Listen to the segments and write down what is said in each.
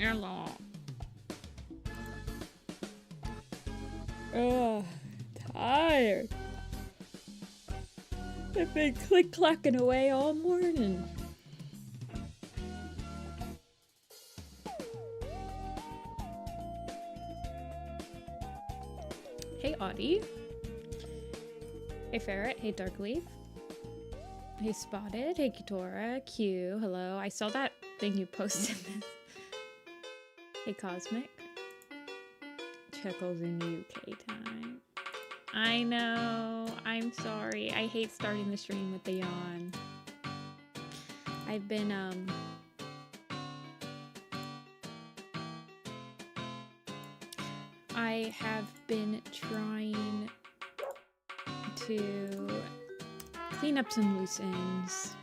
Hello. Ugh, tired. I've been click-clacking away all morning. Hey, Audie. Hey, Ferret. Hey, Darkleaf. Hey, Spotted. Hey, Kitora. Q. Hello. I saw that thing you posted. Hey, Cosmic. Chuckles in UK time. I know. I'm sorry. I hate starting the stream with the yawn. I've been, I have been trying to clean up some loose ends.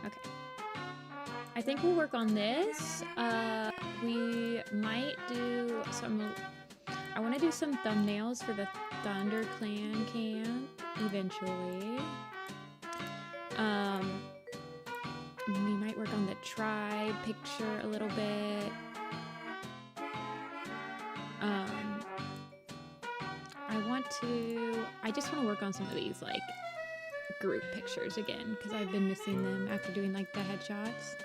Okay. I think we'll work on this. We might do some... I want to do some thumbnails for the Thunder Clan camp eventually. We might work on the tribe picture a little bit. I just want to work on some of these like group pictures again because I've been missing them after doing like the headshots.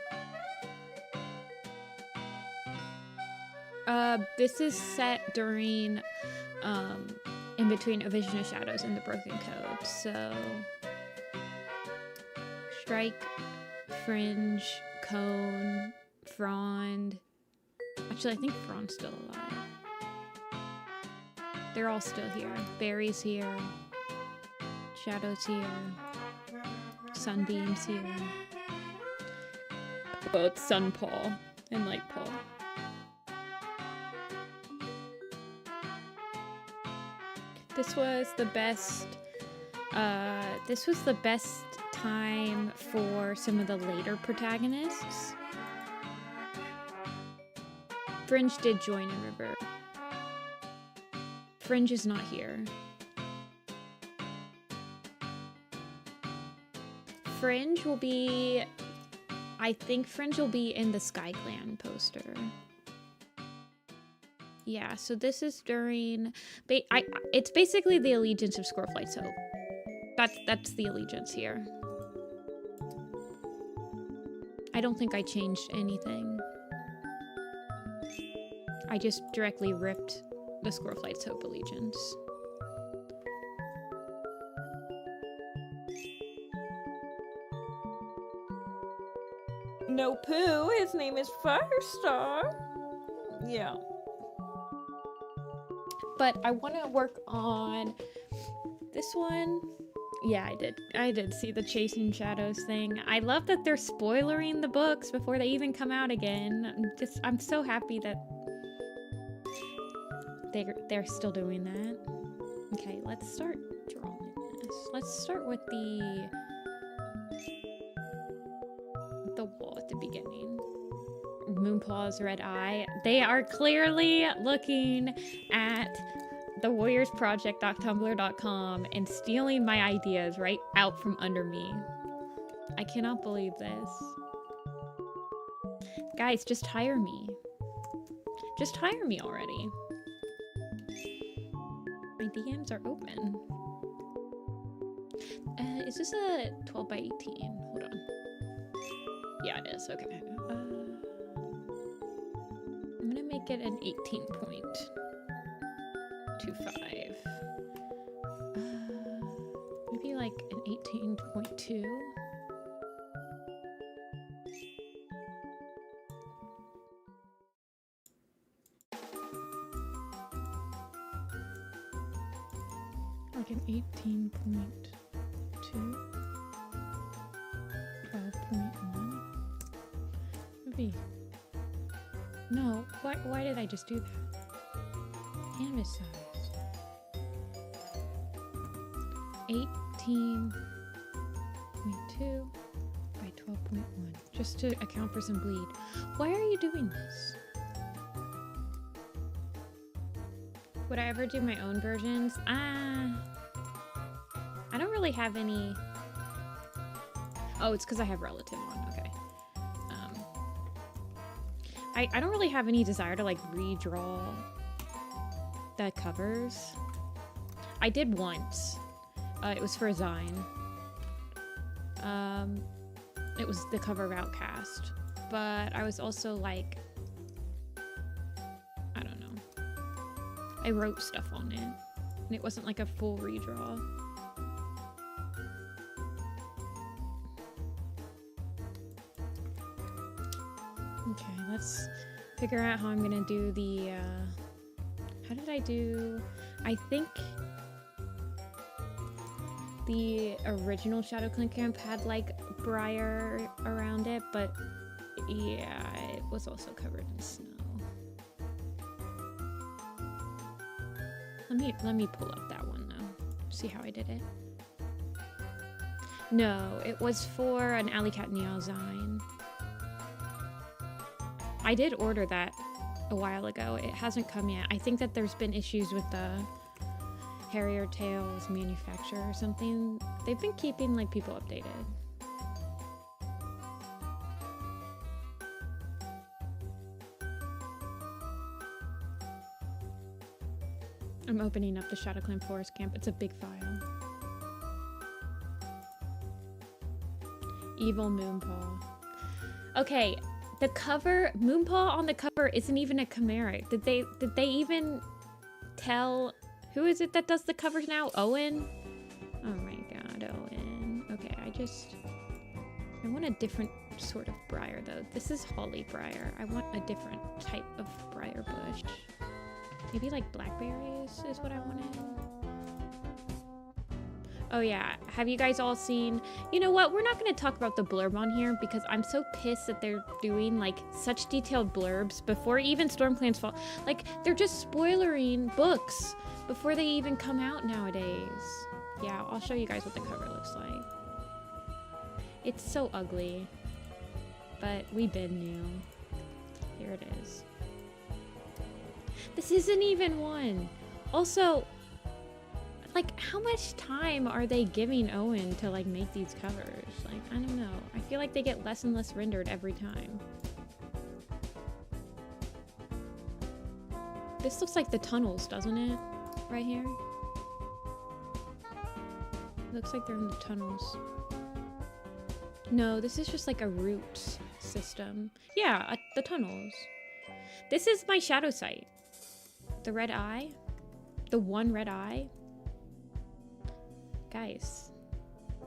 This is set during in between A Vision of Shadows and the Broken Code. So Strike, Fringe, Cone, Frond. Actually, I think Frond's still alive. They're all still here. Barry's here. Shadow's here. Sunbeam's here. Both Sun Paul and Light Paul. This was the best time for some of the later protagonists. Fringe did join in River. Fringe is not here. Fringe will be... I think Fringe will be in the ShadowClan poster. Yeah, so this is during... it's basically the allegiance of Squirrelflight's Hope. That's the allegiance here. I don't think I changed anything. I just directly ripped the Squirrelflight's Hope allegiance. No poo, his name is Firestar. Yeah. But I want to work on this one. Yeah, I did see the Chasing Shadows thing. I love that they're spoilering the books before they even come out again. I'm so happy that they're still doing that. Okay, let's start drawing this. Let's start with the wall at the beginning. Moonpaw's red eye. They are clearly looking at the warriorsproject.tumblr.com and stealing my ideas right out from under me. I cannot believe this. Guys, just hire me. Just hire me already. My DMs are open. Is this a 12 by 18? Hold on. Yeah, it is. Okay. I'm gonna make it an 18.25. Maybe like an 18.2. Like an 18.2. 12.1. Maybe. No, why did I just do that? Canvas size. 18.2 by 12.1. Just to account for some bleed. Why are you doing this? Would I ever do my own versions? I don't really have any... Oh, it's because I have Relative on. Okay. I don't really have any desire to like redraw the covers. I did once. It was for a Zine. It was the cover of Outcast. But I was also like, I don't know. I wrote stuff on it. And it wasn't like a full redraw. Okay, let's figure out how I'm gonna do the, how did I do? I think the original ShadowClan camp had like briar around it, but yeah, it was also covered in snow. Let me pull up that one though. See how I did it. No, it was for an Alley Cat Neozine. I did order that a while ago. It hasn't come yet. I think that there's been issues with the Harrier Tales manufacturer or something. They've been keeping like people updated. I'm opening up the ShadowClan Forest Camp. It's a big file. Evil Moonpaw. Okay, the cover, Moonpaw on the cover isn't even a chimera. Did they even tell, who is it that does the covers now? Owen? Oh my god, Owen. Okay, I want a different sort of briar though. This is holly briar. I want a different type of briar bush. Maybe like blackberries is what I wanted. Oh yeah, have you guys all seen, you know what, we're not going to talk about the blurb on here because I'm so pissed that they're doing like such detailed blurbs before even StormClans fall. Like they're just spoilering books before they even come out nowadays. Yeah, I'll show you guys what the cover looks like. It's so ugly, but we've been new. Here it is. This isn't even one. Also, like, how much time are they giving Owen to, like, make these covers? Like, I don't know. I feel like they get less and less rendered every time. This looks like the tunnels, doesn't it? Right here. Looks like they're in the tunnels. No, this is just like a root system. Yeah, the tunnels. This is my shadow site. The red eye. The one red eye. Guys,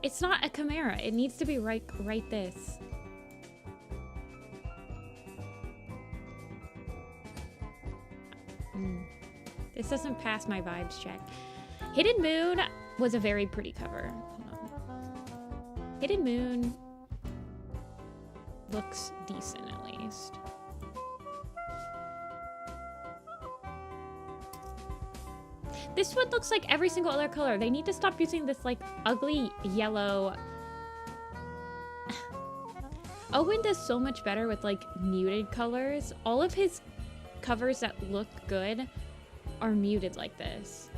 it's not a chimera. It needs to be right this. This doesn't pass my vibes check. Hidden Moon was a very pretty cover. Hold on. Hidden Moon looks decent at least. This one looks like every single other color. They need to stop using this like ugly yellow. Owen does so much better with like muted colors. All of his covers that look good are muted like this.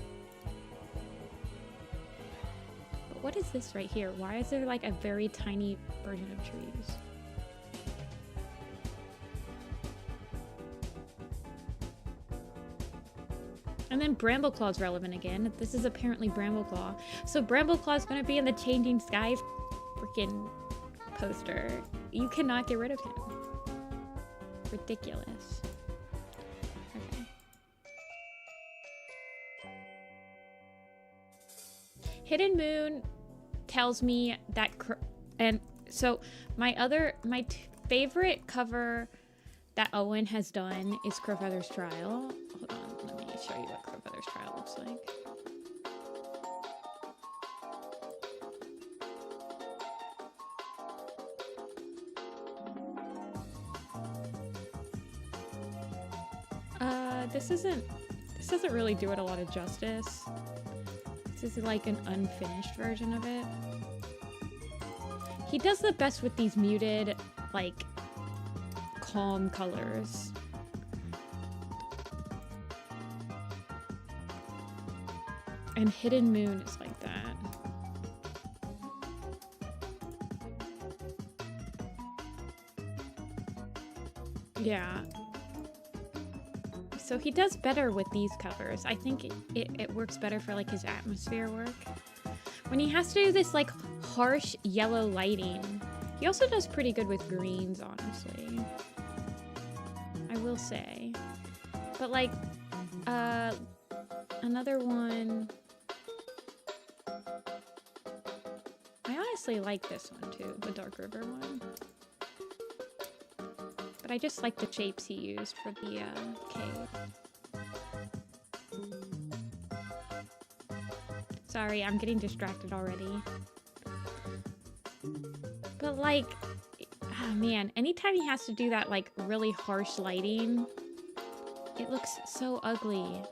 But what is this right here? Why is there like a very tiny version of trees? And then Brambleclaw's relevant again. This is apparently Brambleclaw. So Brambleclaw's gonna be in the Changing Sky freaking poster. You cannot get rid of him. Ridiculous. Okay. Hidden Moon tells me that, and so my favorite cover that Owen has done is Crowfeather's Trial. Hold on, let me show you what Crowfeather's Trial looks like. This doesn't really do it a lot of justice. This is like an unfinished version of it. He does the best with these muted, like, calm colors. And Hidden Moon is like that. Yeah, So he does better with these covers. I think it works better for like his atmosphere work. When he has to do this like harsh yellow lighting, he also does pretty good with greens, honestly. I will say. But like, another one... I honestly like this one too, the Dark River one. But I just like the shapes he used for the cave. Sorry, I'm getting distracted already. But like, oh man, anytime he has to do that like really harsh lighting, it looks so ugly.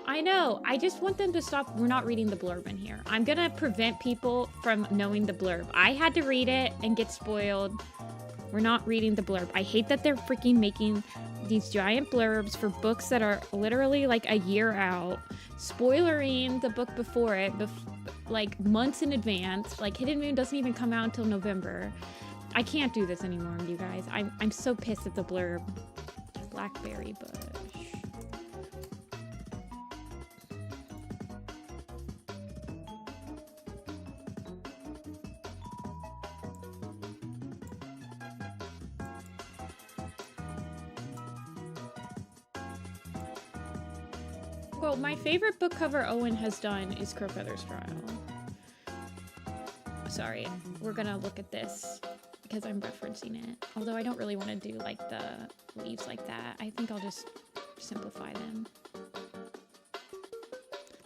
I know. I just want them to stop. We're not reading the blurb in here. I'm gonna prevent people from knowing the blurb. I had to read it and get spoiled. We're not reading the blurb. I hate that they're freaking making these giant blurbs for books that are literally like a year out, spoilering the book before it, like months in advance. Like Hidden Moon doesn't even come out until November. I can't do this anymore, you guys. I'm so pissed at the blurb. Blackberry bush. Well, my favorite book cover Owen has done is Crowfeather's Trial. Sorry, we're gonna look at this because I'm referencing it. Although I don't really want to do like the leaves like that. I think I'll just simplify them.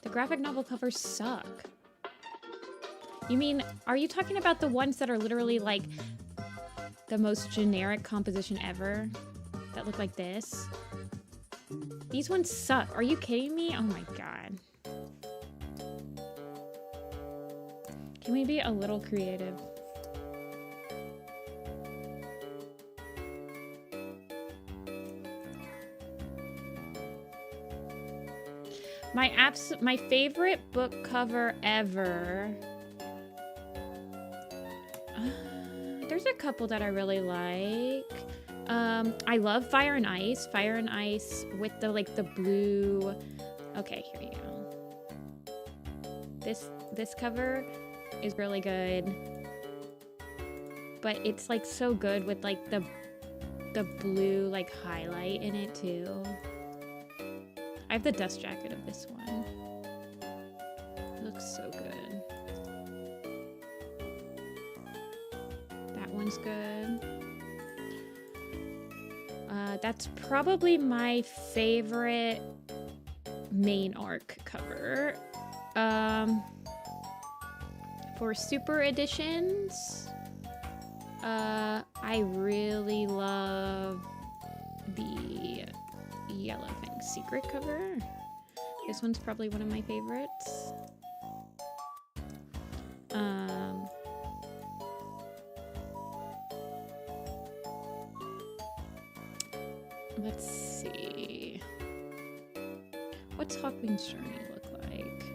The graphic novel covers suck. You mean, are you talking about the ones that are literally like the most generic composition ever? That look like this? These ones suck. Are you kidding me? Oh my god. Can we be a little creative? My favorite book cover ever. There's a couple that I really like. I love Fire and Ice. Fire and Ice with the like the blue. Okay, here you go. This cover is really good. But it's like so good with like the blue like highlight in it too. I have the dust jacket of this one. It looks so good. That one's good. That's probably my favorite main arc cover. For super editions, I really love the Yellow Fang Secret cover. This one's probably one of my favorites. Let's see. What's Hawkwing's Journey look like?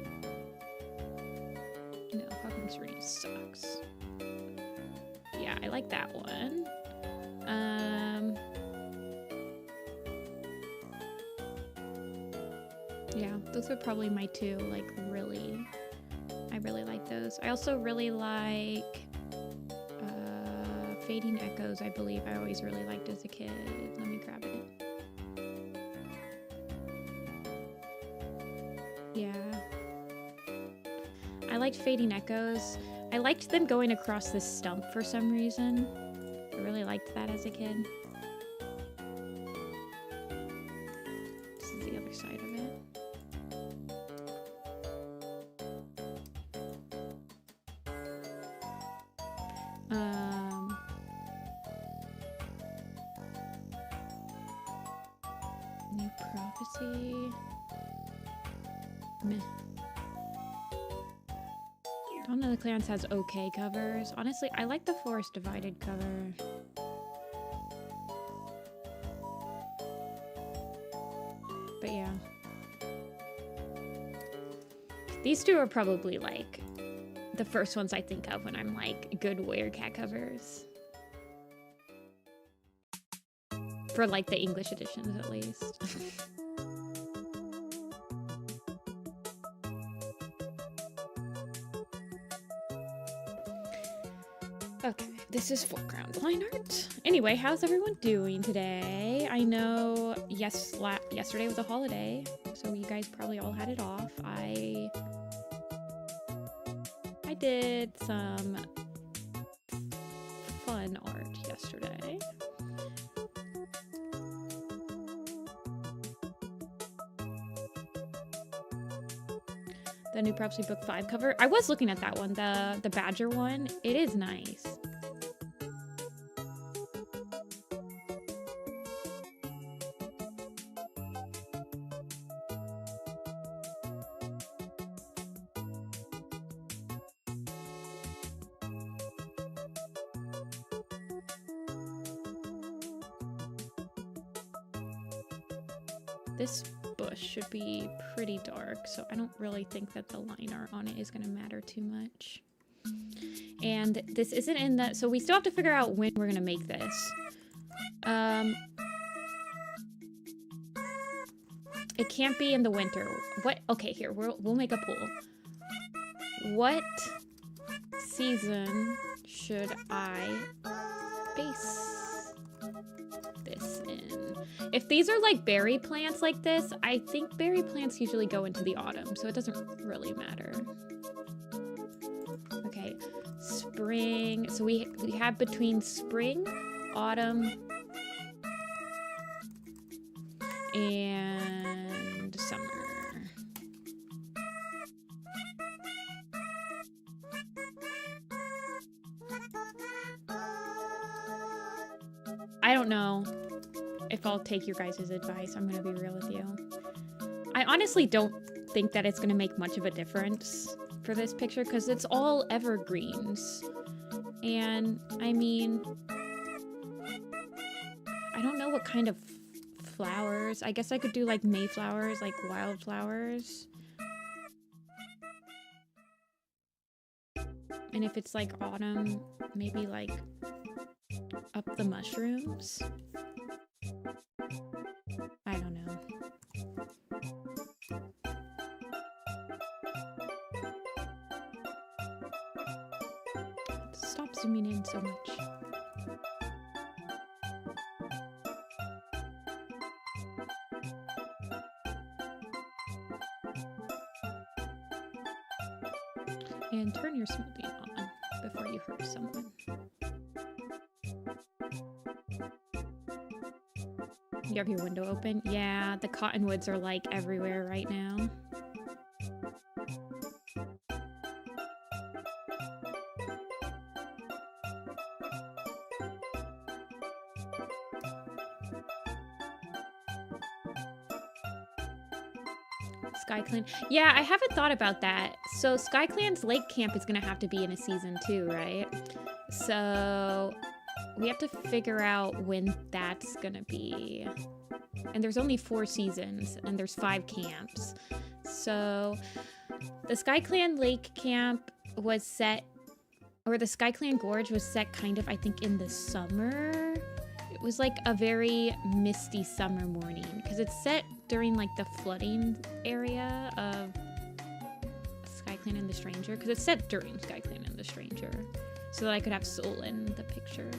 No, Hawkwing's Journey sucks. Yeah, I like that one. Yeah, those are probably my two, like, really. I really like those. I also really like Fading Echoes, I believe I always really liked as a kid. Let me grab it. Yeah. I liked Fading Echoes. I liked them going across this stump for some reason. I really liked that as a kid. This is the other side of it. New Prophecy. Meh. Dawn of the Clans has okay covers. Honestly, I like the Forest Divided cover. But yeah. These two are probably like the first ones I think of when I'm like good warrior cat covers. For like the English editions at least. Okay, this is foreground line art. Anyway, how's everyone doing today? I know yesterday was a holiday, so you guys probably all had it off. I did some fun art yesterday. The new Prophecy Book 5 cover. I was looking at that one, the Badger one. It is nice. This bush should be pretty dark, so I don't really think that the line art on it is going to matter too much. And this isn't in the... So we still have to figure out when we're going to make this. It can't be in the winter. What? Okay, here, we'll make a poll. What season should I base this in? If these are like berry plants like this, I think berry plants usually go into the autumn, so it doesn't really matter. Okay, spring. So we have between spring, autumn, and summer. I don't know if I'll take your guys' advice. I'm gonna be real with you. I honestly don't think that it's gonna make much of a difference for this picture because it's all evergreens. And I mean, I don't know what kind of flowers. I guess I could do like mayflowers, like wildflowers. And if it's like autumn, maybe like up the mushrooms. I don't know. Stop zooming in so much. And turn your smoothie on before you hurt someone. You have your window open? Yeah, the cottonwoods are like everywhere right now. ShadowClan. Yeah, I haven't thought about that. So ShadowClan's Lake Camp is going to have to be in a season too, right? So we have to figure out when that's going to be. And there's only 4 seasons and there's 5 camps. So the ShadowClan Lake Camp was set, or the ShadowClan Gorge was set kind of, I think, in the summer. It was like a very misty summer morning because it's set during like the flooding area of ShadowClan and the Stranger, because it's set during ShadowClan and the Stranger, so that I could have Soul in the picture.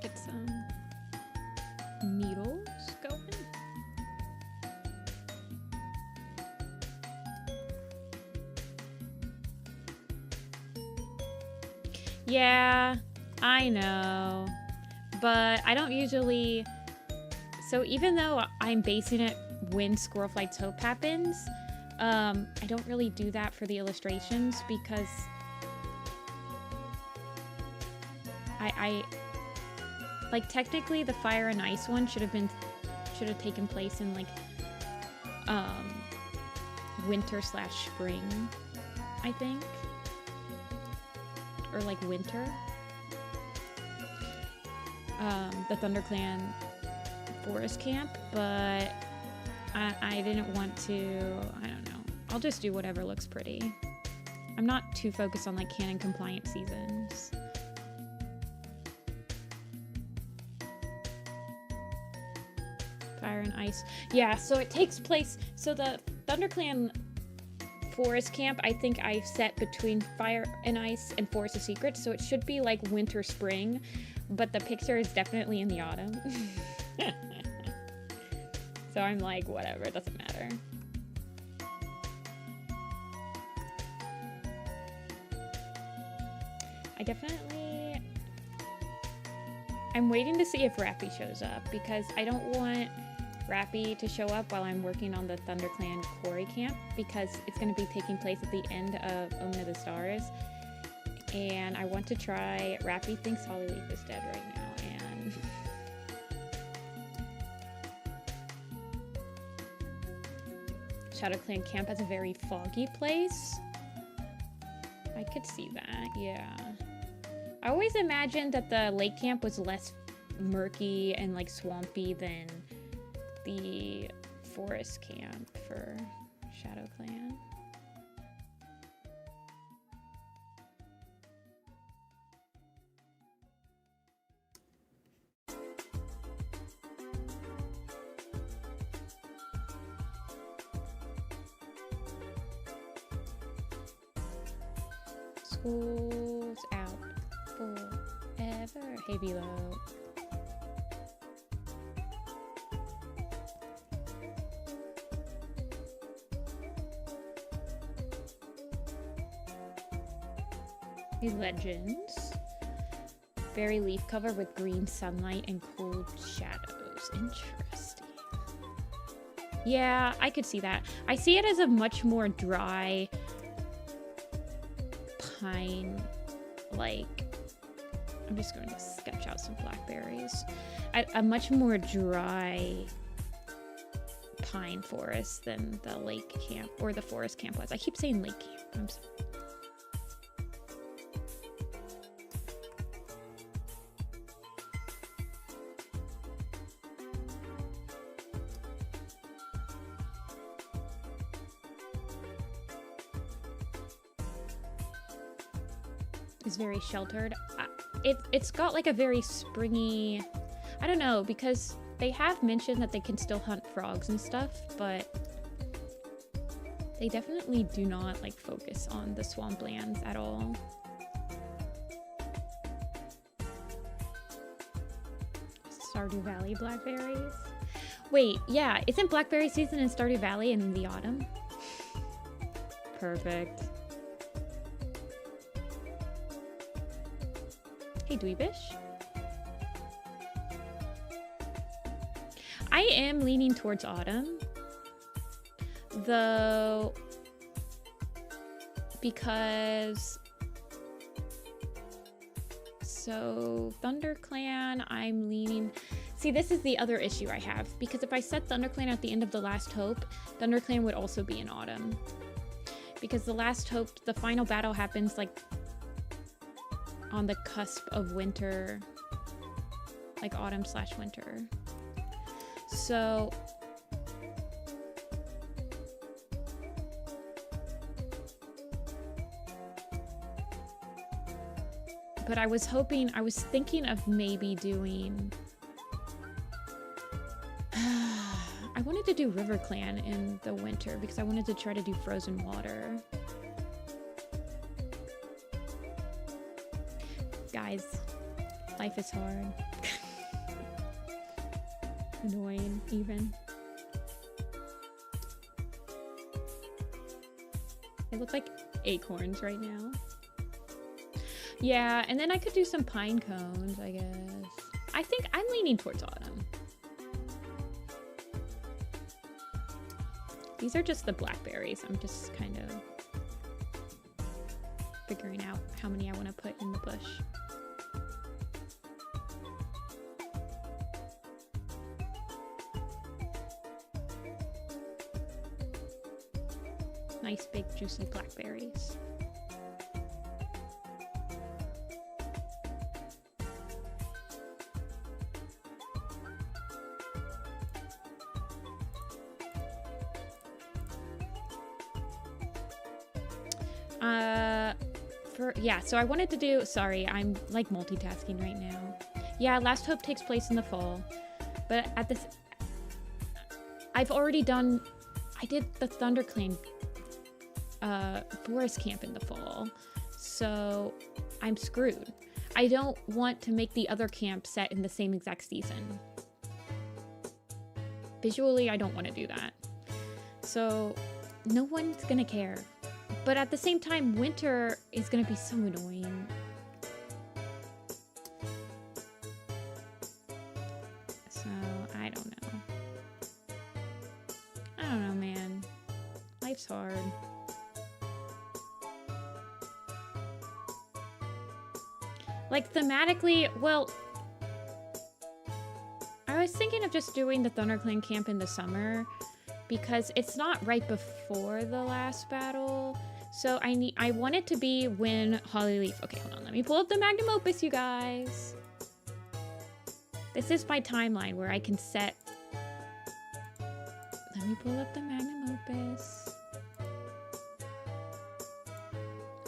Get some needles going. Yeah, I know, but I don't usually, so even though I'm basing it when Squirrel Flight's Hope happens, I don't really do that for the illustrations because I like, technically the Fire and Ice one should have taken place in like winter/spring, I think. or like winter. The ThunderClan forest camp, but I didn't want to, I don't know. I'll just do whatever looks pretty. I'm not too focused on like canon compliant seasons. Fire and ice. Yeah, so it takes place, so the ThunderClan forest camp, I think I set between fire and ice and forest of secrets, so it should be like winter, spring, but the picture is definitely in the autumn. So I'm like, whatever, it doesn't matter. I'm waiting to see if Rappy shows up, because I don't want Rappy to show up while I'm working on the ThunderClan Quarry Camp, because it's going to be taking place at the end of Omen of the Stars. And I want to try... Rappy thinks Hollyleaf is dead right now, and... ShadowClan Camp has a very foggy place. I could see that, yeah. I always imagined that the lake camp was less murky and like swampy than the forest camp for ShadowClan. School's out forever. Hey, Velo. Hey, Legends. Berry leaf cover with green sunlight and cool shadows. Interesting. Yeah, I could see that. I see it as a much more dry pine, like, I'm just going to sketch out some blackberries. A much more dry pine forest than the lake camp or the forest camp was. I keep saying lake camp. I'm sorry. Is very sheltered. It's got like a very springy, I don't know, because they have mentioned that they can still hunt frogs and stuff, but they definitely do not like focus on the swamplands at all. Stardew Valley blackberries. Wait, yeah, isn't blackberry season in Stardew Valley in the autumn? Perfect. Hey, Dweebish. I am leaning towards autumn, though, because so ThunderClan, I'm leaning. See, this is the other issue I have, because if I set ThunderClan at the end of The Last Hope, ThunderClan would also be in autumn, because The Last Hope, the final battle happens like on the cusp of winter, like autumn/winter. So but I was thinking of maybe doing I wanted to do RiverClan in the winter because I wanted to try to do frozen water. Guys, life is hard. Annoying, even. They look like acorns right now. Yeah, and then I could do some pine cones, I guess. I think I'm leaning towards autumn. These are just the blackberries. I'm just kind of figuring out how many I want to put in the bush. Nice big juicy blackberries. Yeah, so I wanted to do, sorry, I'm like multitasking right now. Yeah, Last Hope takes place in the fall, but at this, I've already done, I did the ThunderClan forest camp in the fall, so I'm screwed. I don't want to make the other camp set in the same exact season. Visually, I don't want to do that. So no one's gonna care. But at the same time, winter is gonna be so annoying. So, I don't know. I don't know, man. Life's hard. Like, thematically, well, I was thinking of just doing the ThunderClan camp in the summer because it's not right before the last battle. So I want it to be when Hollyleaf... Okay, hold on. Let me pull up the Magnum Opus, you guys. This is my timeline where I can set... Let me pull up the Magnum Opus.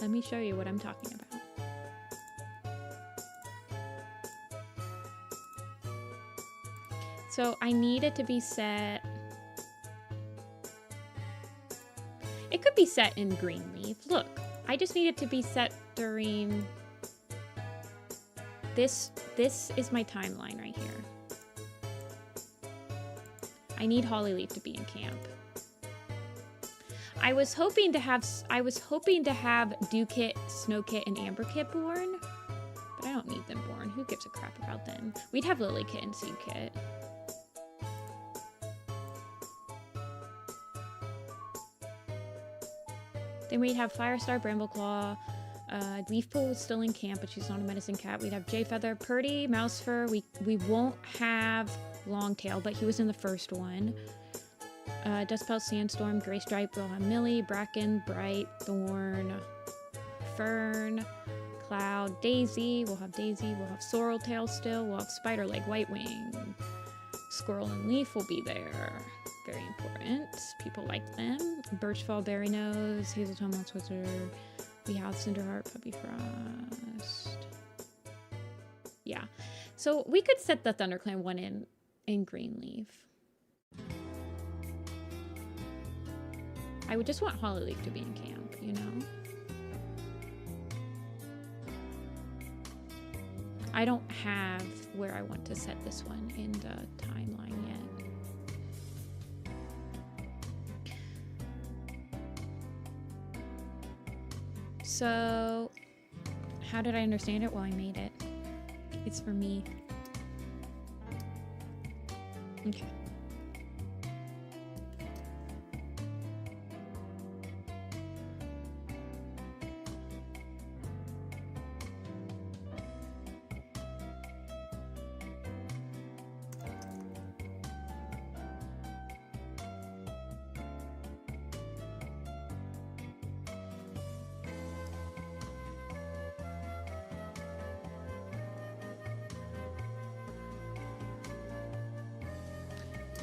Let me show you what I'm talking about. So I need it to be set... It could be set in Greenleaf. Look, I just need it to be set during... This is my timeline right here. I need Hollyleaf to be in camp. I was hoping to have Dew-Kit, Snow-Kit, and Amber-Kit born, but I don't need them born. Who gives a crap about them? We'd have Lily-Kit and Seed-Kit. Then we'd have Firestar, Brambleclaw, Leafpool is still in camp, but she's not a medicine cat. We'd have Jayfeather, Purdy, Mousefur. We won't have Longtail, but he was in the first one. Dustpelt, Sandstorm, Greystripe. We'll have Millie, Bracken, Bright, Thorn, Fern, Cloud, Daisy. We'll have Daisy. We'll have Sorreltail still. We'll have Spiderleg, Whitewing. Squirrel and Leaf will be there. Very important. People like them. Birchfall, Berrynose, Hazeltongue, Mosswizard. We have Cinderheart, Puppy Frost. Yeah. So we could set the ThunderClan one in Greenleaf. I would just want Hollyleaf to be in camp, you know? I don't have where I want to set this one in the timeline yet. So, how did I understand it? Well, I made it. It's for me. Okay.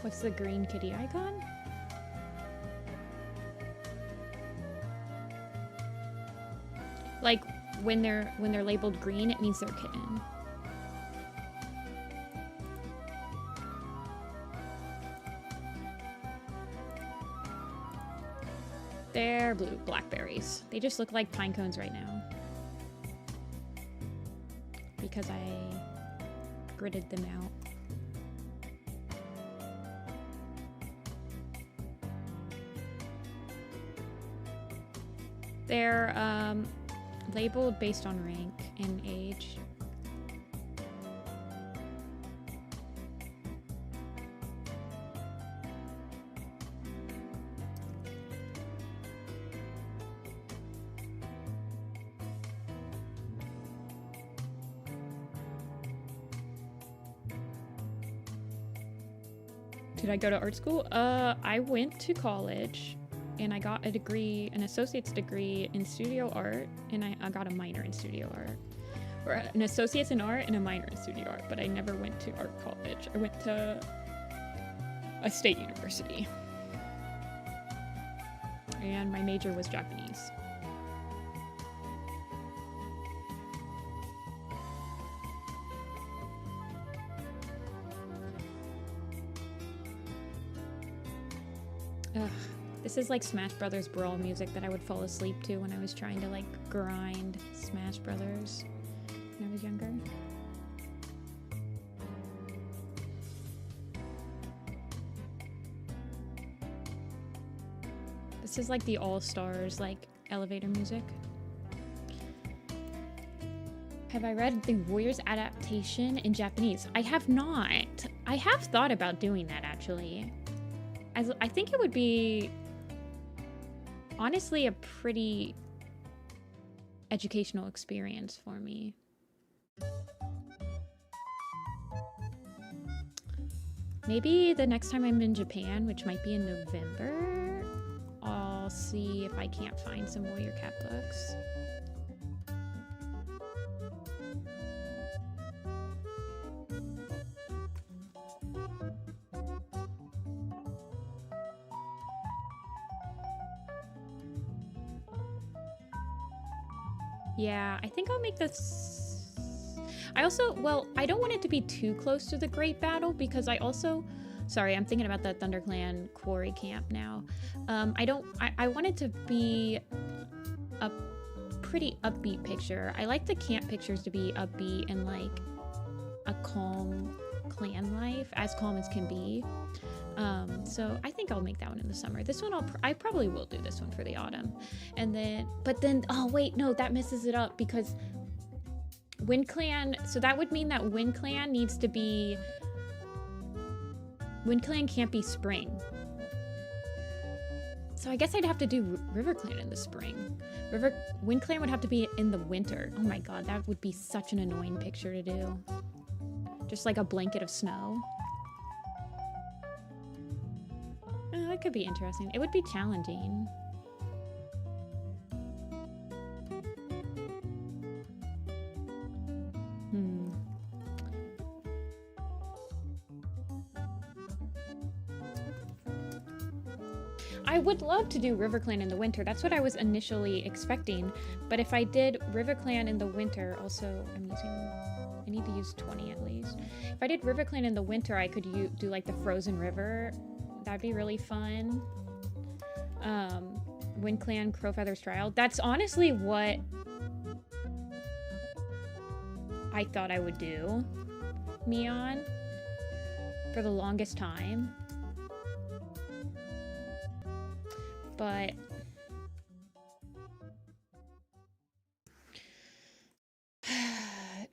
What's the green kitty icon? Like when they're labeled green, it means they're kitten. They're blue blackberries. They just look like pine cones right now because I gridded them out. They're labeled based on rank and age. Did I go to art school? I went to college. And I got a degree, an associate's degree in studio art, and I got a minor in studio art. Or an associate's in art and a minor in studio art, but I never went to art college. I went to a state university. And my major was Japanese. Ugh. This is like Smash Brothers Brawl music that I would fall asleep to when I was trying to like grind Smash Brothers when I was younger. This is like the All-Stars like elevator music. Have I read the Warriors adaptation in Japanese? I have not. I have thought about doing that actually. I think it would be honestly a pretty educational experience for me. Maybe the next time I'm in Japan, which might be in November, I'll see if I can't find some Warrior Cat books. Yeah, I think I'll make this... I also, well, I don't want it to be too close to the Great Battle because I also... Sorry, I'm thinking about the ThunderClan quarry camp now. I want it to be a pretty upbeat picture. I like the camp pictures to be upbeat and like a calm clan life, as calm as can be. So I think I'll make that one in the summer. This one I probably will do this one for the autumn. And then, but then, oh wait, no, that messes it up because Wind Clan, so that would mean that Wind Clan needs to be, Wind Clan can't be spring. So I guess I'd have to do River Clan in the spring. Wind Clan would have to be in the winter. Oh my god, that would be such an annoying picture to do. Just like a blanket of snow. Oh, that could be interesting. It would be challenging. I would love to do River Clan in the winter. That's what I was initially expecting. But if I did River Clan in the winter, also I need to use 20 at least. If I did River Clan in the winter, I could do like the Frozen River. That'd be really fun. Wind Clan Crowfeather's Trial. That's honestly what I thought I would do Mion for the longest time. But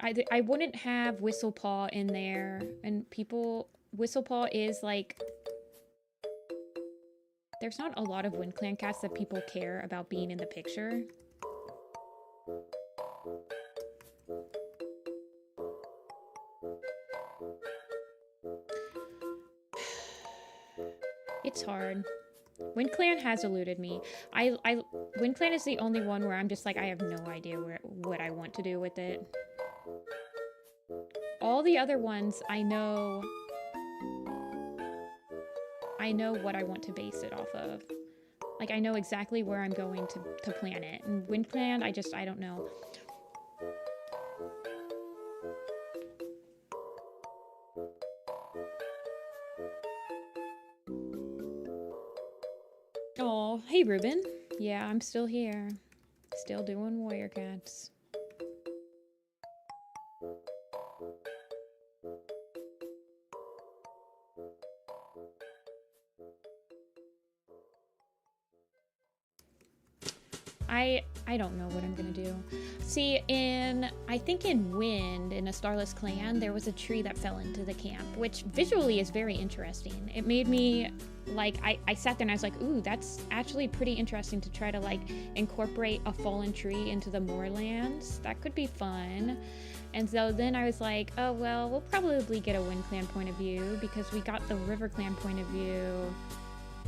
I wouldn't have Whistlepaw in there, and Whistlepaw is like, there's not a lot of Wind Clan cats that people care about being in the picture. It's hard. Wind Clan has eluded me. Wind Clan is the only one where I'm just like, I have no idea what I want to do with it. All the other ones, I know what I want to base it off of. Like, I know exactly where I'm going to plan it. And Wind Clan, I don't know. Oh, hey Ruben. Yeah, I'm still here. Still doing Warrior Cats. I don't know what I'm gonna do. See, I think in Wind, in a Starless Clan, there was a tree that fell into the camp, which visually is very interesting. It made me, like, I sat there and I was like, ooh, that's actually pretty interesting to try to, like, incorporate a fallen tree into the moorlands. That could be fun. And so then I was like, oh, well, we'll probably get a Wind Clan point of view because we got the River Clan point of view.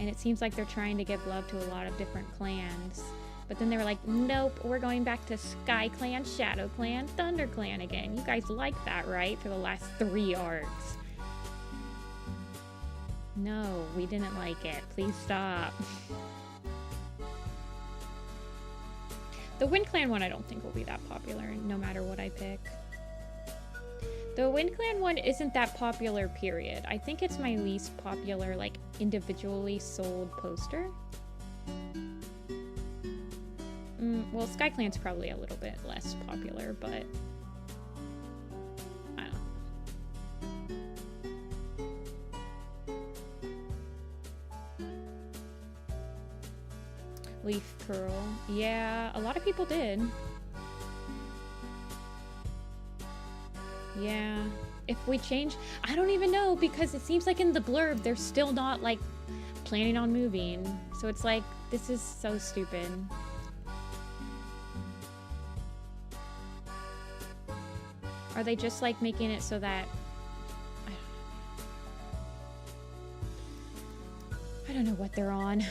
And it seems like they're trying to give love to a lot of different clans. But then they were like, nope, we're going back to Sky Clan, Shadow Clan, Thunder Clan again. You guys like that, right? For the last 3 arcs. No, we didn't like it. Please stop. The Wind Clan one I don't think will be that popular, no matter what I pick. The Wind Clan one isn't that popular, period. I think it's my least popular, like, individually sold poster. Well, Sky Clan's probably a little bit less popular, but I don't know. Leaf Curl. Yeah, a lot of people did. Yeah. If we change, I don't even know, because it seems like in the blurb they're still not, like, planning on moving. So it's like, this is so stupid. Are they just, like, making it so that... I don't know what they're on.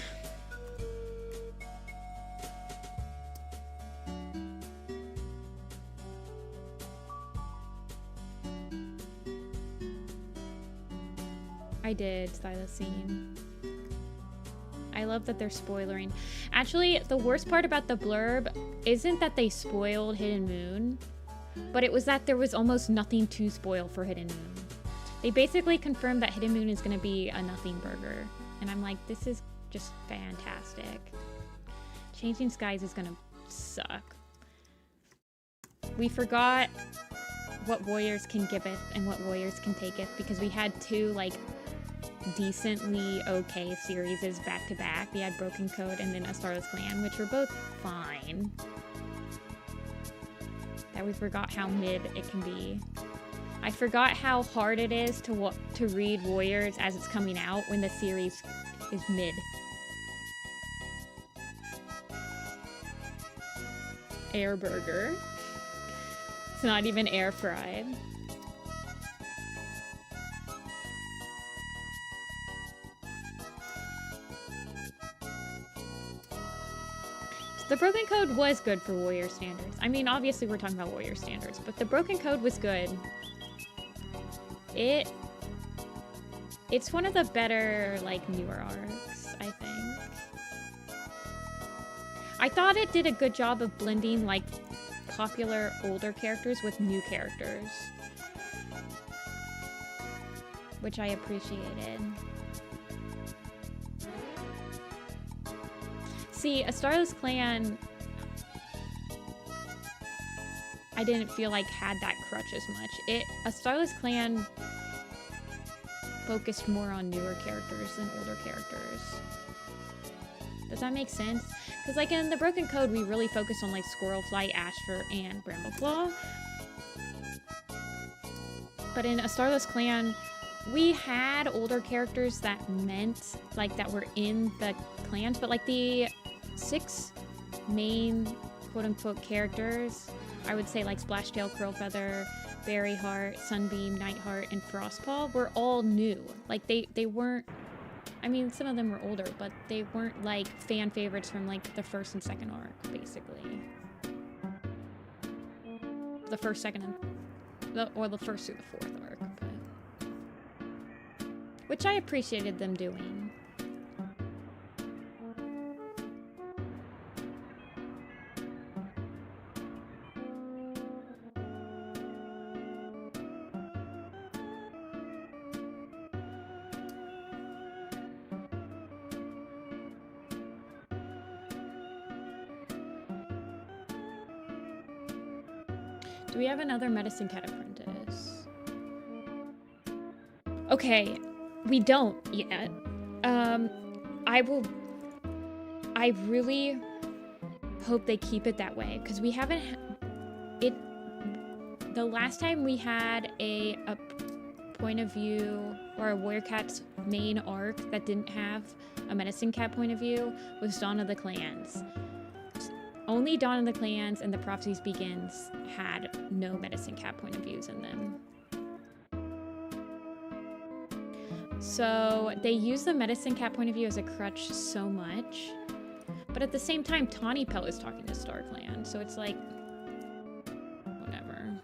I did, Thylacine. I love that they're spoilering. Actually, the worst part about the blurb isn't that they spoiled Hidden Moon, but it was that there was almost nothing to spoil for Hidden Moon. They basically confirmed that Hidden Moon is going to be a nothing burger. And I'm like, this is just fantastic. Changing Skies is going to suck. We forgot what Warriors can giveth and what Warriors can taketh, because we had two, like, decently okay series back to back. We had Broken Code and then A Starless Clan, which were both fine. That we forgot how mid it can be. I forgot how hard it is to read Warriors as it's coming out when the series is mid. Air burger. It's not even air fried. The Broken Code was good for Warrior standards. I mean, obviously we're talking about Warrior standards, but the Broken Code was good. It's one of the better, like, newer arcs, I think. I thought it did a good job of blending, like, popular older characters with new characters, which I appreciated. See, A Starless Clan, I didn't feel like had that crutch as much. A Starless Clan focused more on newer characters than older characters. Does that make sense? Because, like, in the Broken Code, we really focused on, like, Squirrelflight, Ashfur, and Brambleclaw. But in A Starless Clan, we had older characters that meant, like, that were in the clans, but, like, the 6 main quote-unquote characters, I would say, like, Splashtail, Curlfeather, Berryheart, Sunbeam, Nightheart, and Frostpaw were all new. Like, they weren't, I mean, some of them were older, but they weren't, like, fan favorites from, like, the first and second arc, basically. The first, second, and or the first through the fourth arc, but, which I appreciated them doing. Do we have another Medicine Cat Apprentice? Okay, we don't yet. I really hope they keep it that way, because we haven't the last time we had a point of view or a Warrior Cat's main arc that didn't have a Medicine Cat point of view was Dawn of the Clans. Only Dawn of the Clans and The Prophecies Begins had no Medicine Cat point of views in them. So they use the Medicine Cat point of view as a crutch so much. But at the same time, Tawny Pelt is talking to Star Clan, so it's like, whatever.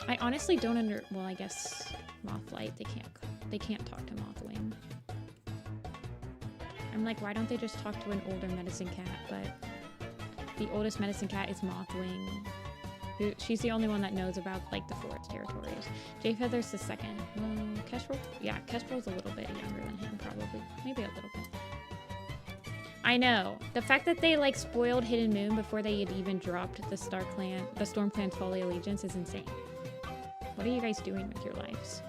I honestly don't well, I guess Mothlight, they can't talk to Mothwing. I'm like, why don't they just talk to an older medicine cat? But the oldest medicine cat is Mothwing. She's the only one that knows about, like, the forest territories. Jay Feather's the second. Kestrel? Yeah, Kestrel's a little bit younger than him, probably. Maybe a little bit. I know. The fact that they, like, spoiled Hidden Moon before they had even dropped the Storm Clan's Holy Allegiance is insane. What are you guys doing with your lives?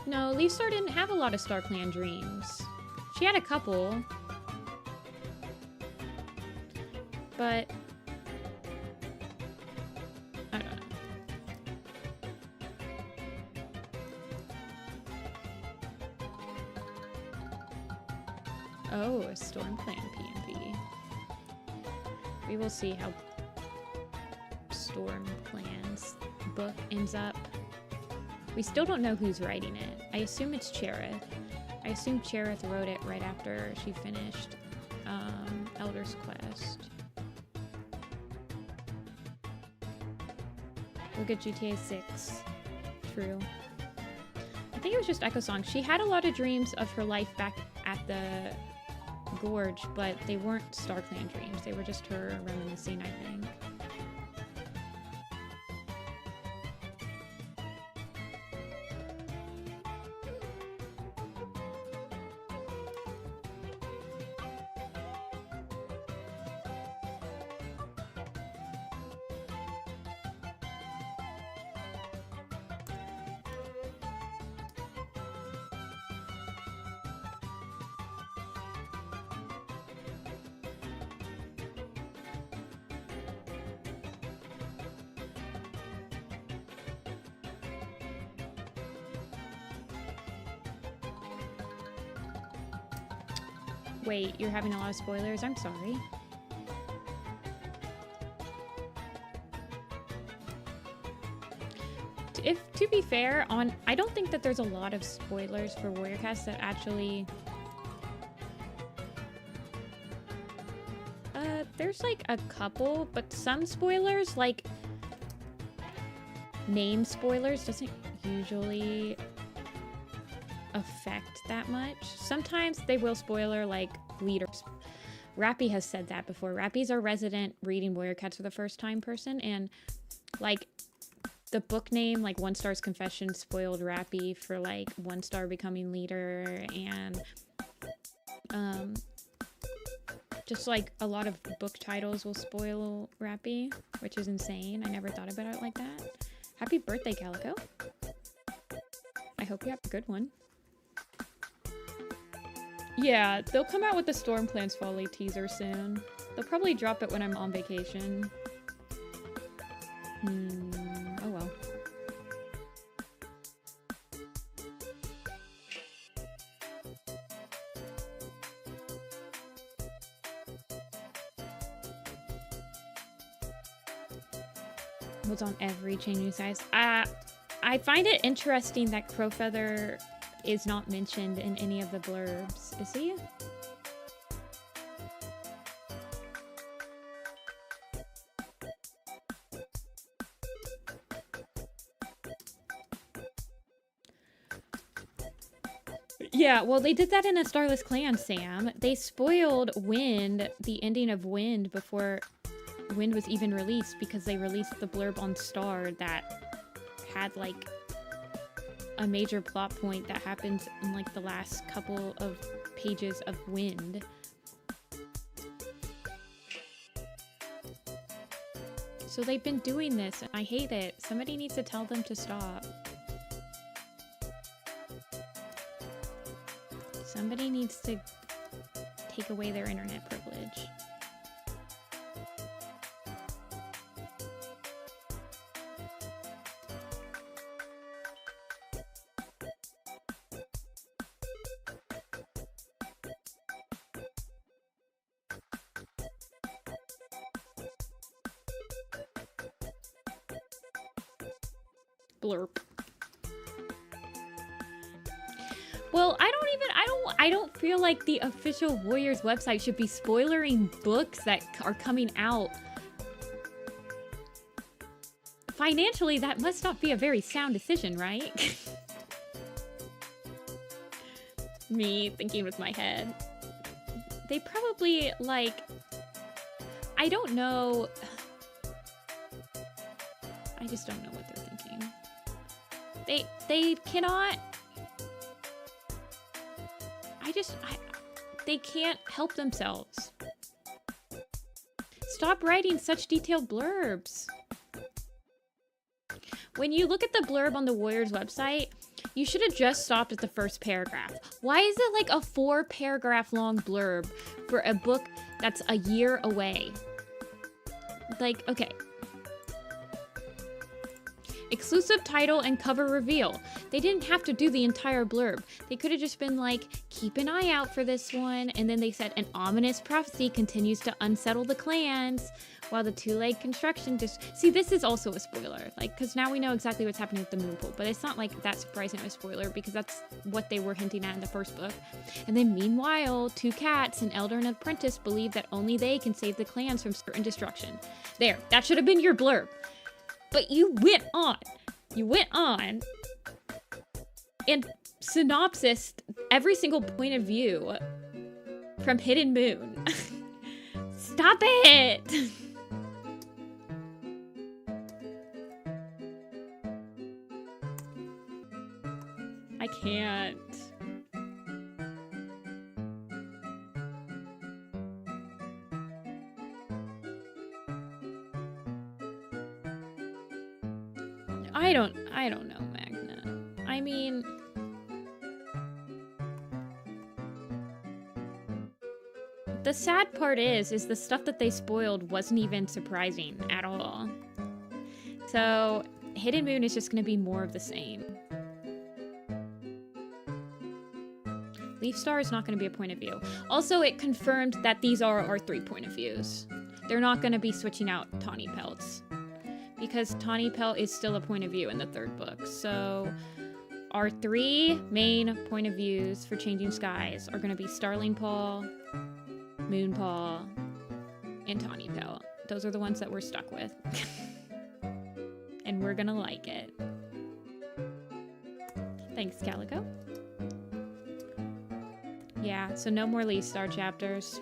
No, Leafstar didn't have a lot of StarClan dreams. She had a couple. But I don't know. Oh, a StormClan PMP. We will see how StormClan's book ends up. We still don't know who's writing it. I assume it's Cherith. I assume Cherith wrote it right after she finished Elder's Quest. Look at GTA 6. True. I think it was just Echo Song. She had a lot of dreams of her life back at the Gorge, but they weren't StarClan dreams. They were just her reminiscing, I think. Wait, you're having a lot of spoilers? I'm sorry. To be fair, I don't think that there's a lot of spoilers for WarriorCast that actually... there's like a couple, but some spoilers, like name spoilers, doesn't usually affect that much. Sometimes they will spoiler like leaders. Rappy has said that before. Rappy's our resident reading WarriorCats for the first time person, and like the book name, like One Star's Confession, spoiled Rappy for like One Star becoming leader, and just like a lot of book titles will spoil Rappy, which is insane. I never thought about it like that. Happy birthday, Calico. I hope you have a good one. Yeah, they'll come out with the StormClan's Folly teaser soon. They'll probably drop it when I'm on vacation. Oh well. What's on every changing size? I find it interesting that Crowfeather is not mentioned in any of the blurbs. Is he? Yeah, well, they did that in A Starless Clan, Sam. They spoiled Wind, the ending of Wind, before Wind was even released, because they released the blurb on Star that had, like, a major plot point that happens in, like, the last couple of pages of Wind. So they've been doing this, and I hate it. Somebody needs to tell them to stop. Somebody needs to take away their internet privilege. Blurp. Well, I don't feel like the official Warriors website should be spoilering books that are coming out financially, that must not be a very sound decision, right? Me thinking with my head. They probably, like... I don't know... I just don't know what they're thinking. They cannot... They can't help themselves. Stop writing such detailed blurbs. When you look at the blurb on the Warriors website, you should have just stopped at the first paragraph. Why is it like a 4-paragraph long blurb for a book that's a year away? Like, okay. Exclusive title and cover reveal. They didn't have to do the entire blurb. They could have just been like, keep an eye out for this one. And then they said, an ominous prophecy continues to unsettle the clans while the two-leg construction just... See, this is also a spoiler. Like, because now we know exactly what's happening with the moon pool. But it's not like that surprising of a spoiler because that's what they were hinting at in the first book. And then meanwhile, 2 cats, an elder and an apprentice, believe that only they can save the clans from certain destruction. There, that should have been your blurb. But you went on and synopsised every single point of view from Hidden Moon. Stop it! I can't. I don't know, Magna. I mean... The sad part is the stuff that they spoiled wasn't even surprising at all. So, Hidden Moon is just gonna be more of the same. Leaf Star is not gonna be a point of view. Also, it confirmed that these are our 3 point of views. They're not gonna be switching out Tawny Pelts. Because Tawny Pelt is still a point of view in the 3rd book. So our 3 main point of views for Changing Skies are going to be Starling Paw, Moon Paw, and Tawny Pelt. Those are the ones that we're stuck with. And we're going to like it. Thanks, Calico. Yeah, so no more Leaf Star chapters.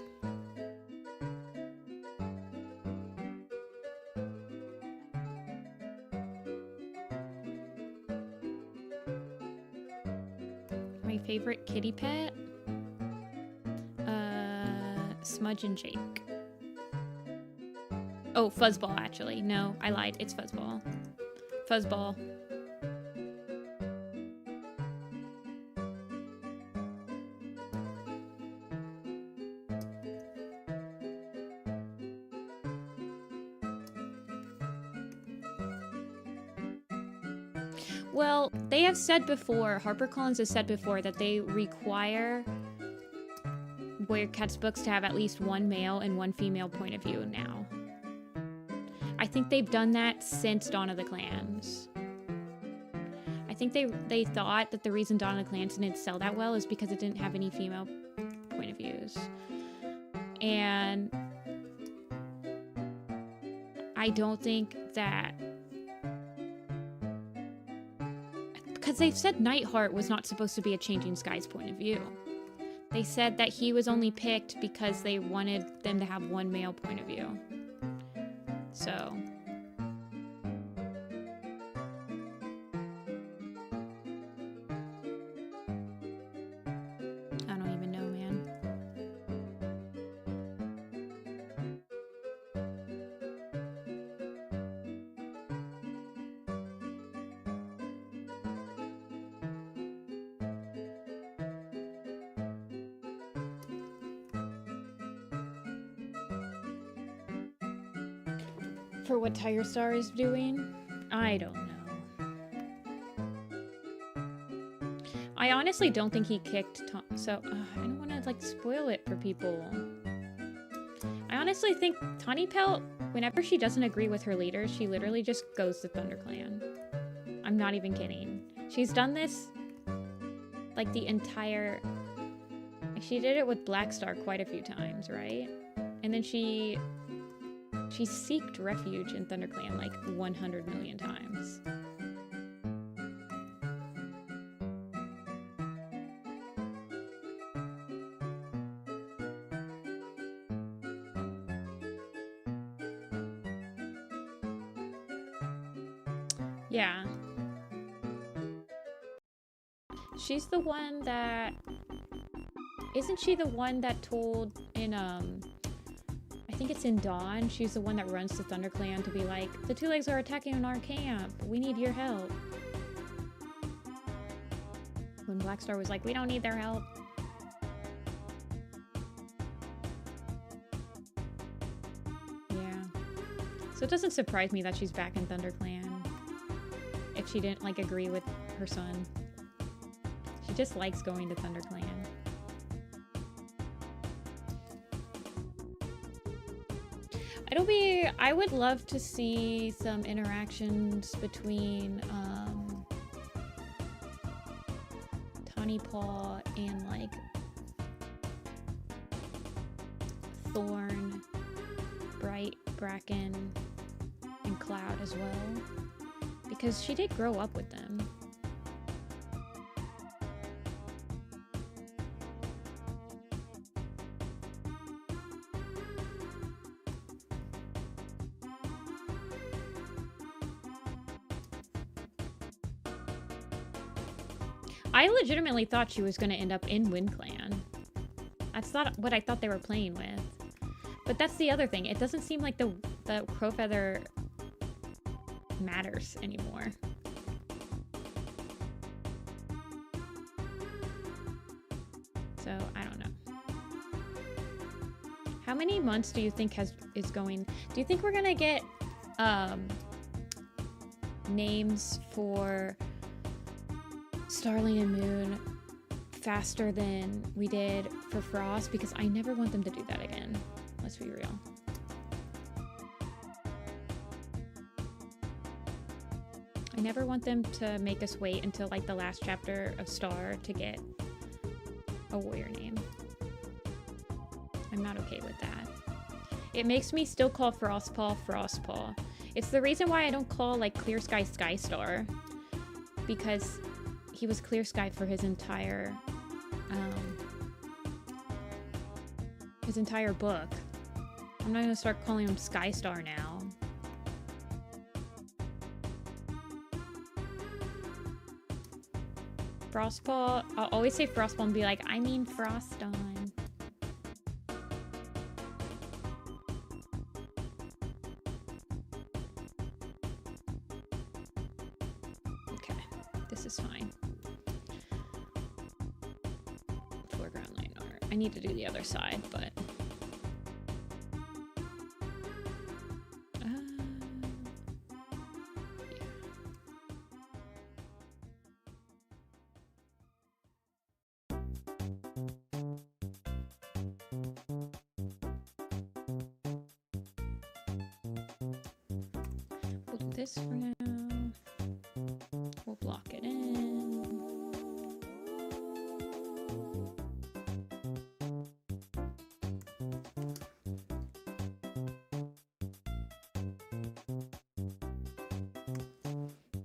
Favorite kitty pet? Smudge and Jake. Oh, Fuzzball, actually. No, I lied. It's Fuzzball. Fuzzball. Well, they have said before, HarperCollins has said before, that they require Warrior Cats books to have at least 1 male and 1 female point of view now. I think they've done that since Dawn of the Clans. I think they thought that the reason Dawn of the Clans didn't sell that well is because it didn't have any female point of views. And I don't think that... Because they've said Nightheart was not supposed to be a Changing Skies point of view. They said that he was only picked because they wanted them to have 1 male point of view. So... I don't even know, man. For what Tiger Star is doing? I don't know. I honestly don't think he kicked Tom, so I don't want to like spoil it for people. I honestly think Tawny Pelt, whenever she doesn't agree with her leaders, she literally just goes to ThunderClan. I'm not even kidding. She's done this like the entire... She did it with Black Star quite a few times, right? And then she She's seeked refuge in ThunderClan like 100 million times. Yeah. She's the one that... Isn't she the one that told in, I think it's in Dawn, she's the one that runs to ThunderClan to be like, the Two Legs are attacking our camp. We need your help. When Blackstar was like, we don't need their help. Yeah. So it doesn't surprise me that she's back in ThunderClan. If she didn't, like, agree with her son. She just likes going to ThunderClan. I would love to see some interactions between Tawny Paw and like Thorn, Bright, Bracken, and Cloud as well, because she did grow up with them. I legitimately thought she was going to end up in WindClan. That's not what I thought they were playing with. But that's the other thing. It doesn't seem like the Crowfeather matters anymore. So, I don't know. How many months do you think is going... Do you think we're going to get names for Starling and Moon faster than we did for Frost? Because I never want them to do that again. Let's be real. I never want them to make us wait until like the last chapter of Star to get a warrior name. I'm not okay with that. It makes me still call Frostpaw Frostpaw. It's the reason why I don't call like Clear Sky Skystar, because he was Clear Sky for his entire book. I'm not gonna start calling him Skystar now. Frostpaw, I'll always say Frostpaw and be like, I mean Froston. Okay, this is fine. Foreground line art. I need to do the other side, but... This for now. We'll block it in.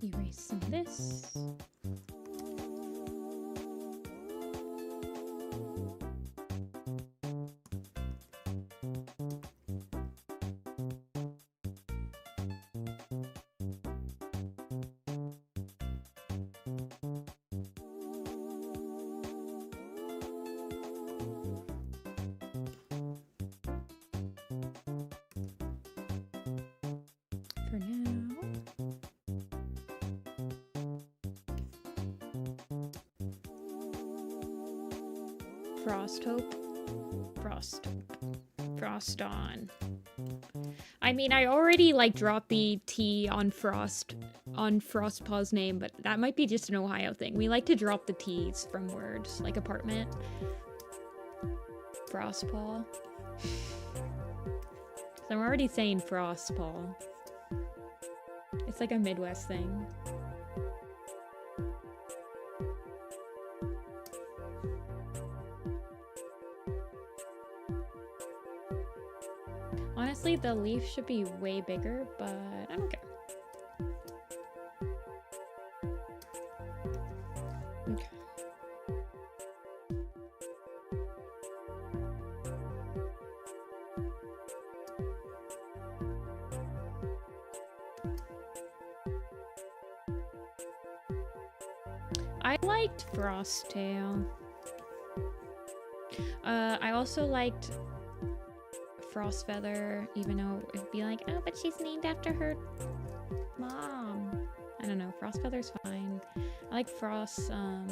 Erase some of this. For now. Frosthope. Froston. I mean, I already like dropped the T on Frostpaw's name, but that might be just an Ohio thing. We like to drop the T's from words, like apartment. Frostpaw. So I'm already saying Frostpaw. It's like a Midwest thing. Honestly, the leaf should be way bigger, but I don't care. Okay. I liked Frosttail. I also liked Frostfeather, even though it'd be like, oh, but she's named after her mom. I don't know, Frostfeather's fine. I like Frost, I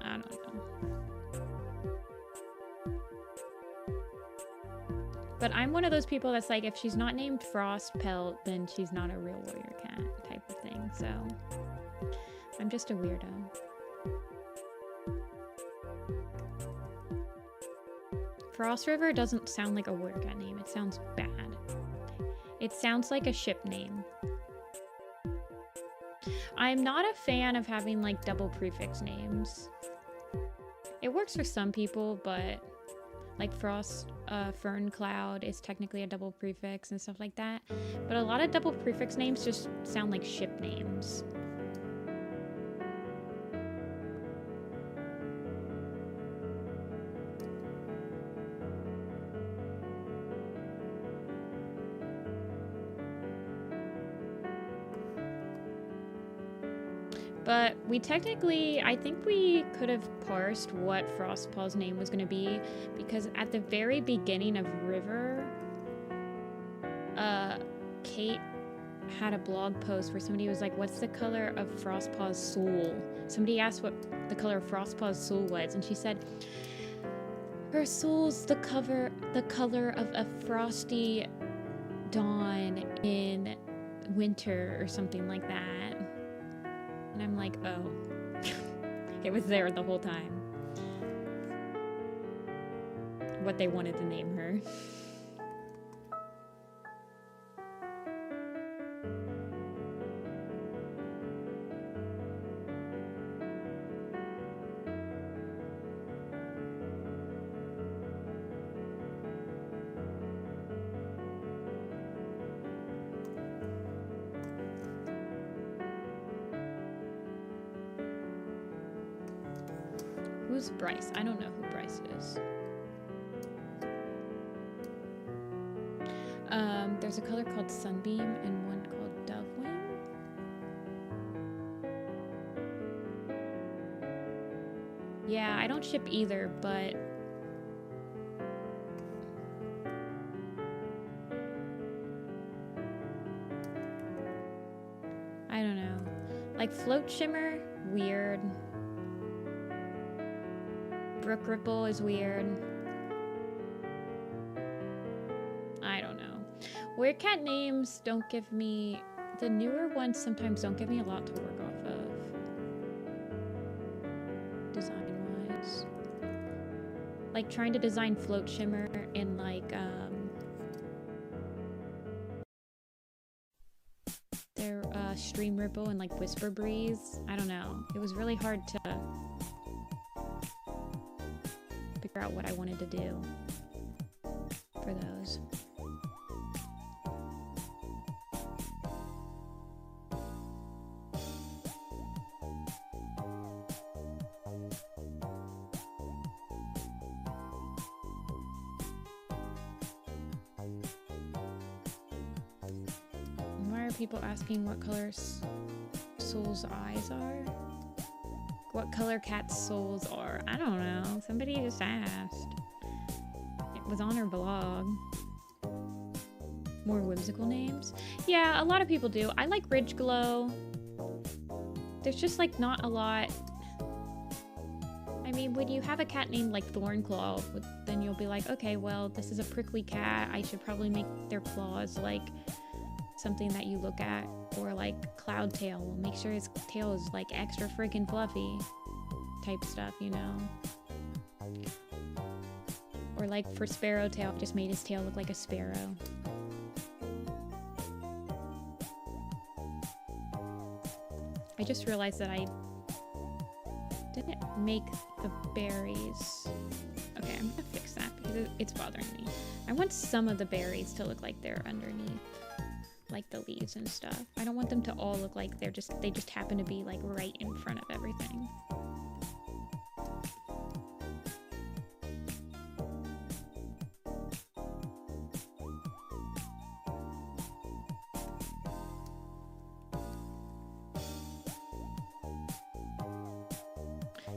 don't know. But I'm one of those people that's like, if she's not named Frostpelt, then she's not a real warrior cat type of thing, so I'm just a weirdo. Frost River doesn't sound like a warrior cat name, it sounds bad. It sounds like a ship name. I'm not a fan of having like double prefix names. It works for some people, but like Frost, Fern Cloud is technically a double prefix and stuff like that. But a lot of double prefix names just sound like ship names. But we technically, I think we could have parsed what Frostpaw's name was going to be, because at the very beginning of River, Kate had a blog post where somebody was like, what's the color of Frostpaw's soul? Somebody asked what the color of Frostpaw's soul was, and she said, her soul's the color of a frosty dawn in winter or something like that. And I'm like, oh, it was there the whole time. What they wanted to name her. Who's Bryce? I don't know who Bryce is. There's a color called Sunbeam and one called Dovewing. Yeah, I don't ship either, but I don't know. Like Float Shimmer, weird. Brook Ripple is weird. I don't know. Weird cat names don't give me... The newer ones sometimes don't give me a lot to work off of. Design-wise. Like trying to design Float Shimmer in like, their Stream Ripple and like Whisper Breeze. I don't know. It was really hard to figure out what I wanted to do for those. Why are people asking what color Soul's eyes are? What color Cat's souls are? I don't know. Somebody just asked. It was on her blog. More whimsical names? Yeah, a lot of people do. I like Ridge Glow. There's just like not a lot. I mean, when you have a cat named like Thornclaw, then you'll be like, okay, well, this is a prickly cat. I should probably make their claws like something that you look at. Or like Cloudtail, make sure his tail is like extra freaking fluffy type stuff, you know? Or like for Sparrowtail, just made his tail look like a sparrow. I just realized that Didn't make the berries. Okay, I'm gonna fix that because it's bothering me. I want some of the berries to look like they're underneath, like the leaves and stuff. I don't want them to all look like they just happen to be like right in front of everything.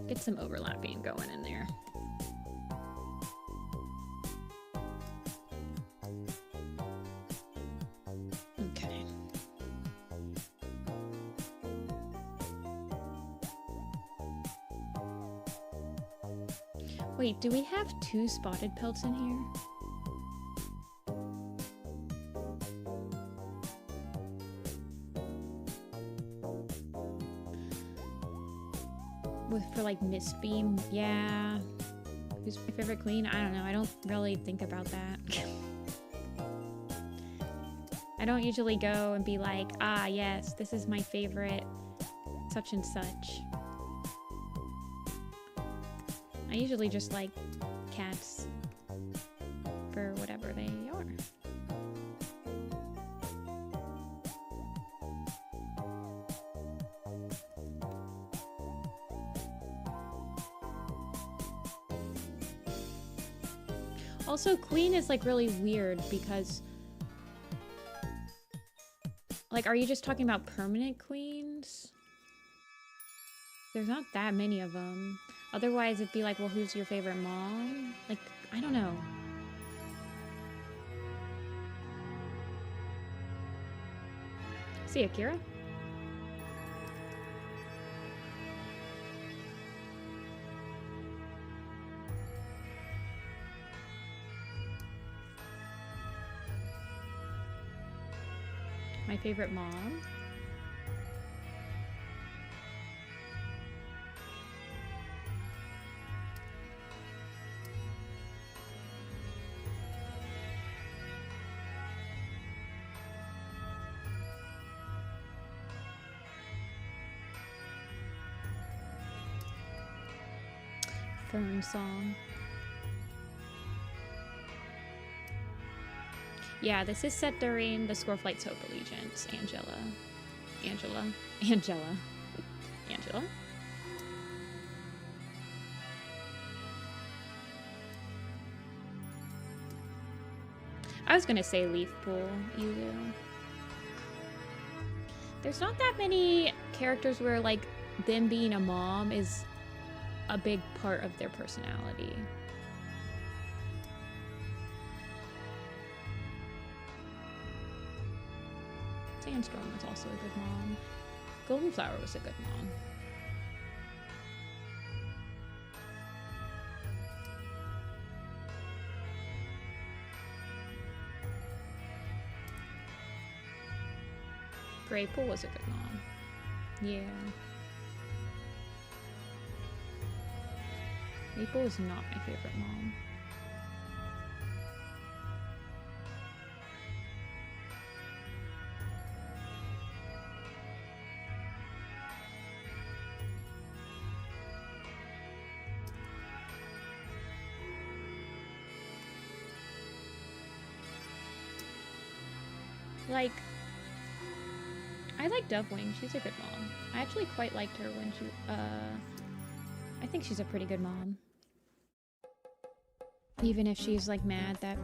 Get some overlapping going in there. Okay. Wait, do we have 2 spotted pelts in here? For like Mistbeam, yeah. Who's my favorite queen? I don't know. I don't really think about that. I don't usually go and be like, ah, yes, this is my favorite such and such. I usually just like cats for whatever they are. Also, queen is like really weird because, like, are you just talking about permanent queens? There's not that many of them. Otherwise, it'd be like, well, who's your favorite mom? Like, I don't know. See Akira? My favorite mom? Fern song. Yeah, this is set during the Scoreflight's Hope Allegiance. Angela. I was gonna say Leaf Pool, Yuzu. There's not that many characters where, like, them being a mom is a big part of their personality. Sandstorm was also a good mom. Golden Flower was a good mom. Greypool was a good mom. Yeah. Maple is not my favorite mom. Like, I like Dovewing. She's a good mom. I actually quite liked her when she, I think she's a pretty good mom. Even if she's, like, mad that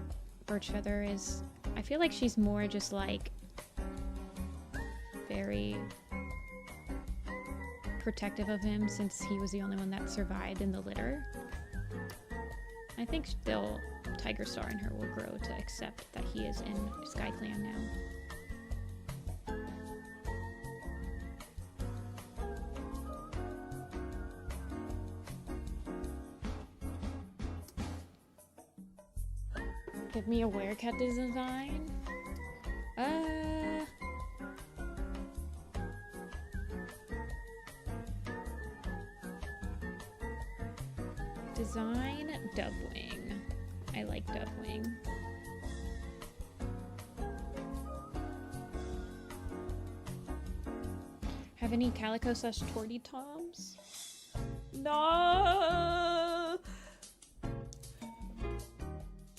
Birchfeather is... I feel like she's more just, like, very protective of him since he was the only one that survived in the litter. I think still Tiger Star and her will grow to accept that he is in SkyClan now. Give me a werecat design. Design Dovewing. I like Dovewing. Have any Calico / Torty Toms? No.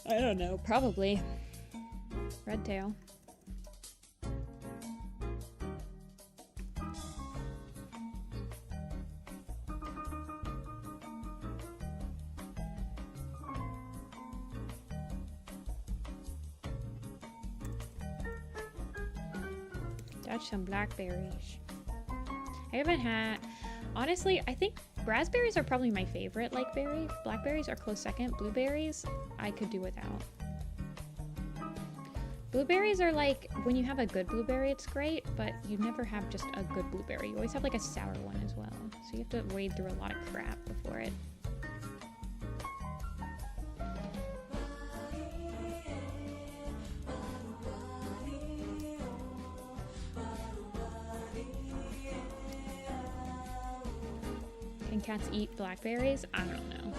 I don't know. Probably. Red tail. Dodge some blackberries. I haven't had... Honestly, I think raspberries are probably my favorite like berry. Blackberries are close second. Blueberries, I could do without. Blueberries are like, when you have a good blueberry, it's great, but you never have just a good blueberry. You always have like a sour one as well. So you have to wade through a lot of crap before it. Can cats eat blackberries? I don't know.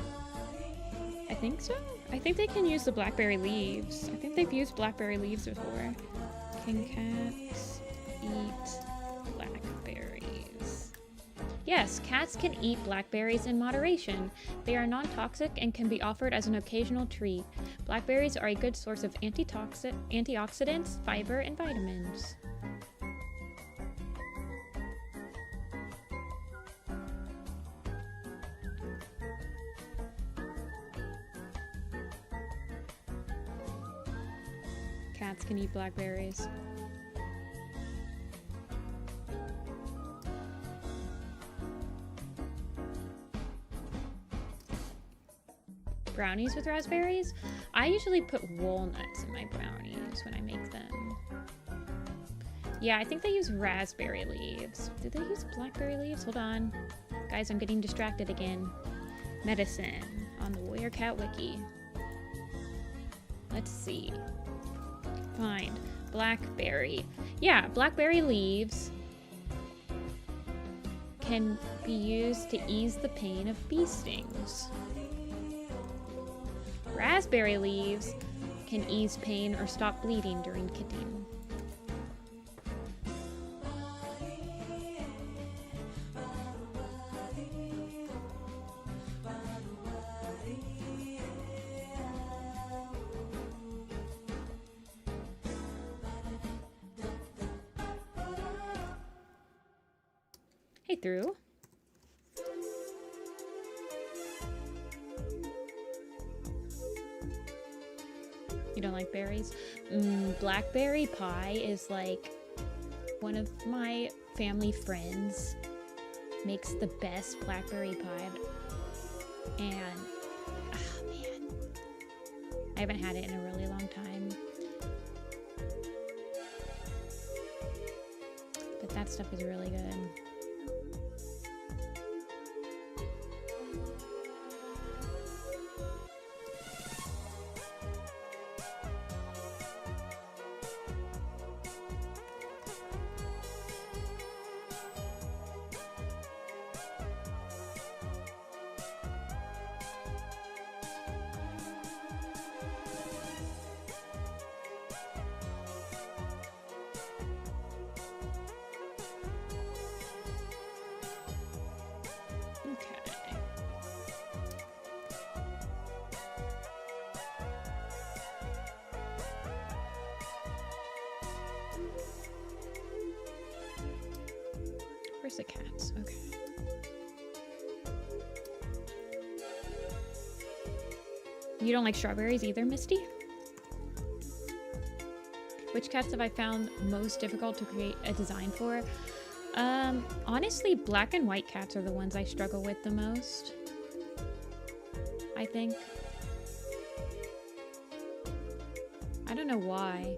I think so. I think they can use the blackberry leaves. I think they've used blackberry leaves before. Can cats eat blackberries? Yes, cats can eat blackberries in moderation. They are non-toxic and can be offered as an occasional treat. Blackberries are a good source of antioxidants, fiber, and vitamins. Cats can eat blackberries. Brownies with raspberries? I usually put walnuts in my brownies when I make them. Yeah, I think they use raspberry leaves. Did they use blackberry leaves? Hold on. Guys, I'm getting distracted again. Medicine on the Warrior Cat Wiki. Let's see. Find blackberry. Yeah, blackberry leaves can be used to ease the pain of bee stings. Raspberry leaves can ease pain or stop bleeding during kitting. Hey, Through. You don't like berries? Blackberry pie is like one of my family friends makes the best blackberry pie. And, oh man, I haven't had it in a really long time. But that stuff is really good. Where's the cats? Okay. You don't like strawberries either, Misty? Which cats have I found most difficult to create a design for? Honestly, black and white cats are the ones I struggle with the most, I think. I don't know why,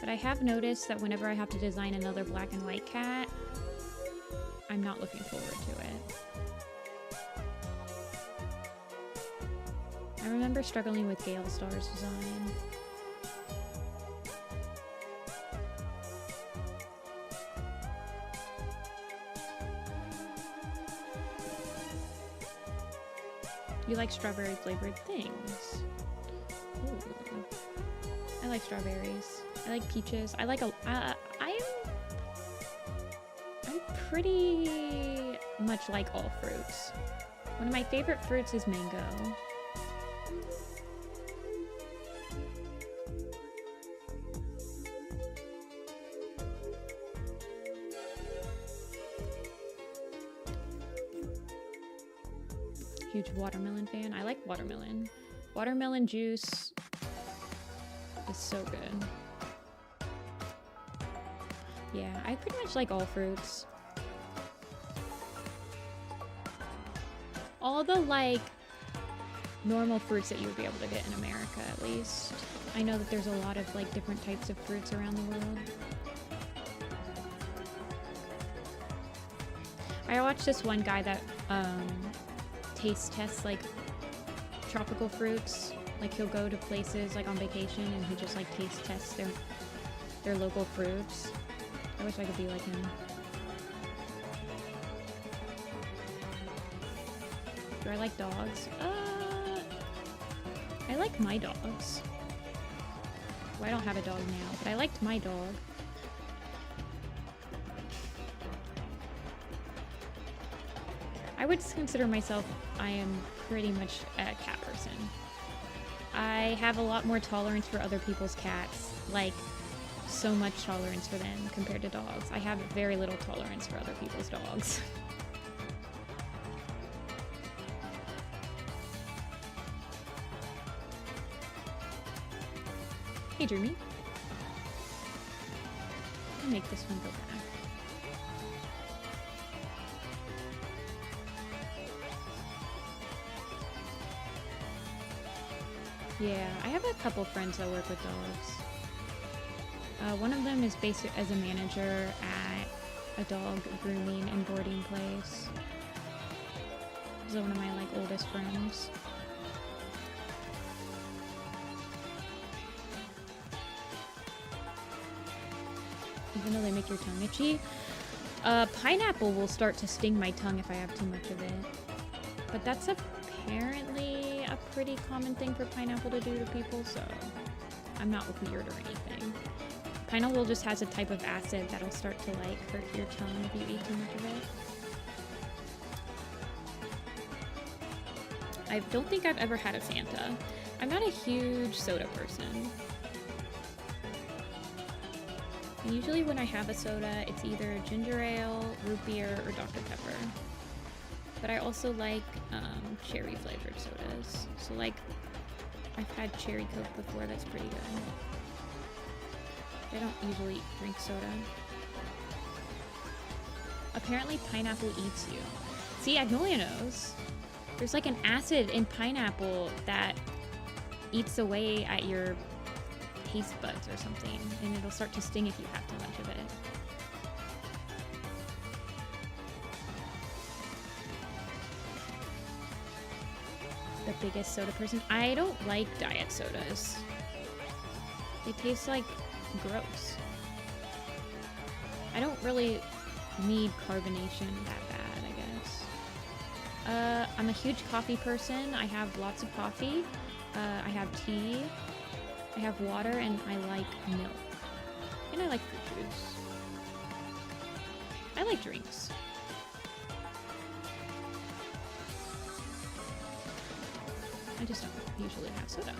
but I have noticed that whenever I have to design another black and white cat, I'm not looking forward to it. I remember struggling with Gale Star's design. You like strawberry flavored things. Ooh. I like strawberries. I like peaches. I like I'm pretty much like all fruits. One of my favorite fruits is mango. Huge watermelon fan. I like watermelon. Watermelon juice is so good. Yeah, I pretty much like all fruits. All the, like, normal fruits that you would be able to get in America, at least. I know that there's a lot of, like, different types of fruits around the world. I watched this one guy that, taste tests, like, tropical fruits. Like, he'll go to places, like, on vacation, and he just, like, taste tests their local fruits. I wish I could be like him. Do I like dogs? I like my dogs. Well, I don't have a dog now, but I liked my dog. I would consider myself, I am pretty much a cat person. I have a lot more tolerance for other people's cats, like so much tolerance for them compared to dogs. I have very little tolerance for other people's dogs. Hey, Dreamy. I'll make this one go back. Yeah, I have a couple friends that work with dogs. One of them is based as a manager at a dog grooming and boarding place. He's one of my, like, oldest friends. Even though they make your tongue itchy. Pineapple will start to sting my tongue if I have too much of it. But that's apparently a pretty common thing for pineapple to do to people, so I'm not weird or anything. Pineapple just has a type of acid that'll start to, like, hurt your tongue if you eat too much of it. I don't think I've ever had a Fanta. I'm not a huge soda person. Usually when I have a soda, it's either ginger ale, root beer, or Dr. Pepper. But I also like cherry flavored sodas. So, like, I've had cherry Coke before, that's pretty good. I don't usually drink soda. Apparently pineapple eats you. See, Agnolia knows. There's like an acid in pineapple that eats away at your taste buds or something, and it'll start to sting if you have too much of it. The biggest soda person? I don't like diet sodas. They taste like gross. I don't really need carbonation that bad, I guess. I'm a huge coffee person. I have lots of coffee. I have tea. I have water, and I like milk. And I like fruit juice. I like drinks. I just don't usually have soda.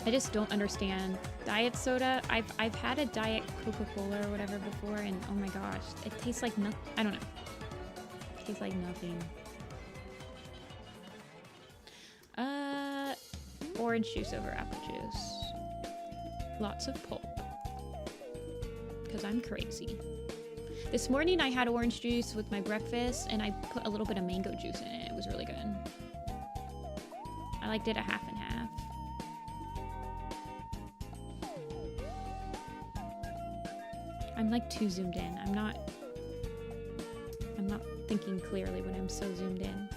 I just don't understand diet soda. I've had a diet Coca-Cola or whatever before, and oh my gosh, it tastes like nothing. I don't know. It tastes like nothing. Orange juice over apple juice. Lots of pulp. Because I'm crazy. This morning I had orange juice with my breakfast, and I put a little bit of mango juice in it. It was really good. I liked it a half and half. I'm like too zoomed in. I'm not thinking clearly when I'm so zoomed in.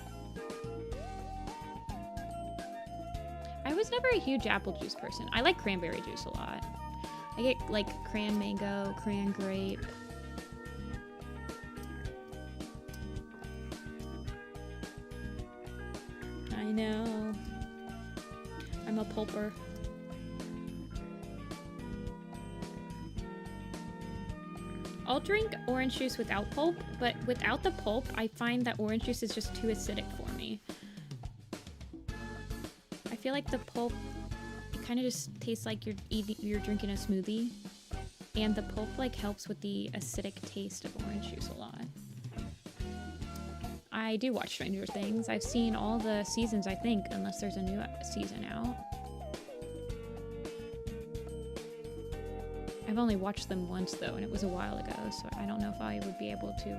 I was never a huge apple juice person. I like cranberry juice a lot. I get like cran mango, cran grape. I know. I'm a pulper. I'll drink orange juice without pulp, but without the pulp, I find that orange juice is just too acidic for me. I feel like the pulp, it kind of just tastes like you're drinking a smoothie, and the pulp like helps with the acidic taste of orange juice a lot. I do watch Stranger Things. I've seen all the seasons, I think, unless there's a new season out. I've only watched them once though, and it was a while ago, so I don't know if I would be able to,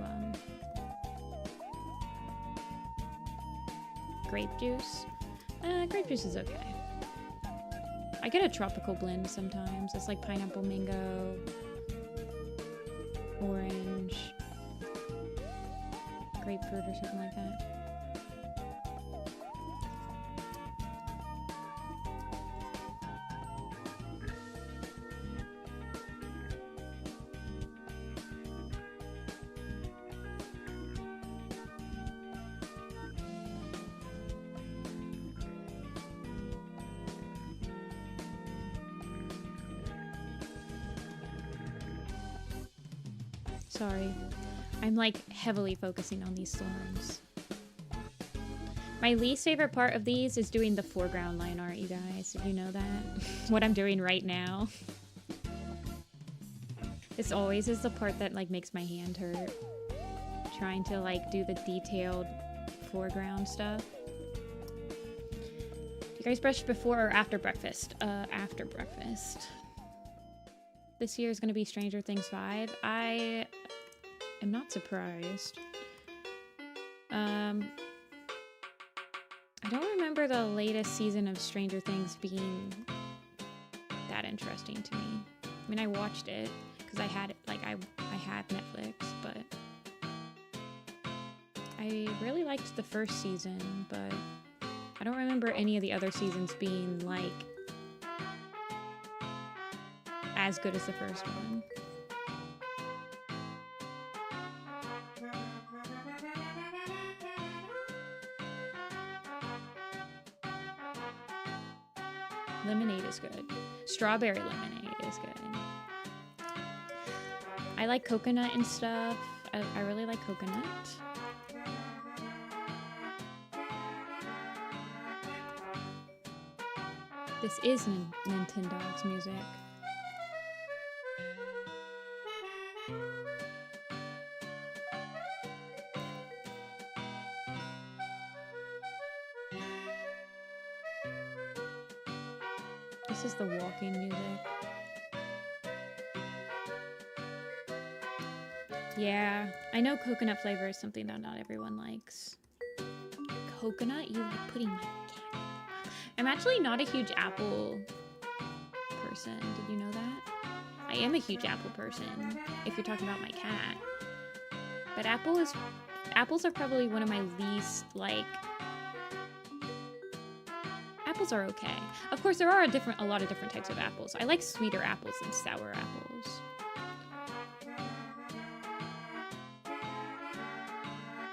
grape juice? Grape juice is okay. I get a tropical blend sometimes. It's like pineapple, mango, orange, grapefruit or something like that. Sorry. I'm like heavily focusing on these thorns. My least favorite part of these is doing the foreground line art, you guys. Did you know that? What I'm doing right now. This always is the part that like makes my hand hurt. Trying to like do the detailed foreground stuff. Do you guys brush before or after breakfast? After breakfast. This year is going to be Stranger Things 5. I am not surprised. I don't remember the latest season of Stranger Things being that interesting to me. I mean, I watched it because I had it, like I had Netflix, but I really liked the first season, but I don't remember any of the other seasons being like as good as the first one. Lemonade is good. Strawberry lemonade is good. I like coconut and stuff. I really like coconut. This is Nintendo's music. This is the walking music. Yeah, I know coconut flavor is something that not everyone likes. Coconut? You like putting my cat? I'm actually not a huge apple person. Did you know that? I am a huge apple person, if you're talking about my cat. But apples are probably one of my least, like... Apples are okay. Of course, there are a lot of different types of apples. I like sweeter apples than sour apples.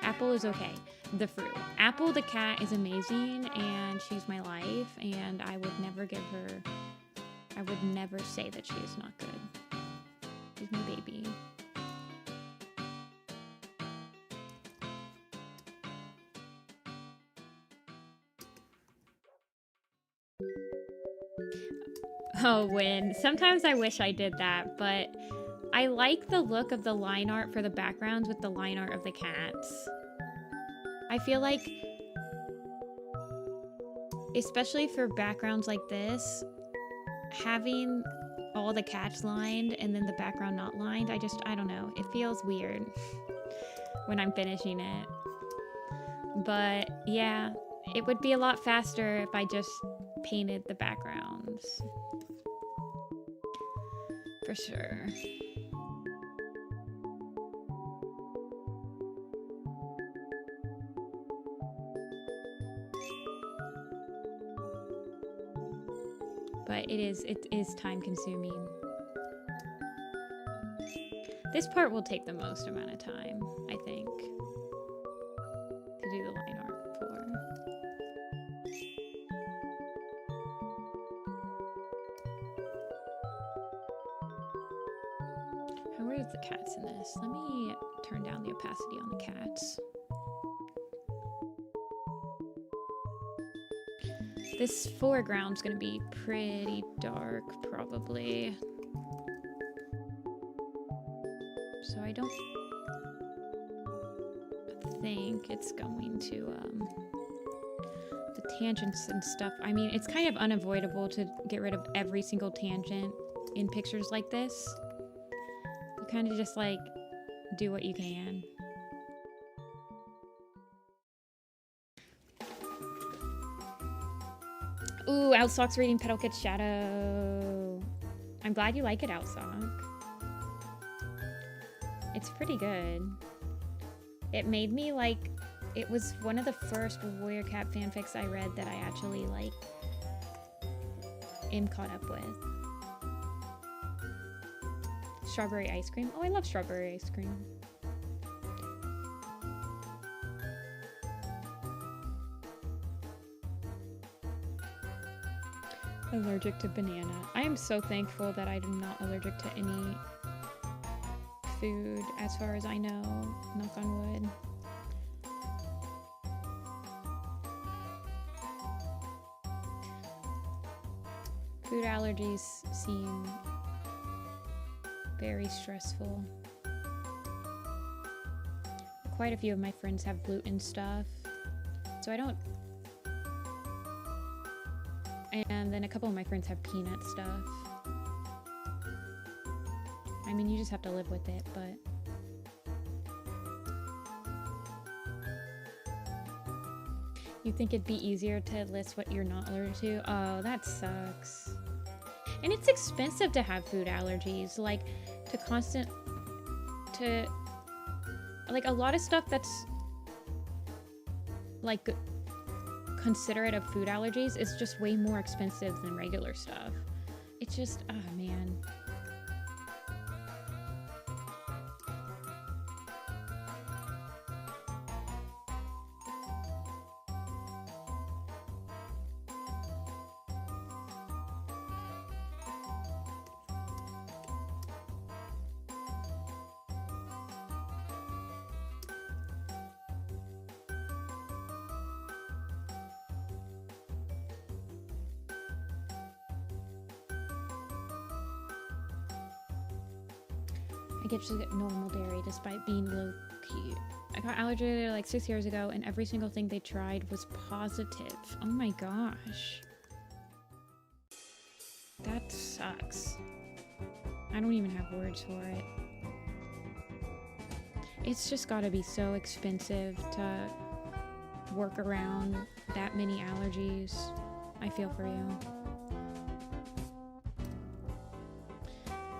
Apple is okay. The fruit. Apple the cat is amazing, and she's my life, and I would never say that she is not good. She's my baby. Oh, Win. Sometimes I wish I did that, but I like the look of the line art for the backgrounds with the line art of the cats. I feel like, especially for backgrounds like this, having all the cats lined and then the background not lined, I don't know. It feels weird when I'm finishing it. But yeah, it would be a lot faster if I just painted the backgrounds. For sure. But it is time consuming. This part will take the most amount of time, I think, to do the line art for. How are the cats in this? Let me turn down the opacity on the cats. This foreground's gonna be pretty dark, probably. So I don't think it's going to, the tangents and stuff. I mean, it's kind of unavoidable to get rid of every single tangent in pictures like this. You kind of just like do what you can. Ooh, Outsock's reading Petal Kid's Shadow. I'm glad you like it, Outsock. It's pretty good. It made me like, it was one of the first Warrior Cat fanfics I read that I actually like am caught up with. Strawberry ice cream. Oh, I love strawberry ice cream. Allergic to banana. I am so thankful that I'm not allergic to any food as far as I know. Knock on wood. Food allergies seem very stressful. Quite a few of my friends have gluten stuff, so I don't. And then a couple of my friends have peanut stuff. I mean, you just have to live with it, but. You think it'd be easier to list what you're not allergic to? Oh, that sucks. And it's expensive to have food allergies. Like, like, a lot of stuff that's, like, considerate of food allergies is just way more expensive than regular stuff. It's just, oh man. I get just get normal dairy despite being low key. I got allergy like 6 years ago and every single thing they tried was positive. Oh my gosh. That sucks. I don't even have words for it. It's just gotta be so expensive to work around that many allergies. I feel for you.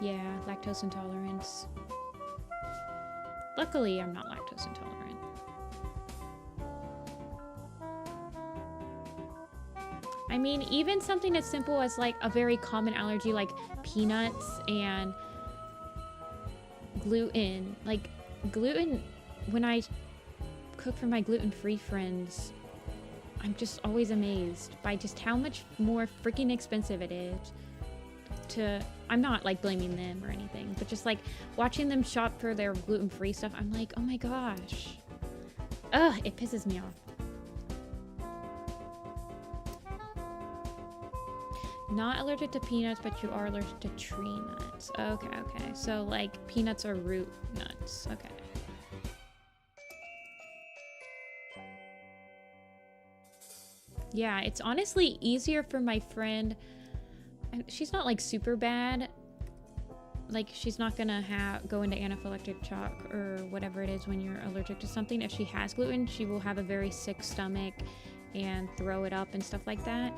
Yeah, lactose intolerance. Luckily, I'm not lactose intolerant. I mean, even something as simple as like a very common allergy like peanuts and gluten. Like gluten, when I cook for my gluten-free friends, I'm just always amazed by just how much more freaking expensive it is to, I'm not like blaming them or anything, but just like watching them shop for their gluten-free stuff, I'm like, oh my gosh. Ugh, it pisses me off. Not allergic to peanuts, but you are allergic to tree nuts. Okay, okay. So like peanuts are root nuts. Okay. Yeah, it's honestly easier for my friend. She's not like super bad. Like she's not gonna go into anaphylactic shock or whatever it is when you're allergic to something. If she has gluten, she will have a very sick stomach and throw it up and stuff like that.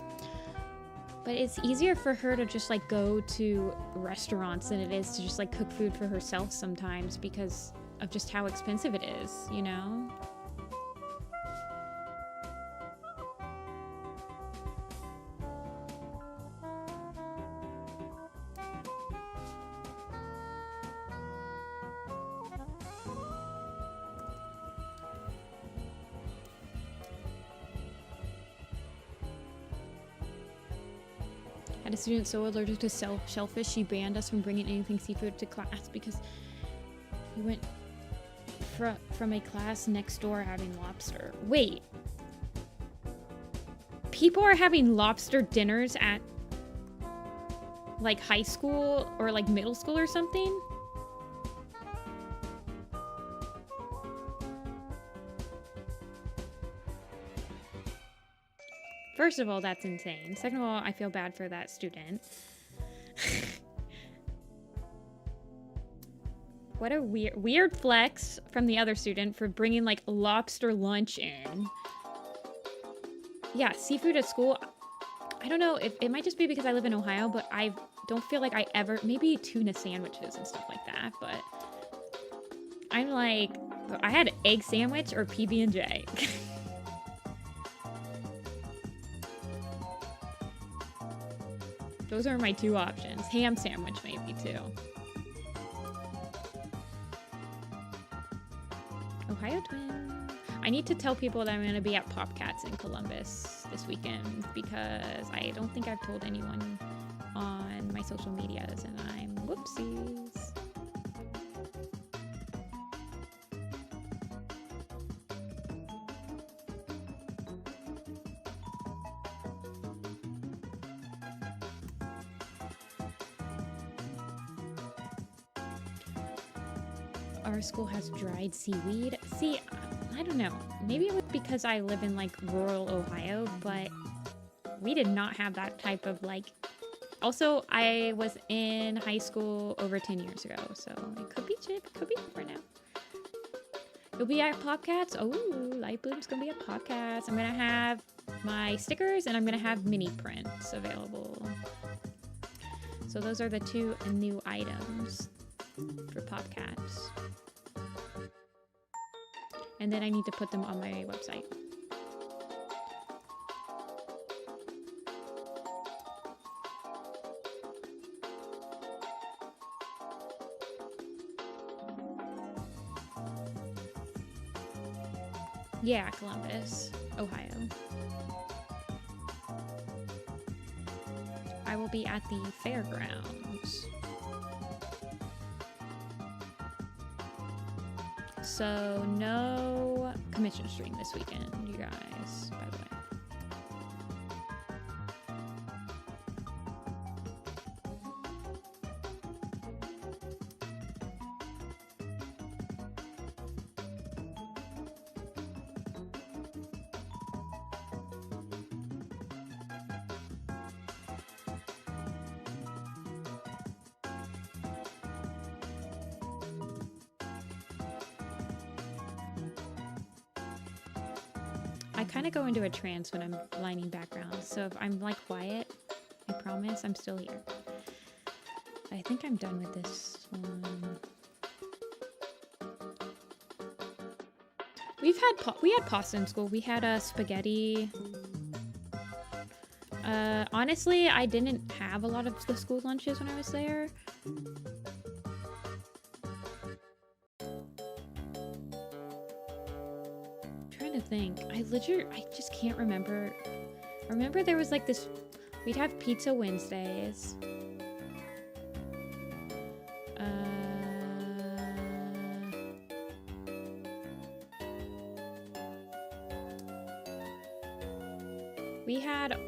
But it's easier for her to just like go to restaurants than it is to just like cook food for herself sometimes because of just how expensive it is, you know? Had a student so allergic to shellfish, she banned us from bringing anything seafood to class because We went from a class next door having lobster. Wait. People are having lobster dinners at like high school or like middle school or something? First of all, that's insane. Second of all, I feel bad for that student. What a weird flex from the other student for bringing like lobster lunch in. Yeah, seafood at school. I don't know if it might just be because I live in Ohio, but I don't feel like I ever, maybe tuna sandwiches and stuff like that, but I'm like, I had egg sandwich or PB&J. Those are my two options. Ham sandwich maybe too. Ohio twin. I need to tell people that I'm going to be at Popcats in Columbus this weekend because I don't think I've told anyone on my social medias and I'm whoopsies. Our school has dried seaweed. See, I don't know. Maybe it was because I live in like rural Ohio, but we did not have that type of like. Also, I was in high school over 10 years ago, so it could be cheap, could be different now. You'll be at Popcats. Oh, Light Bloom's gonna be at Popcats. I'm gonna have my stickers and I'm gonna have mini prints available. So those are the two new items for Popcats. And then I need to put them on my website. Yeah, Columbus, Ohio. I will be at the fairgrounds. So no commission stream this weekend, you guys, by the way. I kind of go into a trance when I'm lining backgrounds, so if I'm like quiet, I promise I'm still here. I think I'm done with this one. We had pasta in school. We had spaghetti. Honestly, I didn't have a lot of the school lunches when I was there. To think. I just can't remember. I remember there was like this, we'd have pizza Wednesdays.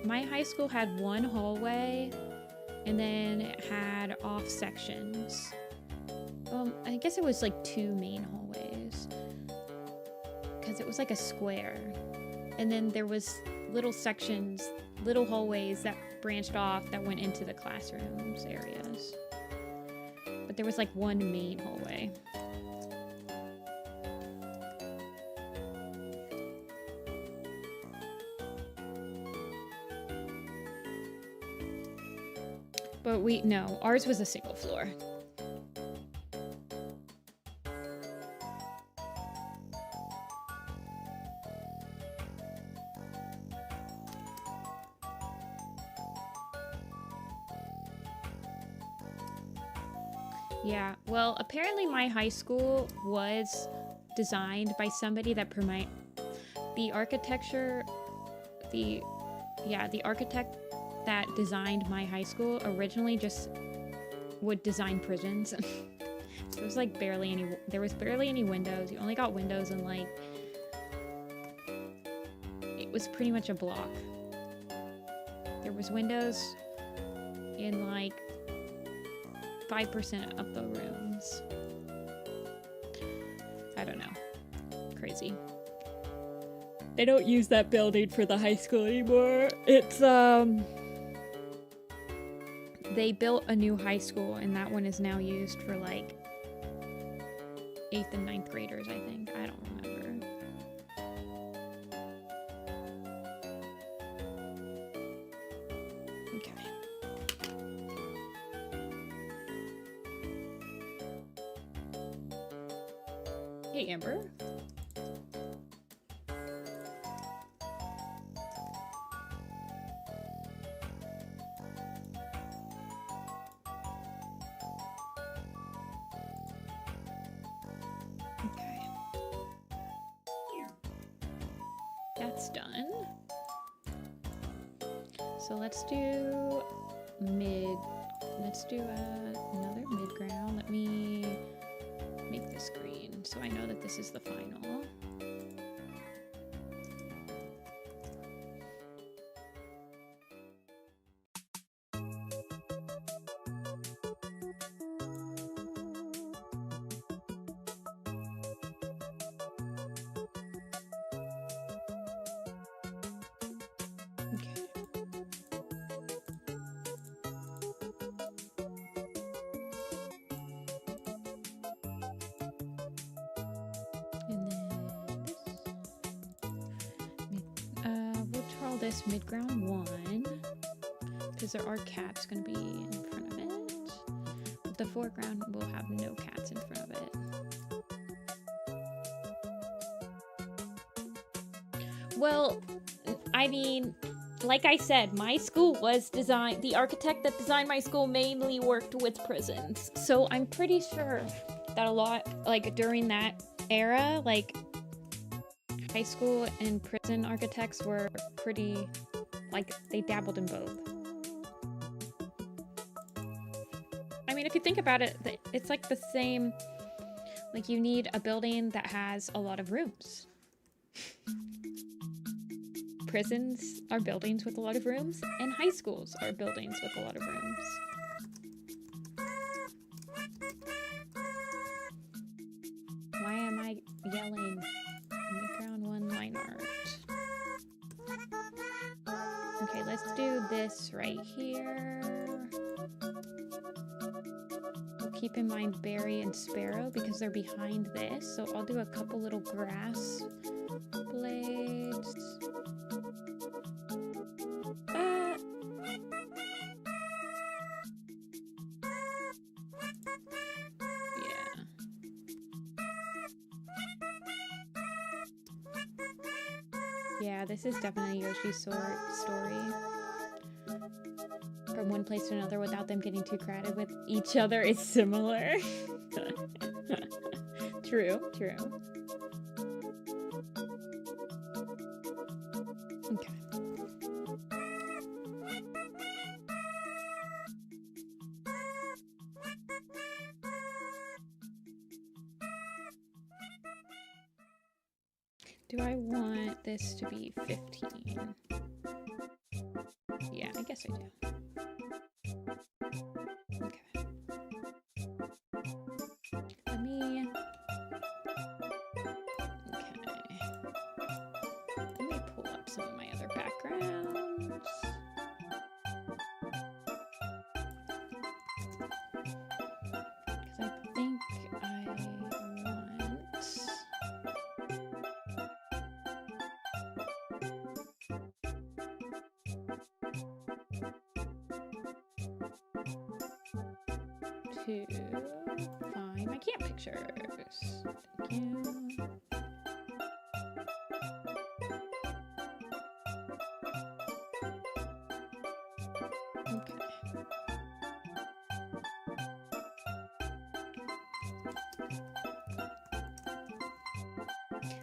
My high school had one hallway and then it had off sections. I guess it was like two main hallways. Because it was like a square, and then there was little sections, little hallways that branched off that went into the classrooms areas, but there was like one main hallway. But no, ours was a single floor. Yeah, well, apparently my high school was designed by somebody that the architect that designed my high school originally just would design prisons. So there's like barely any, there was barely any windows. You only got windows in like, it was pretty much a block. There was windows in like 5% of the rooms. I don't know. Crazy. They don't use that building for the high school anymore. It's, they built a new high school and that one is now used for like 8th and 9th graders, I think. I don't remember. Okay. Hey, Amber. That's done. So let's do let's do another mid-ground. Let me make this green so I know that this is the final. This midground 1 because there are cats going to be in front of it, but the foreground will have no cats in front of it. Well, I mean, like I said, my school was designed, the architect that designed my school mainly worked with prisons, so I'm pretty sure that a lot, like during that era, like high school and prison architects were pretty, like, they dabbled in both. I mean, if you think about it, it's like the same, like you need a building that has a lot of rooms. Prisons are buildings with a lot of rooms, and high schools are buildings with a lot of rooms. Why am I yelling? Midground 1 line art. Okay, let's do this right here. We'll keep in mind Berry and Sparrow because they're behind this, so I'll do a couple little grass blades. Yeah, this is definitely Yoshi's story. From one place to another without them getting too crowded with each other is similar. True, true. Okay. Do I want this to be 15? Yeah, I guess I do. Okay. Let me... Okay. Let me pull up some of my other backgrounds. Because I think I want... to find my camp pictures. Thank you. Okay.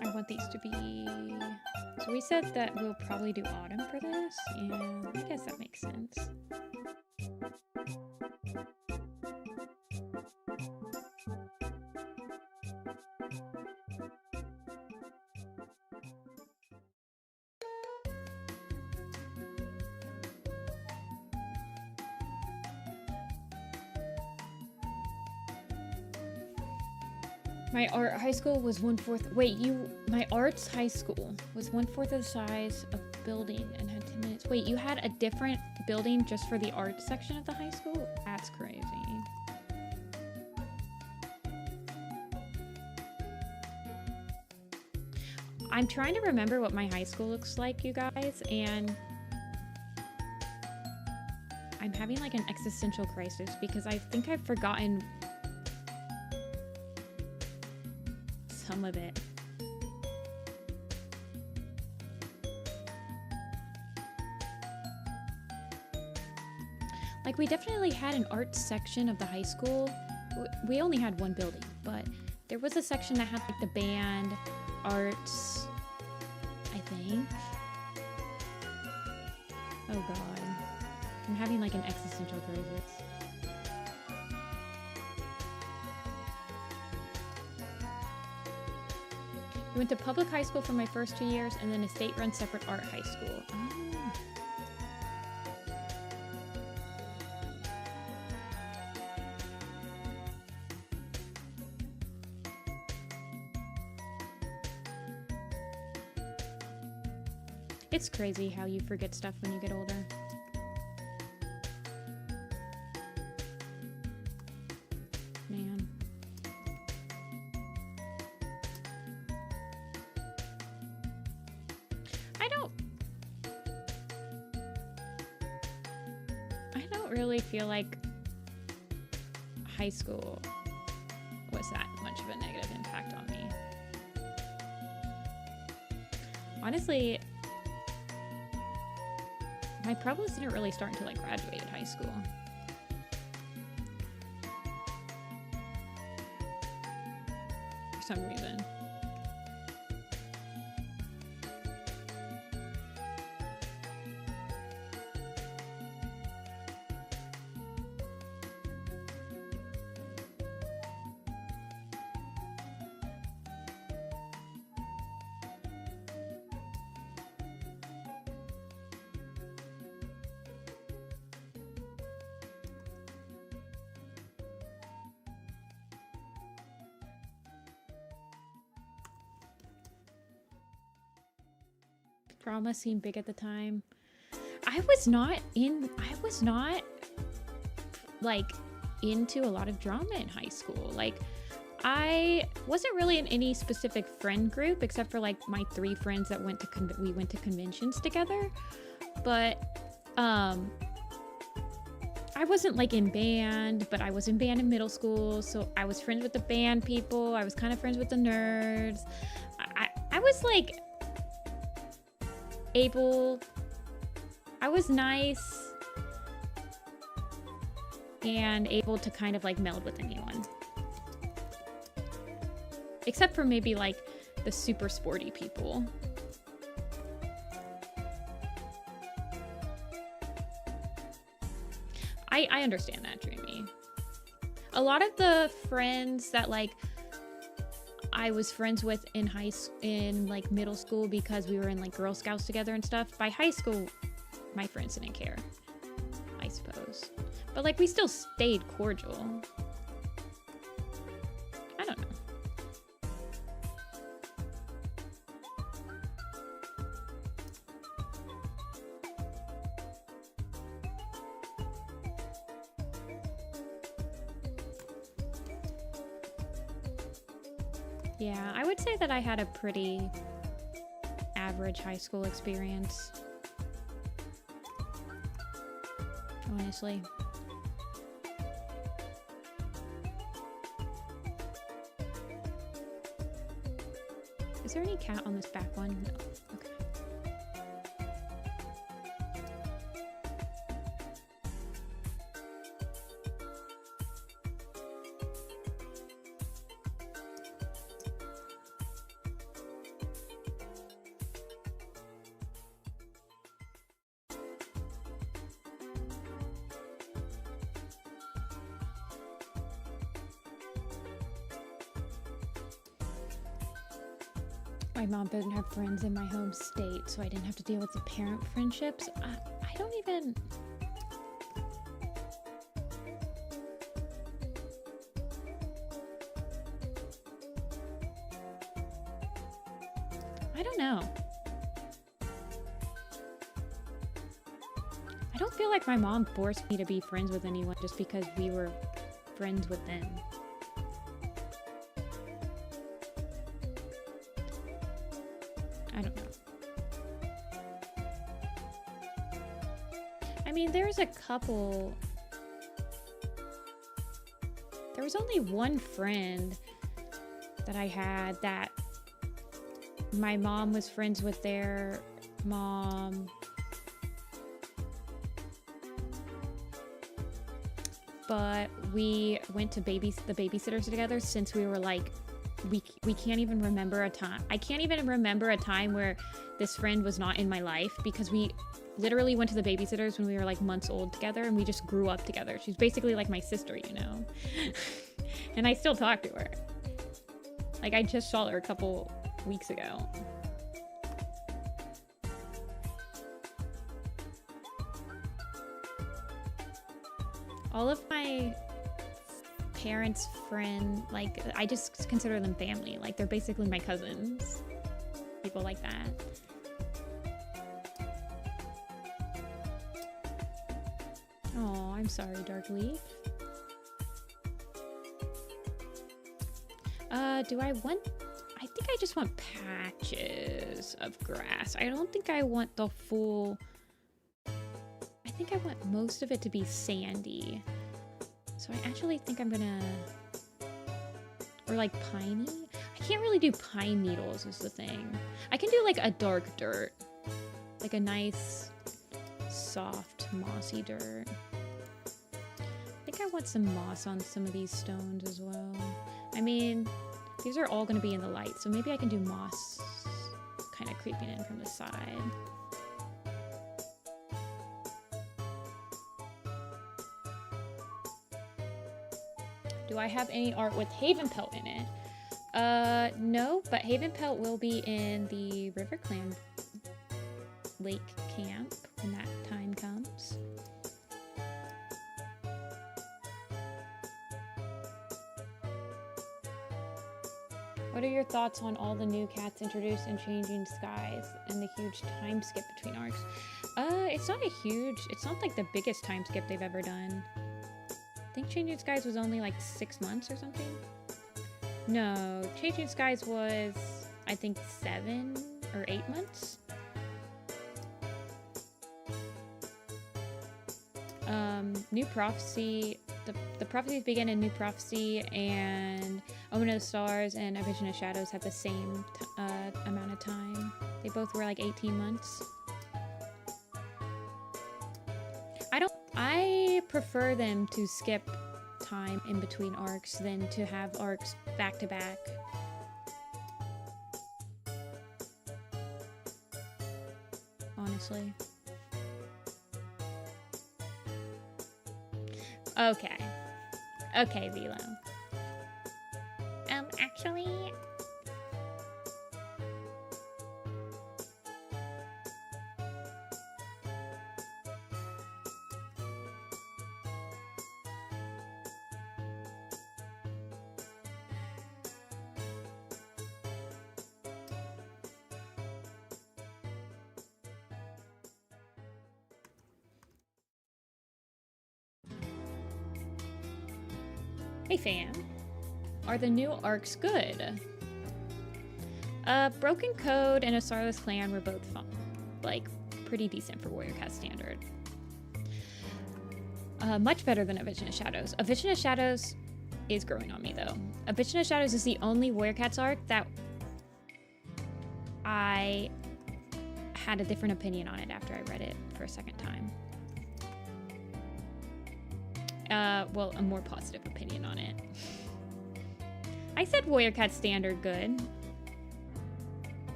I want these to be... So we said that we'll probably do autumn for this, and I guess that makes sense. My art high school was 1/4. Wait, my arts high school was 1/4 of the size of building and had 10 minutes. Wait, you had a different building just for the art section of the high school? That's crazy. I'm trying to remember what my high school looks like, you guys, and I'm having like an existential crisis because I think I've forgotten some of it. Like, we definitely had an art section of the high school. We only had one building, but there was a section that had like the band, arts, I think. Oh god. I'm having like an existential crisis. I went to public high school for my first 2 years and then a state-run separate art high school. Oh. It's crazy how you forget stuff when you get older. Man. I don't really feel like high school was that much of a negative impact on me. Honestly, my problems didn't really start until I graduated high school. For some reason. Drama seemed big at the time. I was not like into a lot of drama in high school. Like, I wasn't really in any specific friend group except for like my 3 friends that we went to conventions together. But I wasn't like in band, but I was in band in middle school, so I was friends with the band people. I was kind of friends with the nerds. I was like I was nice and able to kind of like meld with anyone. Except for maybe like the super sporty people. I understand that, Dreamy. A lot of the friends that like I was friends with in like middle school because we were in like Girl Scouts together and stuff. By high school, my friends didn't care, I suppose. But like we still stayed cordial. I don't know. Yeah, I would say that I had a pretty average high school experience. Honestly. Is there any cat on this back one? No. Okay. My mom didn't have friends in my home state, so I didn't have to deal with the parent friendships. I don't even... I don't know. I don't feel like my mom forced me to be friends with anyone just because we were friends with them. I don't know. I mean, there's a couple. There was only one friend that I had that my mom was friends with their mom. But we went to the babysitters together since we were like, we can't even remember a time. I can't even remember a time where this friend was not in my life because we literally went to the babysitters when we were like months old together and we just grew up together. She's basically like my sister, you know? And I still talk to her. Like I just saw her a couple weeks ago. All of my parents' friends, like, I just consider them family. Like, they're basically my cousins. People like that. Oh, I'm sorry, Darkleaf. Do I want... I think I just want patches of grass. I don't think I want the full... I think I want most of it to be sandy. So I actually think I'm gonna... Or like piney? I can't really do pine needles is the thing. I can do like a dark dirt. Like a nice, soft, mossy dirt. I think I want some moss on some of these stones as well. I mean, these are all gonna be in the light, so maybe I can do moss kind of creeping in from the side. Do I have any art with Havenpelt in it? No, but Havenpelt will be in the RiverClan Lake Camp when that time comes. What are your thoughts on all the new cats introduced in Changing Skies and the huge time skip between arcs? It's not like the biggest time skip they've ever done. I think Changing Skies was only like 6 months or something. No, Changing Skies was, I think, 7 or 8 months. New Prophecy, the prophecies begin in New Prophecy, and Omen of the Stars and A Vision of Shadows had the same amount of time. They both were like 18 months. I prefer them to skip time in between arcs than to have arcs back to back. Honestly. Okay. Okay, Velo. Actually... Hey fam, are the new arcs good? Broken Code and A Starless Clan were both fun, like pretty decent for Warrior Cat standard. Much better than A Vision of Shadows. A Vision of Shadows is growing on me though. A Vision of Shadows is the only Warrior Cats arc that I had a different opinion on it after I read it for a second time. Well, a more positive opinion on it. I said Warrior Cat standard good.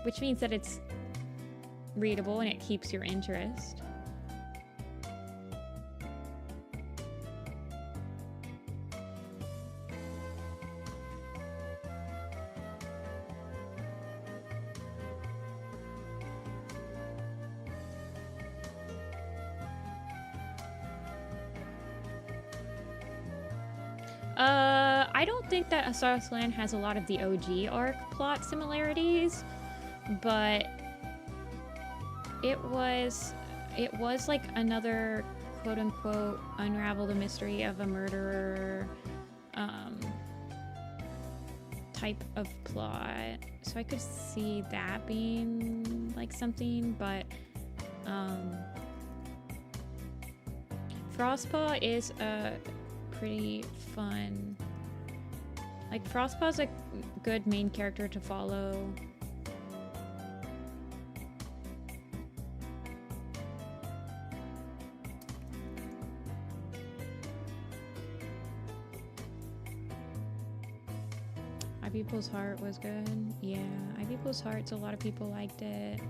Which means that it's readable and it keeps your interest. I don't think that ShadowClans has a lot of the OG arc plot similarities, but it was like another quote-unquote unravel the mystery of a murderer type of plot. So I could see that being like something, but Frostpaw is a pretty fun, like Frostpaw's a good main character to follow. Ivy People's Heart was good. Yeah, Ivy People's Hearts, a lot of people liked it.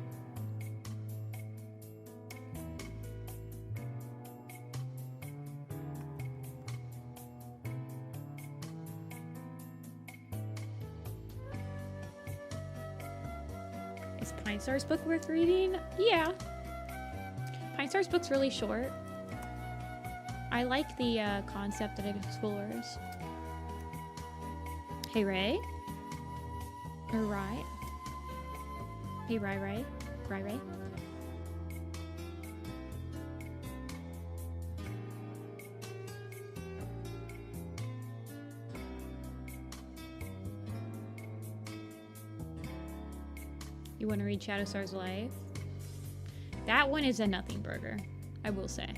Is Pine Star's book worth reading? Yeah. Pine Star's book's really short. I like the concept that it explores. Hey Ray? Or Rai? Hey Rai? You want to read Shadowstar's Life? That one is a nothing burger, I will say.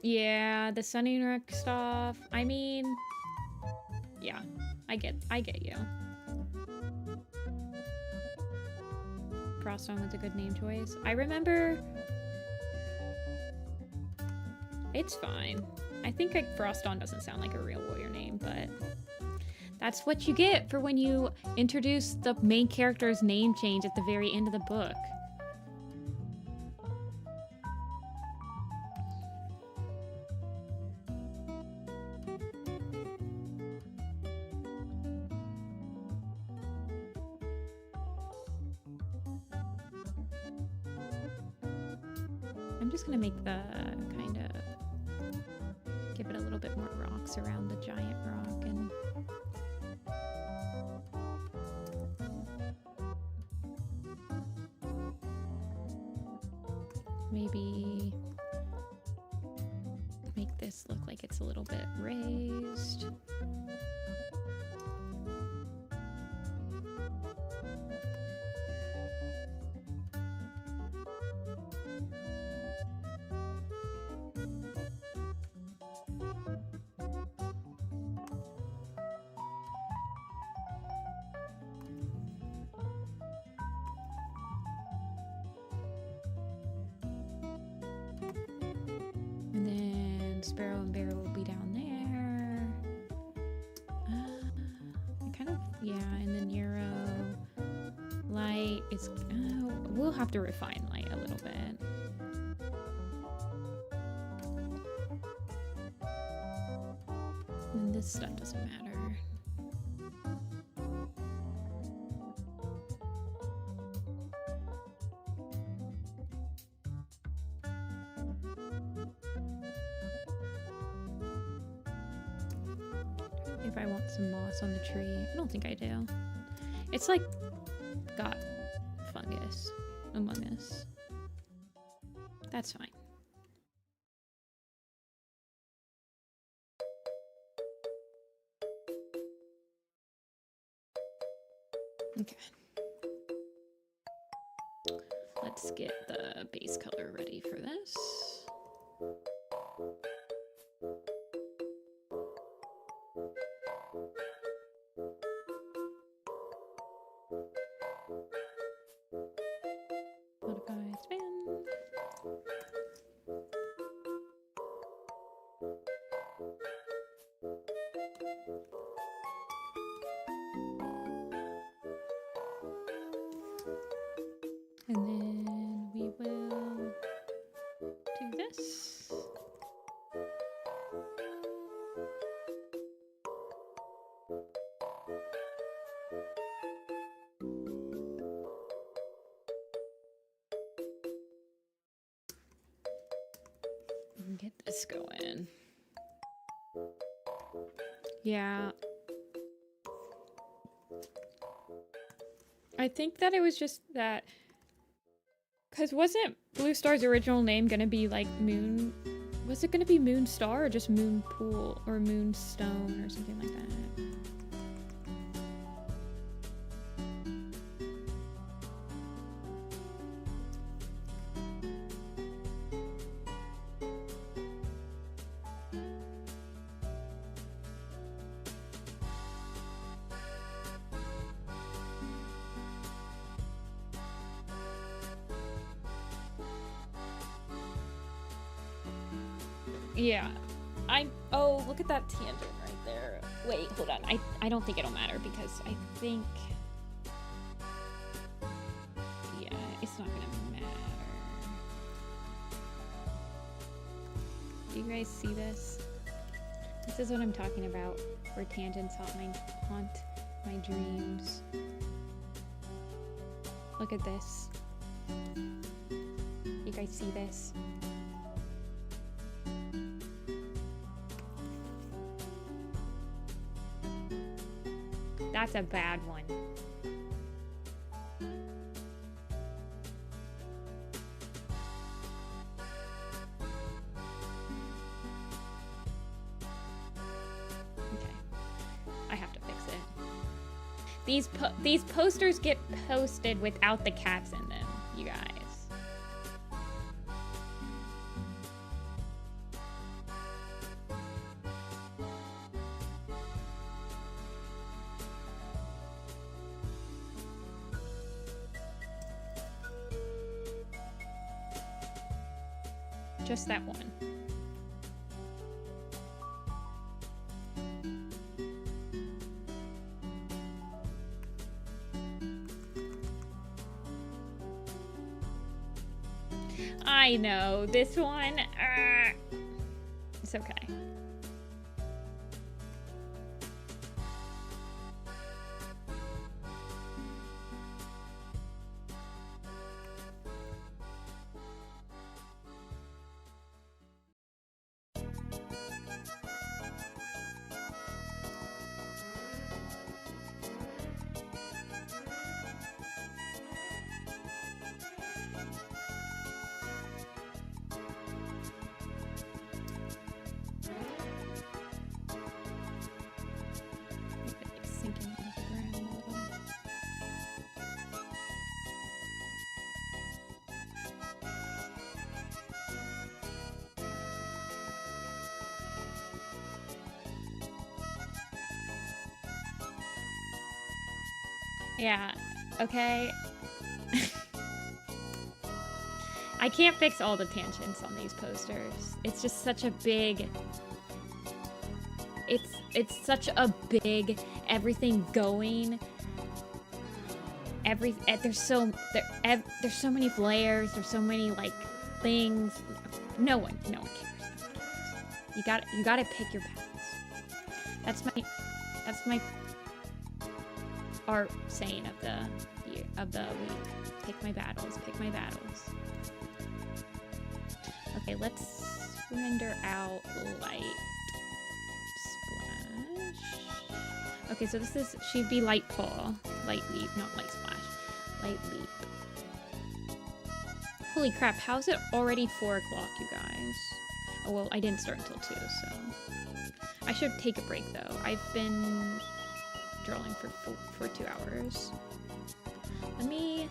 Yeah, the Sunny Wreck stuff. I mean, yeah, I get you. Froston was a good name choice. I remember. It's fine. I think like Froston doesn't sound like a real warrior name, but that's what you get for when you introduce the main character's name change at the very end of the book. I'm just gonna make the kind of give it a little bit more rocks around the giant rock and maybe make this look like it's a little bit raised. Sparrow and Bear will be down there. I kind of, yeah, and then Nero. Light is, we'll have to refine Light a little bit. And this stuff doesn't matter. If I want some moss on the tree. I don't think I do. It's like got fungus among us. That's fine. Okay. Let's get the base color ready for this. Modify span. And then we will Let's go in. Yeah. I think that it was just that... Because wasn't Blue Star's original name gonna be like Moon... Was it gonna be Moonstar or just Moon Pool or Moonstone or something like that? Yeah. Oh, look at that tangent right there. Wait, hold on. I don't think it'll matter because I think... Yeah, it's not gonna matter. Do you guys see this? This is what I'm talking about. Where tangents haunt my dreams. Look at this. You guys see this? That's a bad one. Okay. I have to fix it. These posters get posted without the cats in them, you guys. Just that one. I know, this one, it's okay. Yeah, okay. I can't fix all the tangents on these posters. It's just such a big... It's such a big everything going. There's so many layers. There's so many like things. No one cares. You gotta pick your paths. That's my art saying of the week. Pick my battles. Pick my battles. Okay, let's render out light splash. Okay, so this is she'd be light paw, light leap, not light splash, light leap. Holy crap! How's it already 4 o'clock, you guys? Oh well, I didn't start until 2, so I should take a break though. I've been drawing for 2 hours. Let me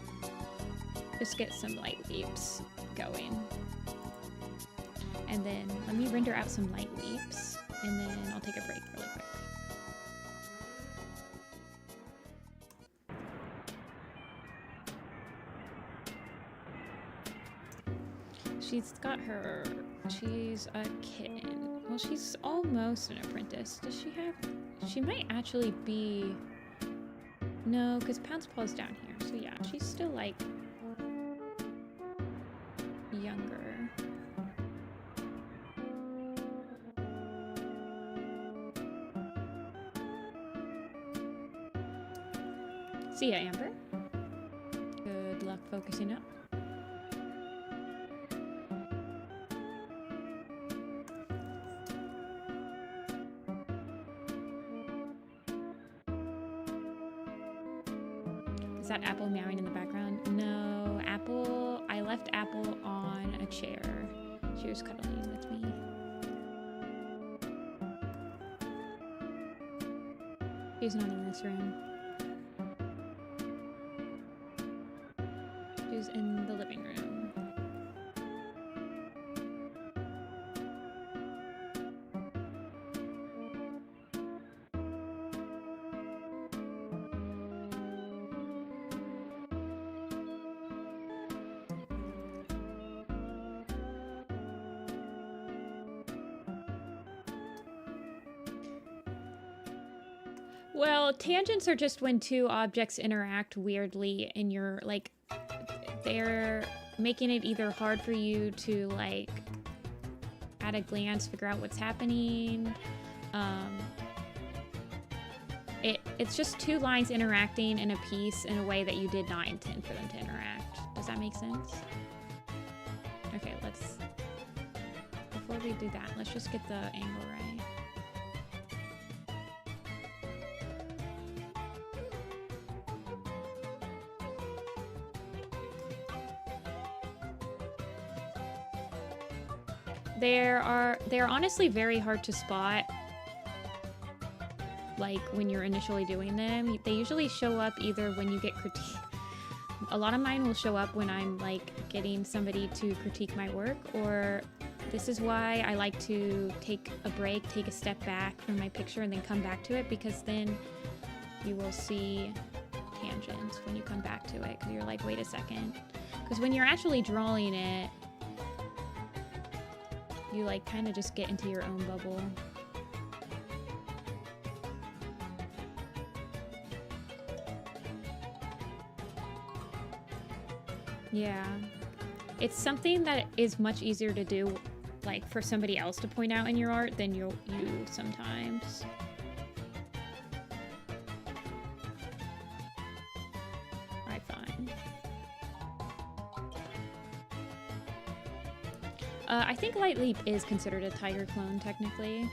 just get some light leaps going. And then let me render out some light leaps, and then I'll take a break really quick. She's a kitten. Well, she's almost an apprentice. Does she have... She might actually be... No, because Pound's Paw's down here. So yeah, she's still like... younger. See ya, Amber. Good luck focusing up. that Apple meowing in the background? No, Apple, I left Apple on a chair. She was cuddling with me. She's not in this room. She's in the living room. Well, tangents are just when two objects interact weirdly and you're like, they're making it either hard for you to like at a glance figure out what's happening. It's just two lines interacting in a piece in a way that you did not intend for them to interact. Does that make sense? Okay, before we do that, let's just get the angle right. They're honestly very hard to spot, like when you're initially doing them. They usually show up either when you get critique. A lot of mine will show up when I'm like getting somebody to critique my work, or this is why I like to take a break, take a step back from my picture and then come back to it, because then you will see tangents when you come back to it, because you're like, wait a second. Because when you're actually drawing it, you like kind of just get into your own bubble. Yeah. It's something that is much easier to do, like for somebody else to point out in your art than you sometimes. I find. I think Light Leap is considered a tiger clone, technically.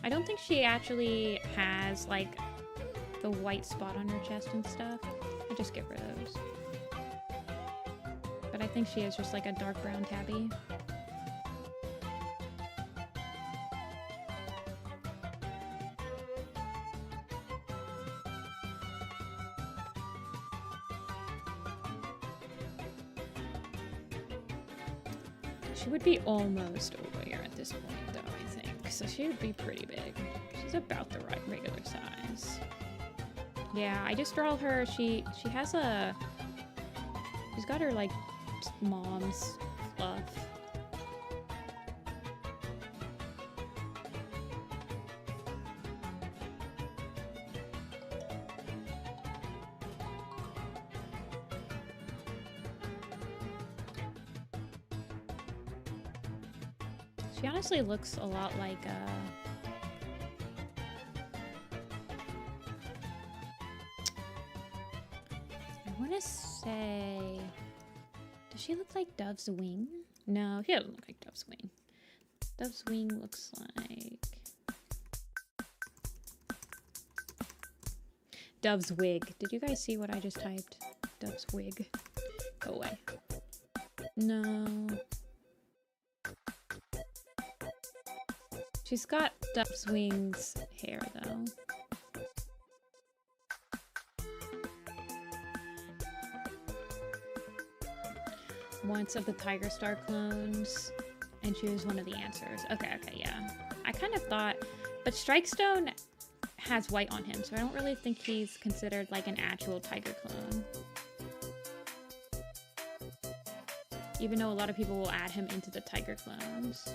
I don't think she actually has, like, the white spot on her chest and stuff. I just get rid of those. But I think she is just, like, a dark brown tabby. She would be almost over here at this point, though, I think. So she would be pretty big. She's about the right regular size. Yeah, I just draw her. She's got her, like, mom's fluff. She honestly looks a lot like I want to say, does she look like Dove's wing? No, she doesn't look like Dove's wing. Dove's wing looks like Dove's wig. Did you guys see what I just typed? Dove's wig. Go away. No. She's got Dove's wings hair, though. Once of the Tiger Star clones, and choose one of the answers. Okay, yeah. I kind of thought, but Strikestone has white on him, so I don't really think he's considered like an actual tiger clone. Even though a lot of people will add him into the tiger clones.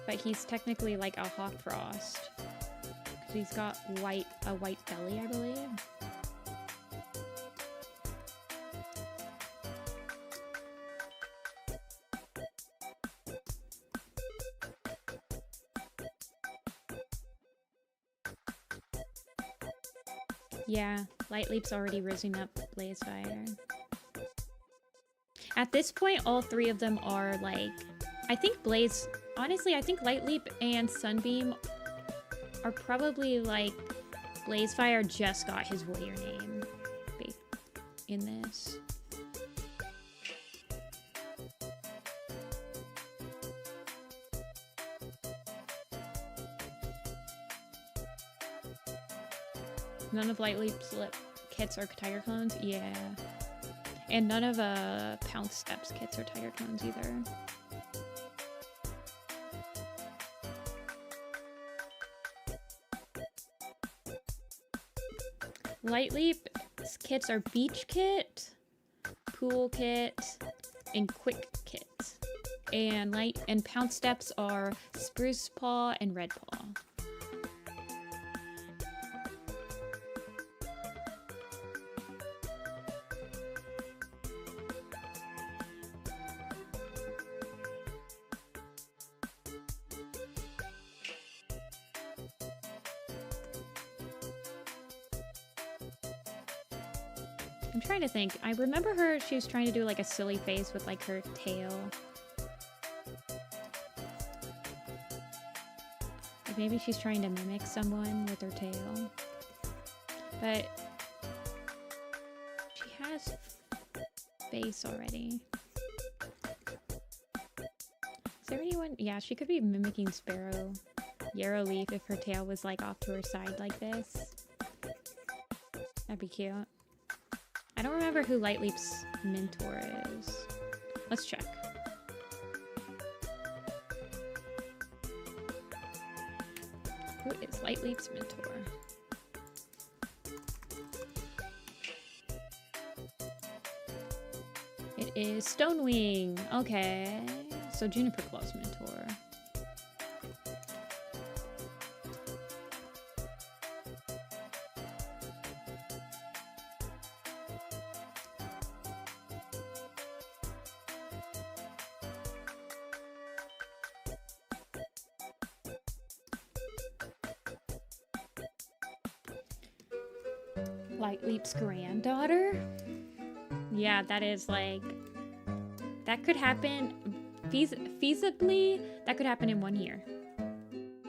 But he's technically like a Hawk Frost. Because he's got a white belly, I believe. Yeah, Light Leap's already risen up Blazefire. At this point, all three of them are like... I think honestly, I think Light Leap and Sunbeam are probably like Blazefire just got his warrior name in this. None of Lightleap's kits are tiger clones? Yeah. And none of Pounce Steps kits are tiger clones either. Lightleap's kits are Beach Kit, Pool Kit, and Quick Kit. And Pounce Steps are Spruce Paw and Red Paw. I'm trying to think. I remember her, she was trying to do like a silly face with like her tail. Like maybe she's trying to mimic someone with her tail. But she has face already. Is there anyone? Yeah, she could be mimicking Sparrow Yarrow Leaf if her tail was like off to her side like this. That'd be cute. I don't remember who Lightleap's mentor is. Let's check. Who is Lightleap's mentor? It is Stonewing. Okay. So Juniper Claw's mentor. Lightleap's granddaughter? Yeah, that is like... That could happen... Feasibly, that could happen in 1 year.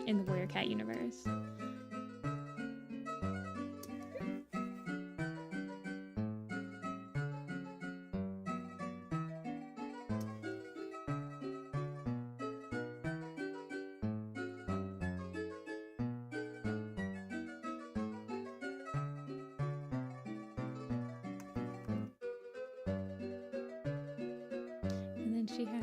In the Warrior Cat universe. She has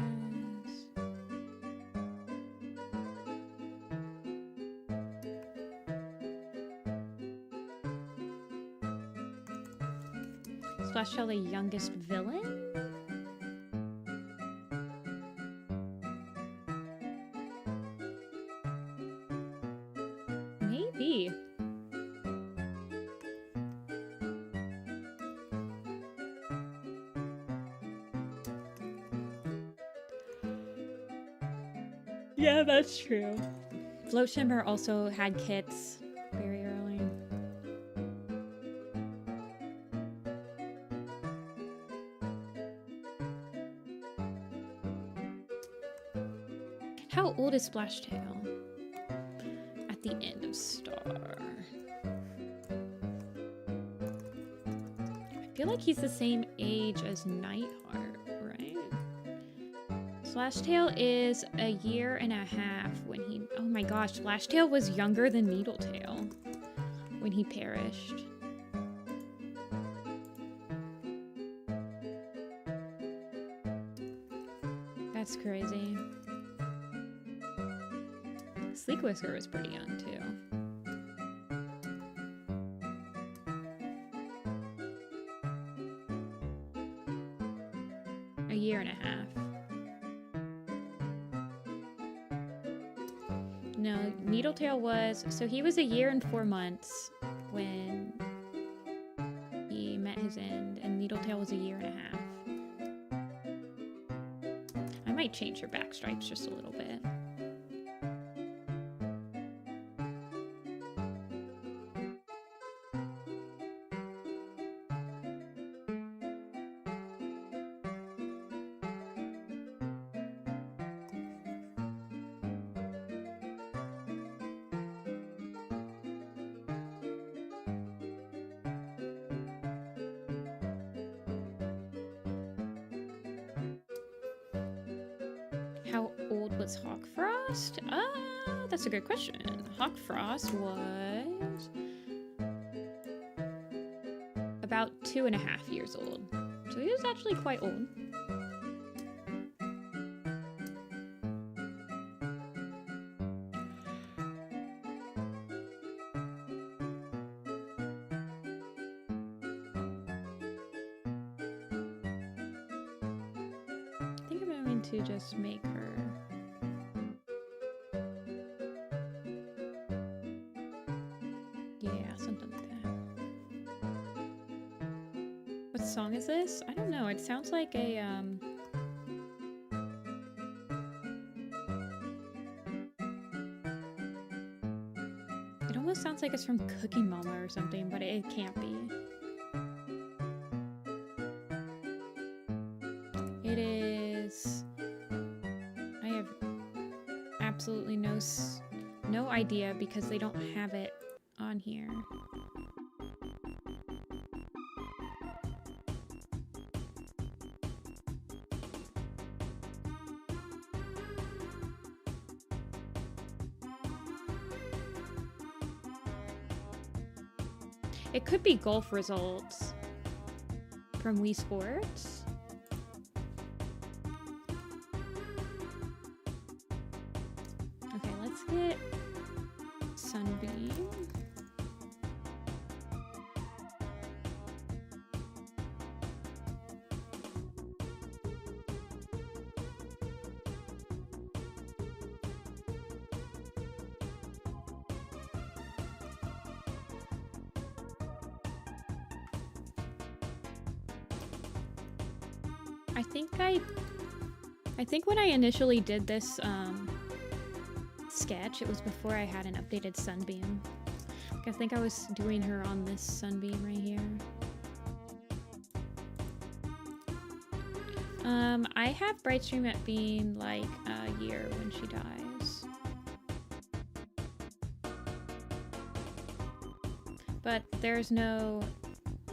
Splash Tail, the youngest villain? Maybe. Yeah, that's true. Float Shimmer also had kits very early. How old is Splash Tail? At the end of Star. I feel like he's the same age as Nightheart, right? Splashtail is a year and a half when he... Oh my gosh, Splashtail was younger than Needletail when he perished. That's crazy. Sleek Whisker was pretty young too. A year and a half. No, Needletail was... So he was a year and 4 months when he met his end, and Needletail was a year and a half. I might change her back stripes just a little bit. was Hawk Frost? That's a good question. Hawk Frost was about 2.5 years old. So he was actually quite old. I think I'm going to just make her... Yeah, something like that. What song is this? I don't know. It sounds like a, It almost sounds like it's from Cookie Mama or something, but it can't be. It is... I have absolutely no idea because they don't have it on here. It could be golf results from Wii Sports. Okay, let's get Sunbeam. I think when I initially did this sketch, it was before I had an updated Sunbeam. I think I was doing her on this Sunbeam right here. I have Brightstream at being like a year when she dies. But there's no...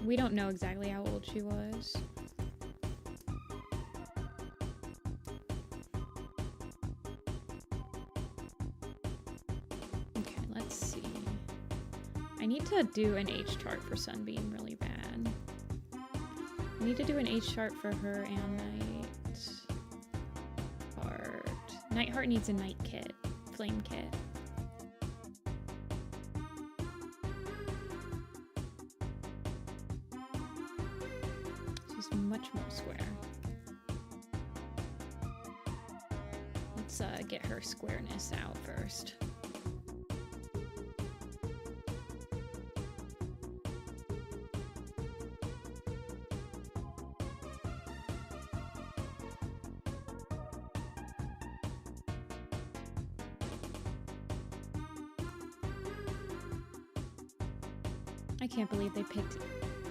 we don't know exactly how old she was. I need to do an H chart for Sunbeam really bad. I need to do an H chart for her and Nightheart. Nightheart needs a night kit, flame kit. She's much more square. Let's get her squareness out first. I can't believe they picked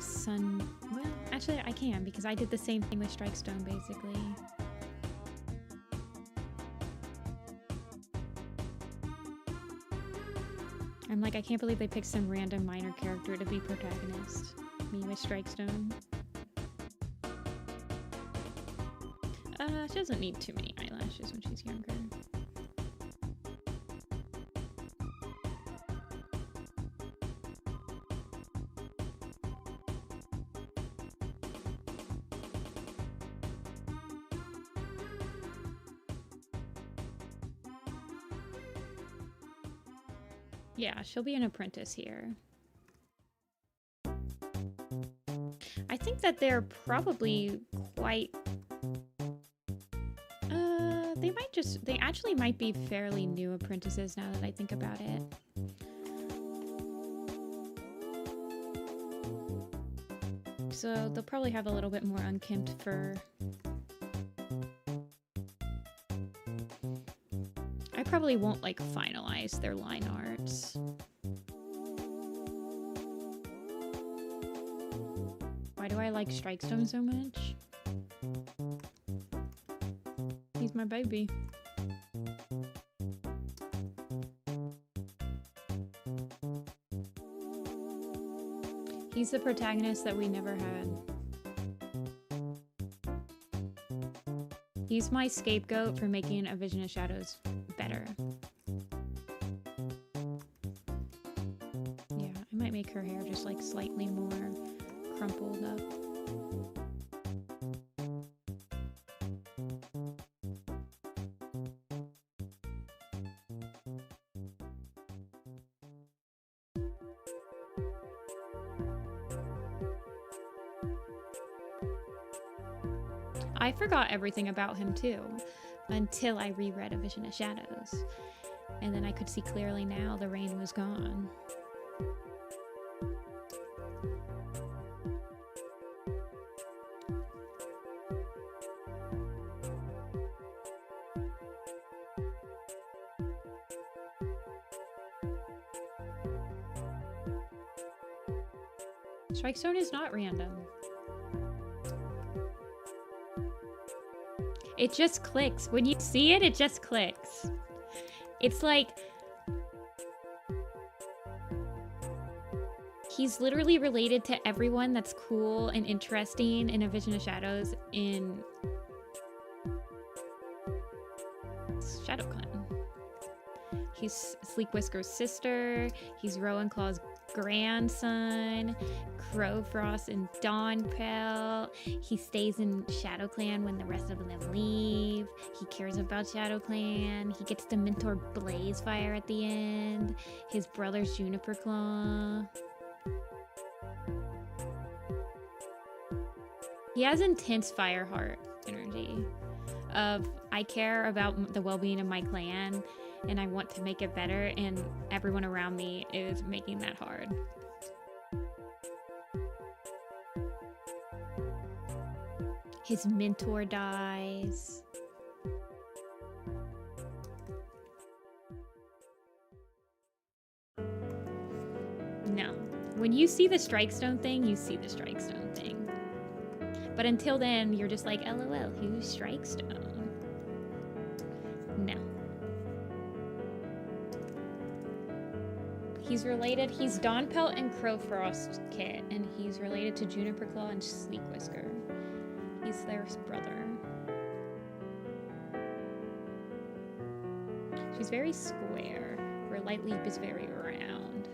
Sun... Well, actually I can because I did the same thing with Strike Stone basically. I'm like, I can't believe they picked some random minor character to be protagonist. Me with Strike Stone. She doesn't need too many eyelashes when she's younger. Yeah, she'll be an apprentice here. I think that they're probably quite... they actually might be fairly new apprentices now that I think about it. So they'll probably have a little bit more unkempt fur. I probably won't like finalize their line arts. Why do I like Strikestone so much? He's my baby. He's the protagonist that we never had. He's my scapegoat for making A Vision of Shadows better. Yeah, I might make her hair just like slightly more crumpled up. I forgot everything about him too, until I reread A Vision of Shadows. And then I could see clearly now the rain was gone. Strike zone is not random. It just clicks. When you see it, it just clicks. It's like... he's literally related to everyone that's cool and interesting in A Vision of Shadows in... ShadowClan. He's Sleek Whisker's sister. He's Rowan Claw's grandson. Crowfrost and Dawnpelt. He stays in ShadowClan when the rest of them leave. He cares about ShadowClan. He gets to mentor Blazefire at the end. His brother's Juniper Claw. He has intense Fireheart energy of I care about the well-being of my clan and I want to make it better, and everyone around me is making that hard. His mentor dies. No. When you see the Strike Stone thing, you see the Strike Stone thing. But until then, you're just like, LOL, who's Strike Stone? No. He's related, he's Dawnpelt and Crowfrost Kit, and he's related to Juniper Claw and Sleek Whisker. He's their brother. She's very square, where Lightleap is very round.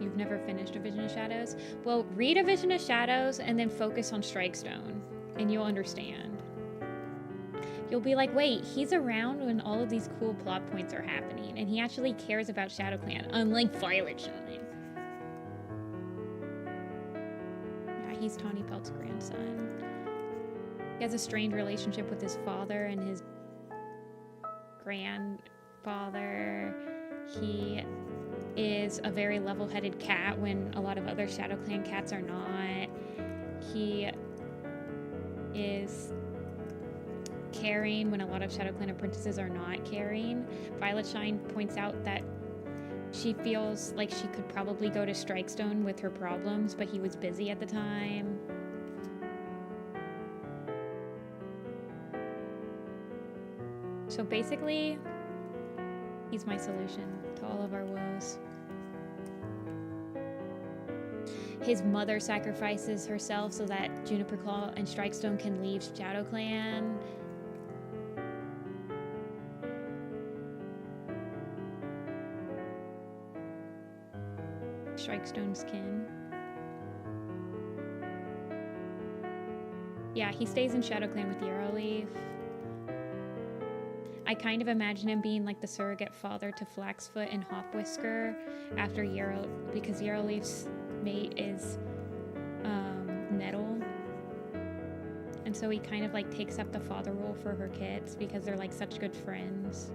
You've never finished A Vision of Shadows? Well, read A Vision of Shadows and then focus on Strike Stone, and you'll understand. You'll be like, wait, he's around when all of these cool plot points are happening, and he actually cares about ShadowClan, unlike Violet Shine. He's Tawny Pelt's grandson. He has a strained relationship with his father and his grandfather. He is a very level-headed cat when a lot of other ShadowClan cats are not. He is caring when a lot of ShadowClan apprentices are not caring. Violet Shine points out that she feels like she could probably go to Strikestone with her problems, but he was busy at the time. So basically, he's my solution to all of our woes. His mother sacrifices herself so that Juniper Claw and Strikestone can leave ShadowClan. Strikestone's kin. Yeah, he stays in ShadowClan with Yarrowleaf. I kind of imagine him being like the surrogate father to Flaxfoot and Hopwhisker after because Yarrowleaf's mate is Nettle. And so he kind of like takes up the father role for her kids because they're like such good friends.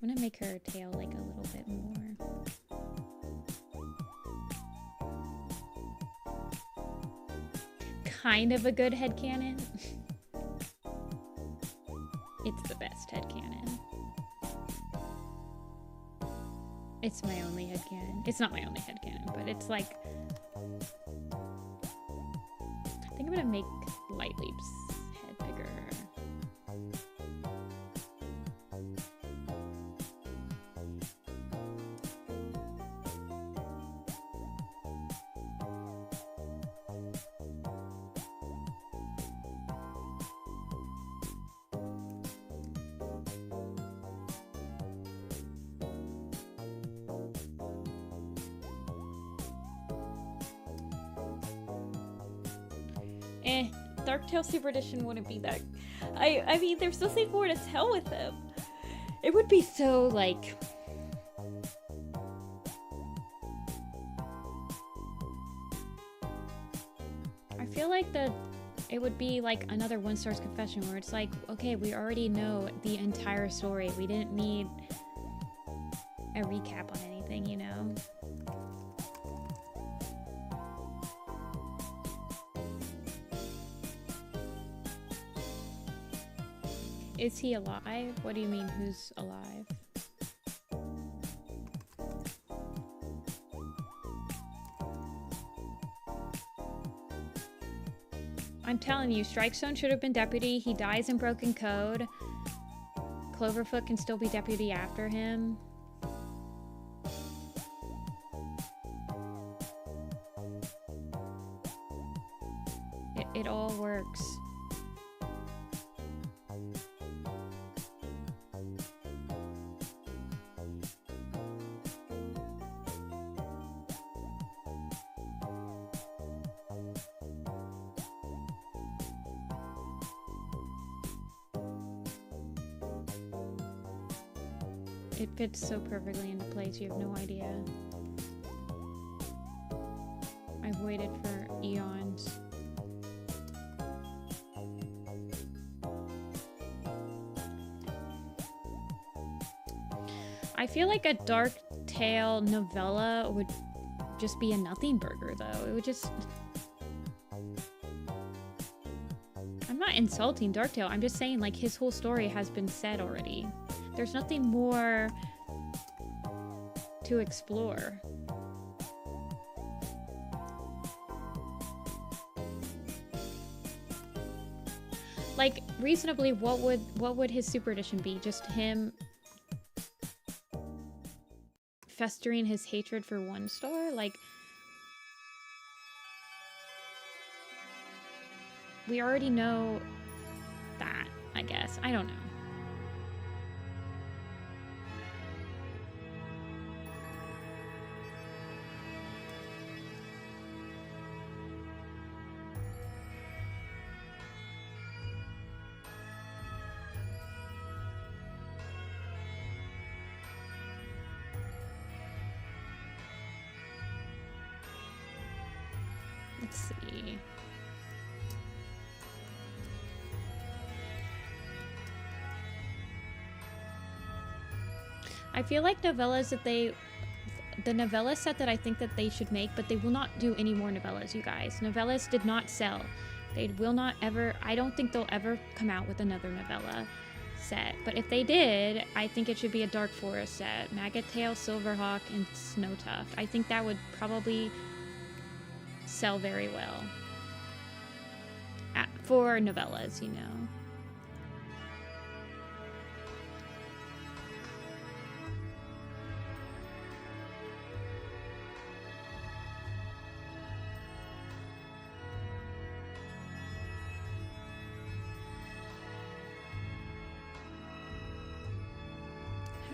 I'm gonna make her tail like a little bit more. Kind of a good headcanon. It's the best headcanon. It's my only headcanon. It's not my only headcanon, but it's like... I think I'm gonna make Lightleap's head bigger. Darktail Super Edition wouldn't be that... I mean, there's nothing more to tell with them. It would be so, like... I feel like it would be like another One Star's Confession where it's like, okay, we already know the entire story. We didn't need a recap on anything, you know? Is he alive? What do you mean, who's alive? I'm telling you, Strikestone should have been deputy. He dies in Broken Code. Cloverfoot can still be deputy after him. It all works. It fits so perfectly into place, you have no idea. I've waited for eons. I feel like a Darktail novella would just be a nothing burger, though. It would just... I'm not insulting Darktail, I'm just saying, like, his whole story has been said already. There's nothing more to explore. Like, reasonably, what would his super edition be? Just him festering his hatred for One Star? Like, we already know that, I guess. I don't know. Let's see. I feel like novellas that the novella set that I think that they should make, but they will not do any more novellas, you guys. Novellas did not sell. They will not ever, I don't think they'll ever come out with another novella set. But if they did, I think it should be a Dark Forest set. Maggot Tail, Silverhawk, and Snowtuft. I think that would probably sell very well. For novellas, you know.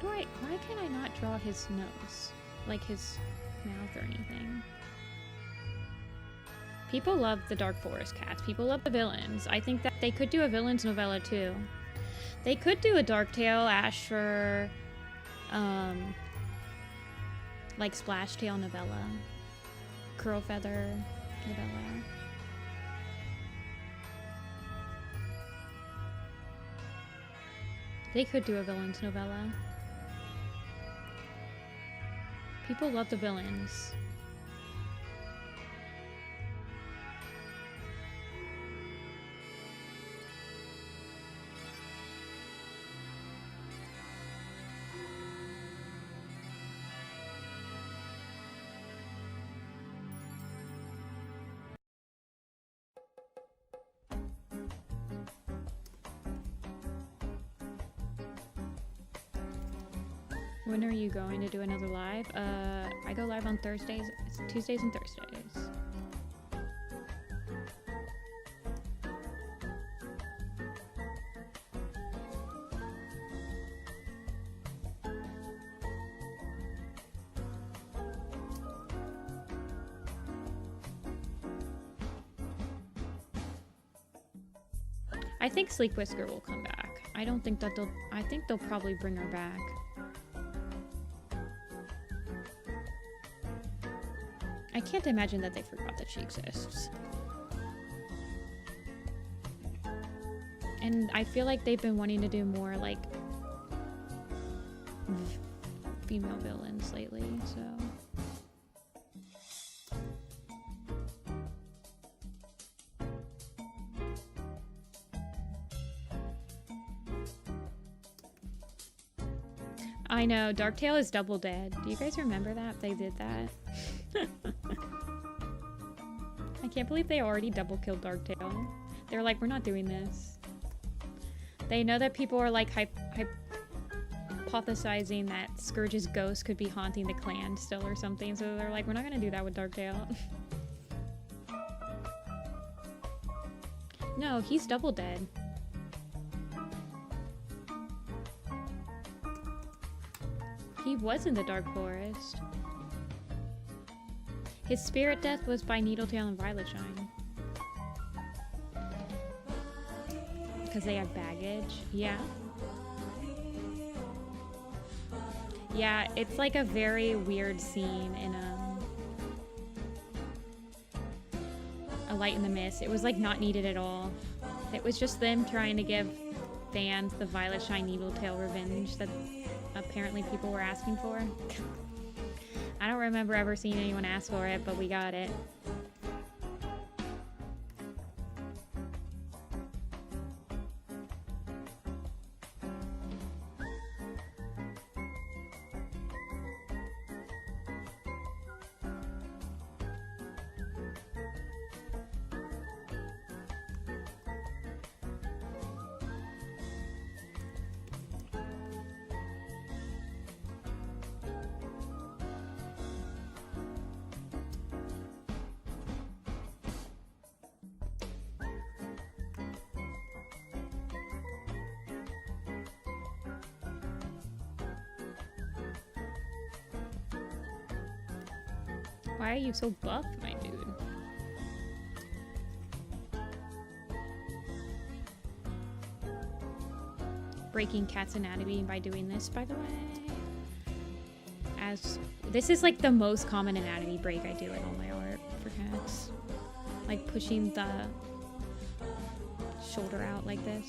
Why can I not draw his nose? Like his mouth or anything? People love the Dark Forest cats. People love the villains. I think that they could do a villains novella too. They could do a Darktail, Ashfur, like Splashtail novella. Curlfeather novella. They could do a villains novella. People love the villains. When are you going to do another live? I go live on Thursdays, Tuesdays and Thursdays. I think Sleek Whisker will come back. I don't think that I think they'll probably bring her back. I can't imagine that they forgot that she exists. And I feel like they've been wanting to do more, like, female villains lately, so... I know, Darktail is double dead. Do you guys remember that? They did that. I can't believe they already double killed Darktail. They're like, we're not doing this. They know that people are like hypothesizing that Scourge's ghost could be haunting the clan still or something, so they're like, we're not gonna do that with Darktail. No, he's double dead. He was in the Dark Forest. His spirit death was by Needletail and Violetshine. Because they have baggage. Yeah. Yeah, it's like a very weird scene in A Light in the Mist. It was like not needed at all. It was just them trying to give fans the Violetshine Needletail revenge that apparently people were asking for. I don't remember ever seeing anyone ask for it, but we got it. Why are you so buff, my dude? Breaking Cat's anatomy by doing this, by the way. As this is like the most common anatomy break I do in all my art for cats. Like pushing the shoulder out like this.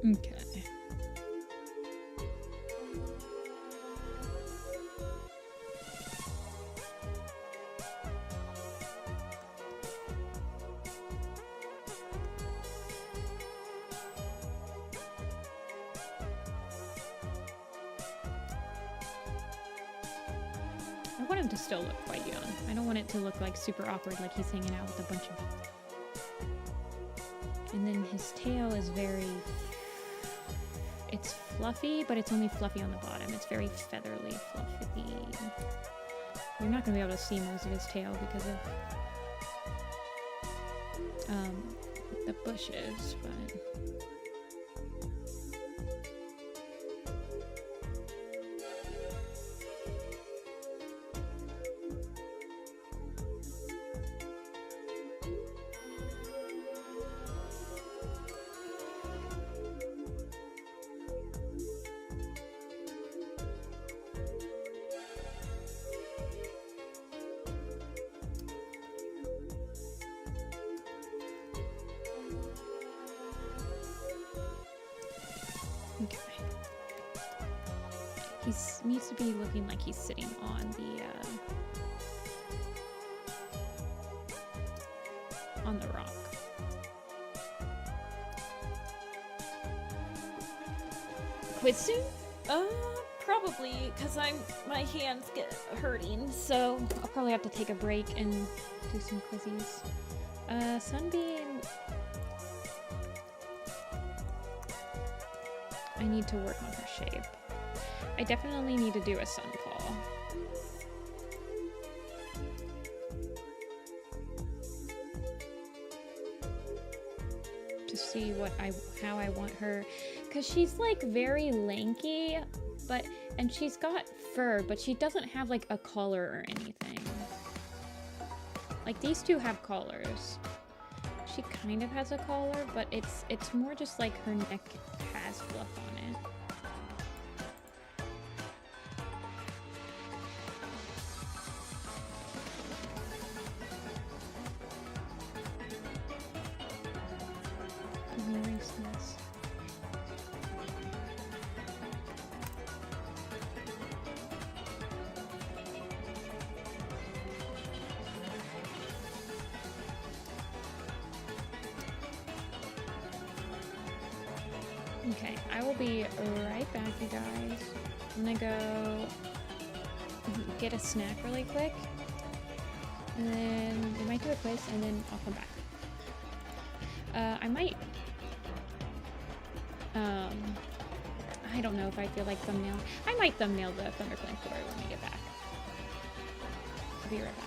Okay. I want him to still look quite young. I don't want it to look like super awkward, like he's hanging out with a bunch of... And then his tail is very... It's fluffy, but it's only fluffy on the bottom. It's very featherly, fluffy. You're not gonna be able to see most of his tail because of the bushes, but... He needs to be looking like he's sitting on on the rock. Quit soon? Probably, because my hands get hurting, so I'll probably have to take a break and do some quizzies. Sunbeam. I need to work on her shape. I definitely need to do a sun call. To see how I want her, because she's like very lanky, and she's got fur, but she doesn't have like a collar or anything. Like these two have collars. She kind of has a collar, but it's more just like her neck has fluff on it. Let me erase this. Okay, I will be right back, you guys. I'm gonna go get a snack really quick, and then we might do a quiz, and then I'll come back. I might, I don't know if I feel like thumbnail. I might thumbnail the ThunderClan story when we get back. I'll be right back.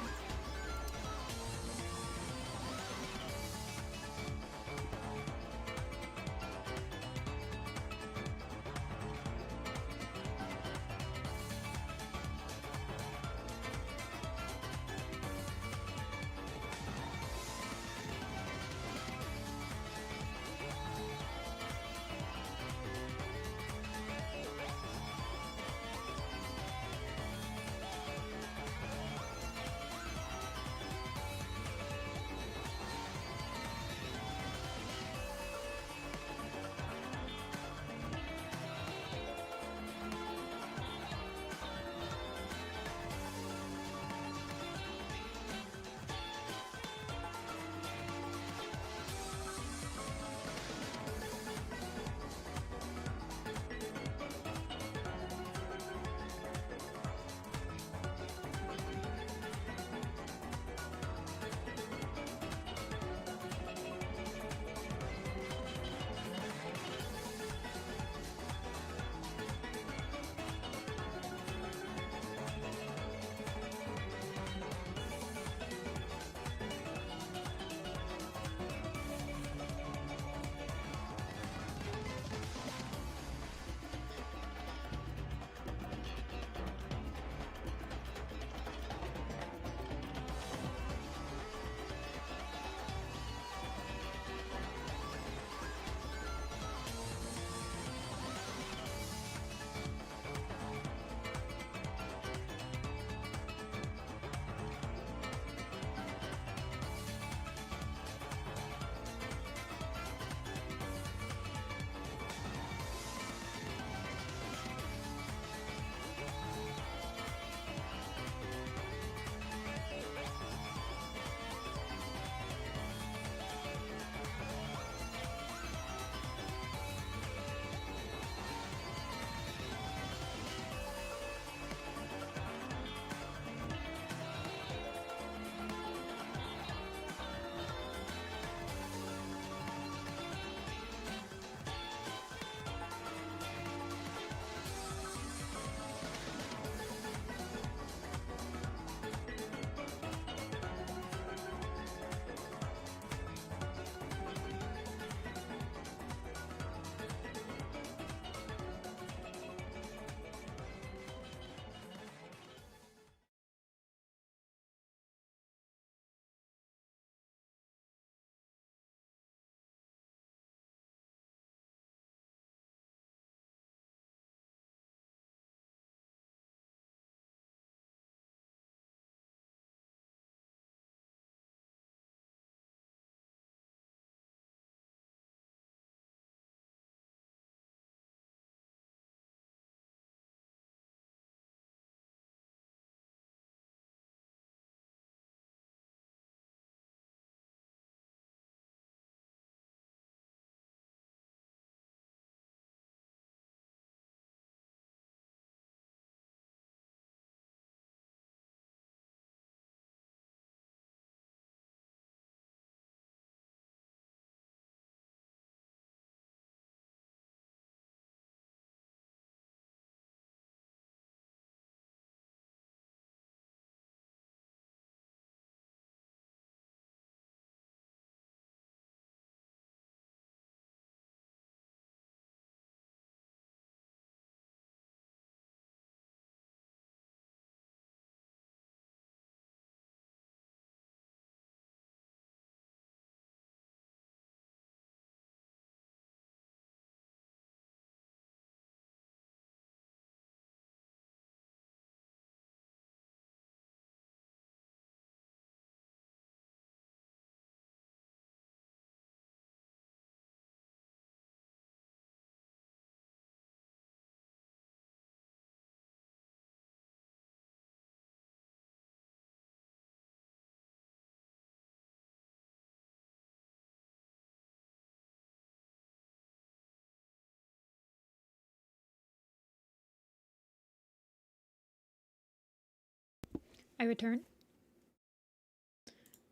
I return.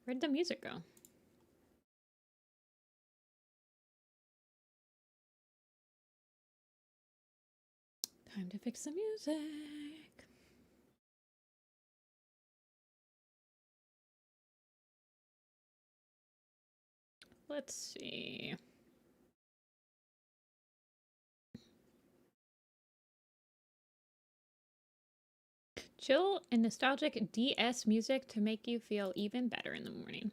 Where'd the music go? Time to fix the music. Let's see. Chill and nostalgic DS music to make you feel even better in the morning.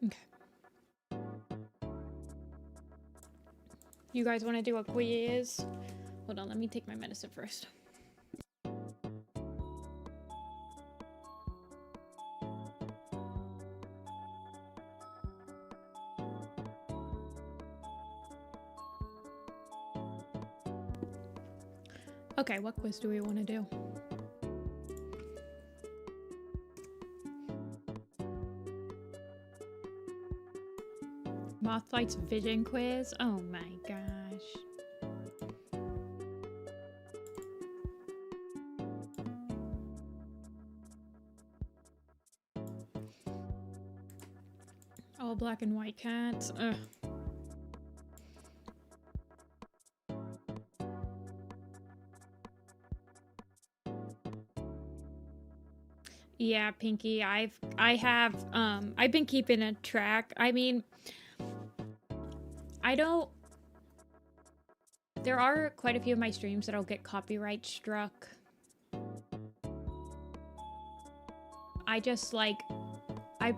Okay. You guys want to do a quiz? Hold on, let me take my medicine first. Okay, what quiz do we want to do? Mothlight's vision quiz? Oh my gosh. All black and white cats. Ugh. Yeah, Pinky, I've been keeping a track. I mean, there are quite a few of my streams that'll get copyright struck. I've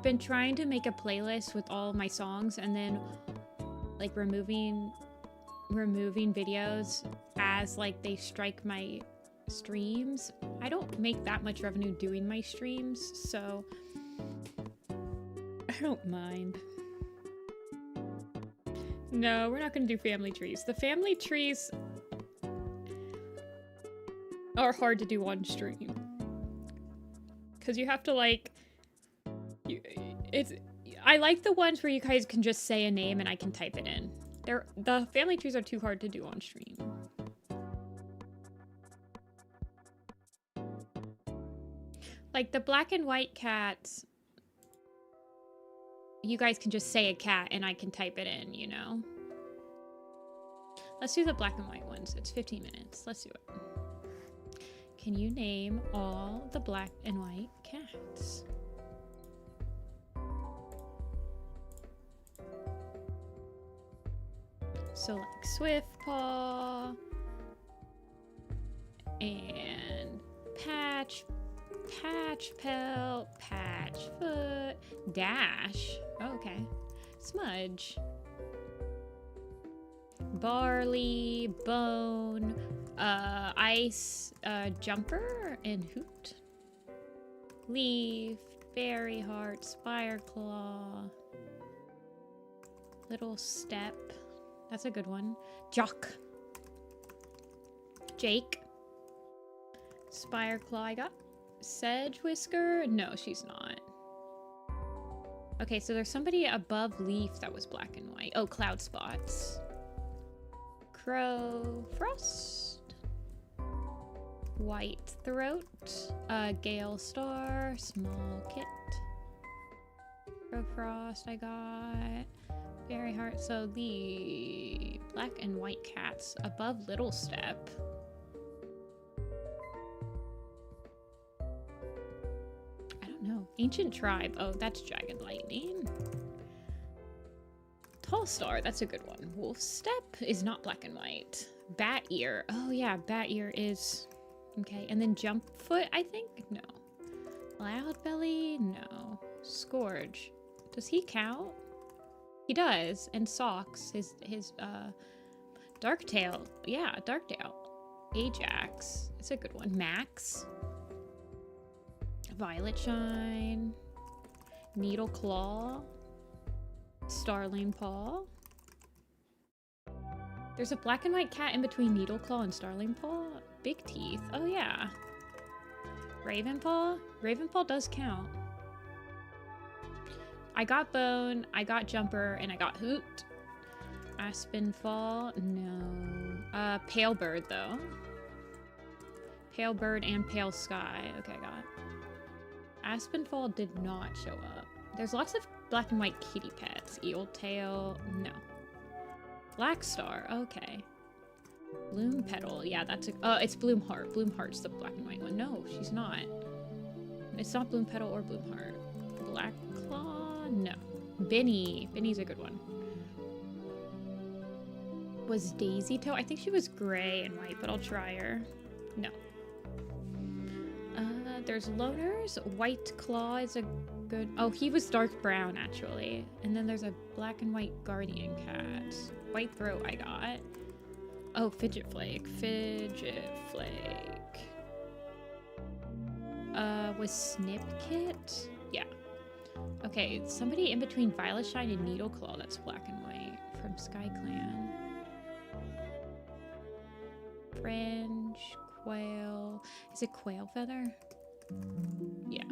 been trying to make a playlist with all of my songs and then like removing videos as like they strike my streams. I don't make that much revenue doing my streams, so I don't mind. No, we're not gonna do family trees. The family trees are hard to do on stream. Because you have to like... I like the ones where you guys can just say a name and I can type it in. The family trees are too hard to do on stream. Like the black and white cats, you guys can just say a cat and I can type it in, you know? Let's do the black and white ones. It's 15 minutes. Let's do it. Can you name all the black and white cats? So like Swiftpaw and Patchpelt, Patchfoot, Dash. Oh, okay. Smudge. Barley, Bone, Ice, Jumper, and Hoot. Leaf, Berry Heart, Spireclaw, Little Step. That's a good one. Jock. Jake. Spireclaw I got. Sedge Whisker? No, she's not. Okay, so there's somebody above Leaf that was black and white. Oh, Cloud Spots. Crow. Frost. White Throat. Gale Star. Small Kit. Crow Frost I got. Berry Heart. So the black and white cats above Little Step. I don't know. Ancient Tribe. Oh, that's Jagged Lightning. Tall Star. That's a good one. Wolf Step is not black and white. Bat Ear. Oh yeah, Bat Ear is... Okay, and then Jump Foot, I think? No. Loud Belly? No. Scourge. Does he count? He does. And Socks, his Darktail. Yeah, Darktail. Ajax. It's a good one. Max. Violet Shine. Needle Claw. Starling Paw. There's a black and white cat in between Needle Claw and Starling Paw. Big Teeth. Oh yeah. Ravenpaw. Ravenpaw does count. I got Bone, I got Jumper, and I got Hoot. Aspenfall, no. Pale Bird, though. Pale Bird and Pale Sky. Okay, got it. Aspenfall did not show up. There's lots of black and white kitty pets. Eel Tail, no. Black Star, okay. Bloom Petal, yeah, that's a... it's Bloom Heart. Bloom Heart's the black and white one. No, she's not. It's not Bloom Petal or Bloom Heart. Black Claw, no. Benny. Benny's a good one. Was Daisy Toe? I think she was gray and white, but I'll try her. No. There's Loners. White Claw is a good... Oh, he was dark brown, actually. And then there's a black and white Guardian Cat. White Throat I got. Oh, Fidget Flake. Fidget Flake. Was Snip Kit? Yeah. Okay, somebody in between Violet Shine and Needle Claw that's black and white from Sky Clan. Fringe, Quail. Is it Quail Feather? Yeah.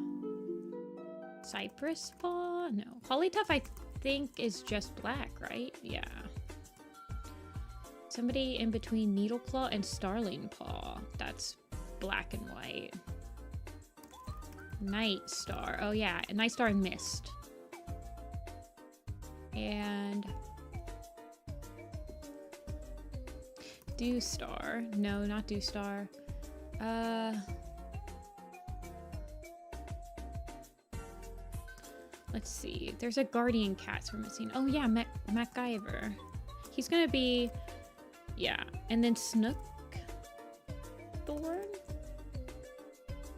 Cypress Paw? No. Hollytuff, I think, is just black, right? Yeah. Somebody in between Needleclaw and Starling Paw. That's black and white. Night Star. Oh, yeah. Night Star and Mist. And... Dew Star. No, not Dew Star. Let's see. There's a Guardian Cat we're missing. Oh, yeah, MacGyver. He's gonna be... Yeah. And then Snook Thorn?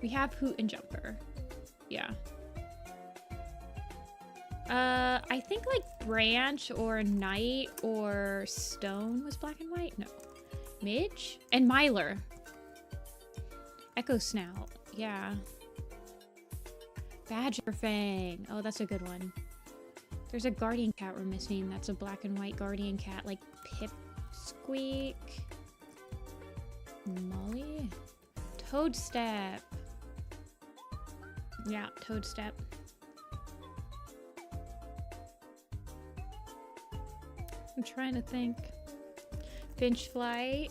We have Hoot and Jumper. Yeah. I think like Branch or Night or Stone was black and white. No. Midge? And Myler. Echo Snout. Yeah. Badger Fang. Oh, that's a good one. There's a Guardian Cat we're missing. That's a black and white Guardian Cat. Like Pipsqueak. Molly? Toadstep. Yeah, Toadstep. I'm trying to think. Finchflight.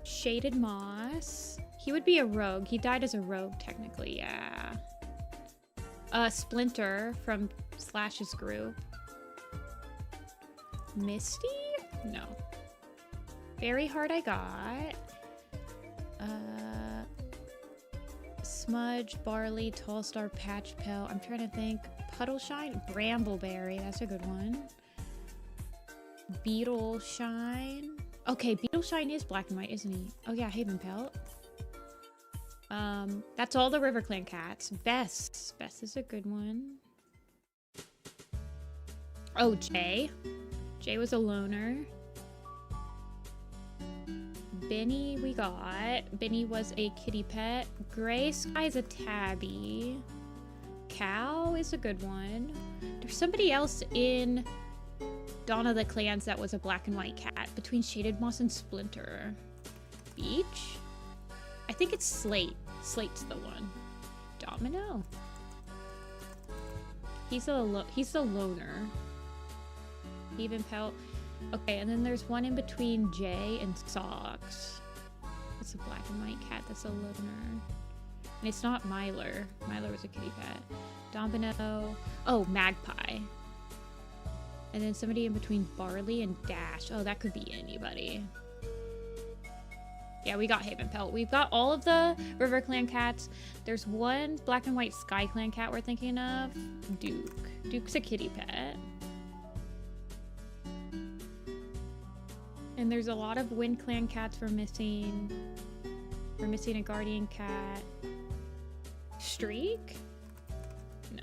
Shaded Moss. He would be a rogue. He died as a rogue, technically, yeah. Splinter from Slash's group. Misty? No. Very Hard I got. Smudge, Barley, Tallstar, Patchpell. I'm trying to think. Puddleshine? Brambleberry. That's a good one. Beetleshine. Okay, Beetleshine is black and white, isn't he? Oh yeah, Havenpelt. That's all the River Clan cats. Bess. Bess is a good one. Oh, Jay. Jay was a loner. Benny we got. Benny was a kitty pet. Gray Sky's a tabby. Cow is a good one. There's somebody else in Dawn of the Clans that was a black and white cat between Shaded Moss and Splinter. Beach? I think it's Slate. Slate's the one. Domino? He's the loner. Havenpelt. Okay, and then there's one in between Jay and Socks. That's a black and white cat. That's a loner. And it's not Myler. Myler was a kitty pet. Domino. Oh, Magpie. And then somebody in between Barley and Dash. Oh, that could be anybody. Yeah, we got Havenpelt. We've got all of the River Clan cats. There's one black and white Sky Clan cat we're thinking of. Duke. Duke's a kitty pet. And there's a lot of Wind Clan cats we're missing. We're missing a Guardian cat. Streak? No.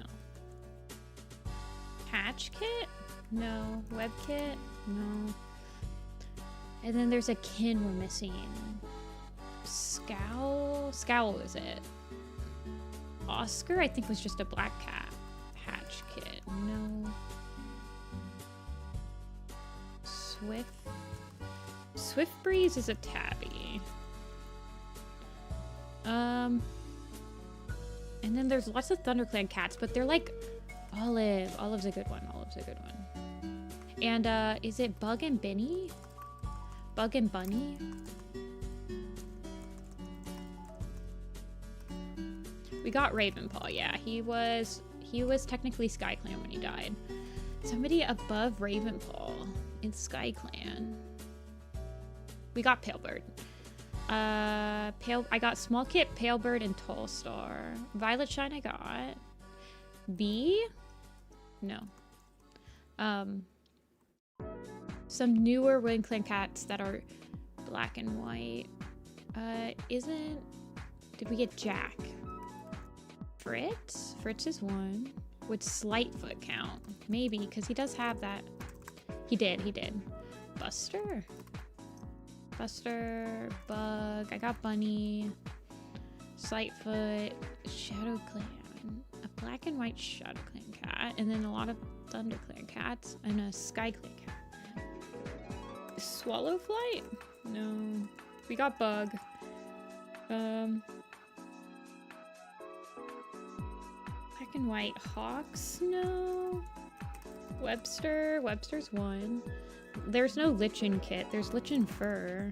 Hatch Kit? No. Web Kit? No. And then there's a kin we're missing. Scowl? Scowl is it? Oscar, I think, was just a black cat. Hatch Kit. No. Swift Breeze is a tabby. And then there's lots of ThunderClan cats, but they're like Olive. Olive's a good one. Olive's a good one. And is it Bug and Benny? Bug and Bunny? We got Ravenpaw, yeah. He was technically SkyClan when he died. Somebody above Ravenpaw in SkyClan. We got Palebird. I got Small Kit, Palebird, and Tall Star. Violet Shine I got. B? No. Some newer Wing Clan cats that are black and white. Did we get Jack? Fritz? Fritz is one. Would Slightfoot count? Maybe, because he does have that. He did. Buster? Buster, Bug, I got Bunny, Slightfoot, ShadowClan, a black and white ShadowClan cat, and then a lot of ThunderClan cats, and a SkyClan cat. Swallowflight? No. We got Bug. Black and white Hawks? No. Webster's one. There's no Lichen kit. There's Lichen fur.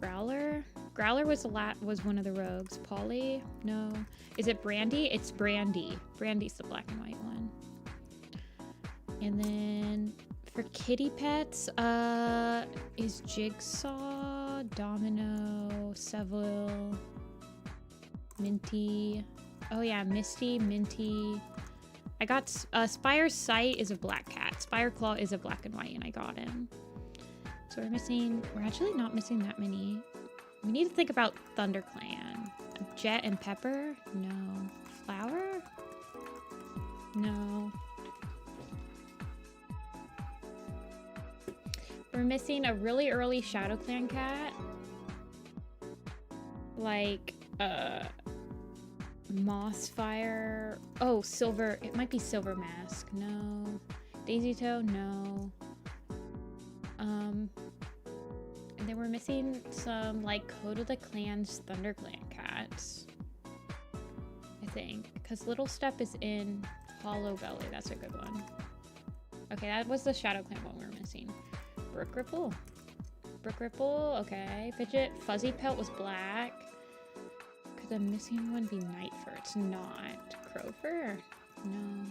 Growler? Growler was one of the rogues. Polly? No. Is it Brandy? It's Brandy. Brandy's the black and white one. And then for kitty pets, is Jigsaw, Domino, Seville, Minty. Oh yeah, Misty, Minty. I got Spire's Sight is a black cat. Spireclaw is a black and white, and I got him. So we're actually not missing that many. We need to think about ThunderClan. Jet and Pepper? No. Flower? No. We're missing a really early ShadowClan cat. Like, Mossfire. Oh, Silver. It might be Silver Mask. No. Daisy Toe. No. And then we're missing some like Code of the Clans ThunderClan cats. I think. Because Little Step is in Hollow Belly. That's a good one. Okay, that was the ShadowClan one we're missing. Brook Ripple. Brook Ripple. Okay. Fidget. Fuzzy Pelt was black. The missing one be Nightfur. It's not. Crowfur? No.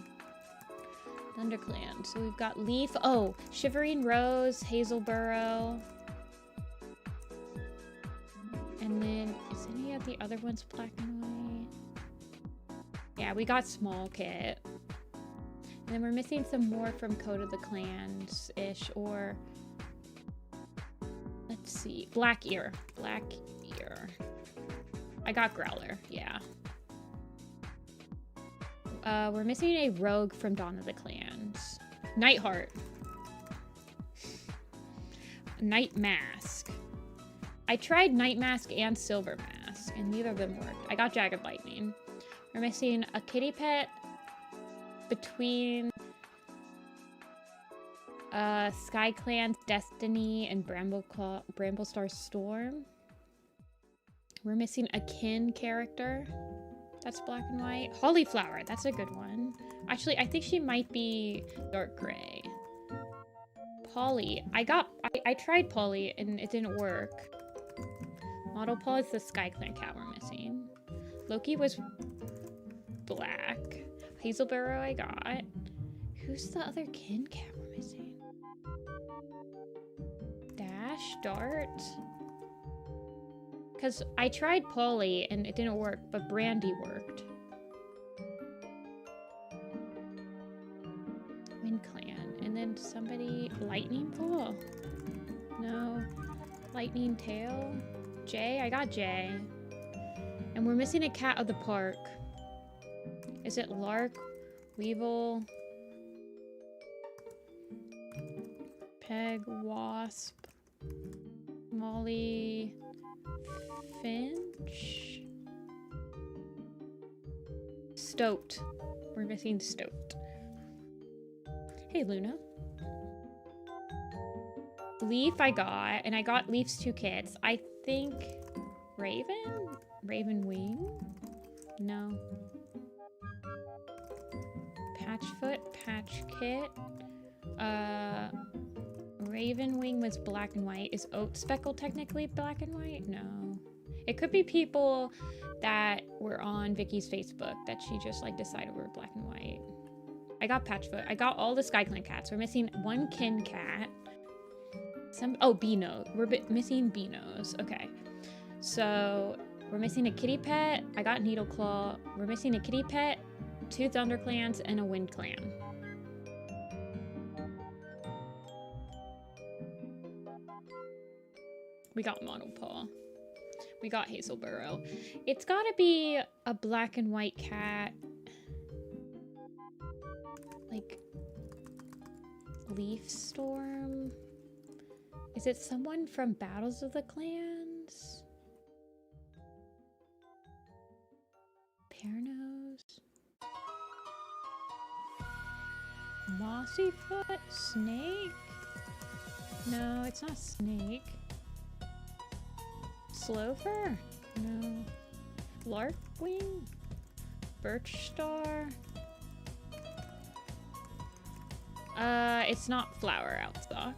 ThunderClan. So we've got Leaf. Oh, Shivering Rose, Hazelburrow. And then, is any of the other ones black and white? Yeah, we got Small Kit. And then we're missing some more from Code of the Clans-ish, or... Let's see. Black Ear. Black Ear. I got Growler, yeah. We're missing a rogue from Dawn of the Clans. Nightheart. Night Mask. I tried Night Mask and Silver Mask, and neither of them worked. I got Jagged Lightning. We're missing a kitty pet between SkyClan's Destiny and Bramblestar Storm. We're missing a kin character. That's black and white. Hollyflower, that's a good one. Actually, I think she might be dark gray. Polly. I tried Polly and it didn't work. Model Paw is the SkyClan cat we're missing. Loki was black. Hazelburrow I got. Who's the other kin cat we're missing? Dash? Dart? Because I tried Polly and it didn't work, but Brandy worked. Wind Clan. And then somebody... Lightning Paw? No. Lightning Tail? Jay? I got Jay. And we're missing a cat of the park. Is it Lark? Weevil? Peg? Wasp? Molly? Finch? Stoat. We're missing Stoat. Hey, Luna. Leaf I got, and I got Leaf's 2 kits. I think Raven? Raven Wing? No. Patchfoot, Patch Kit. Raven wing was black and white. Is oat speckle technically black and white? No. It could be people that were on Vicky's Facebook that she just like decided were black and white. I got Patchfoot. I got all the SkyClan cats. We're missing one kin cat. Oh, Beano. We're missing Beanos. Okay. So we're missing a kitty pet. I got Needleclaw. We're missing a kitty pet, 2 ThunderClans, and a Wind Clan. We got Monopaw. We got Hazelburrow. It's gotta be a black and white cat. Like Leaf Storm. Is it someone from Battles of the Clans? Pearnose? Mossyfoot? Snake? No, it's not Snake. Slover? No. Larkwing? Birchstar? It's not Flower Outstock.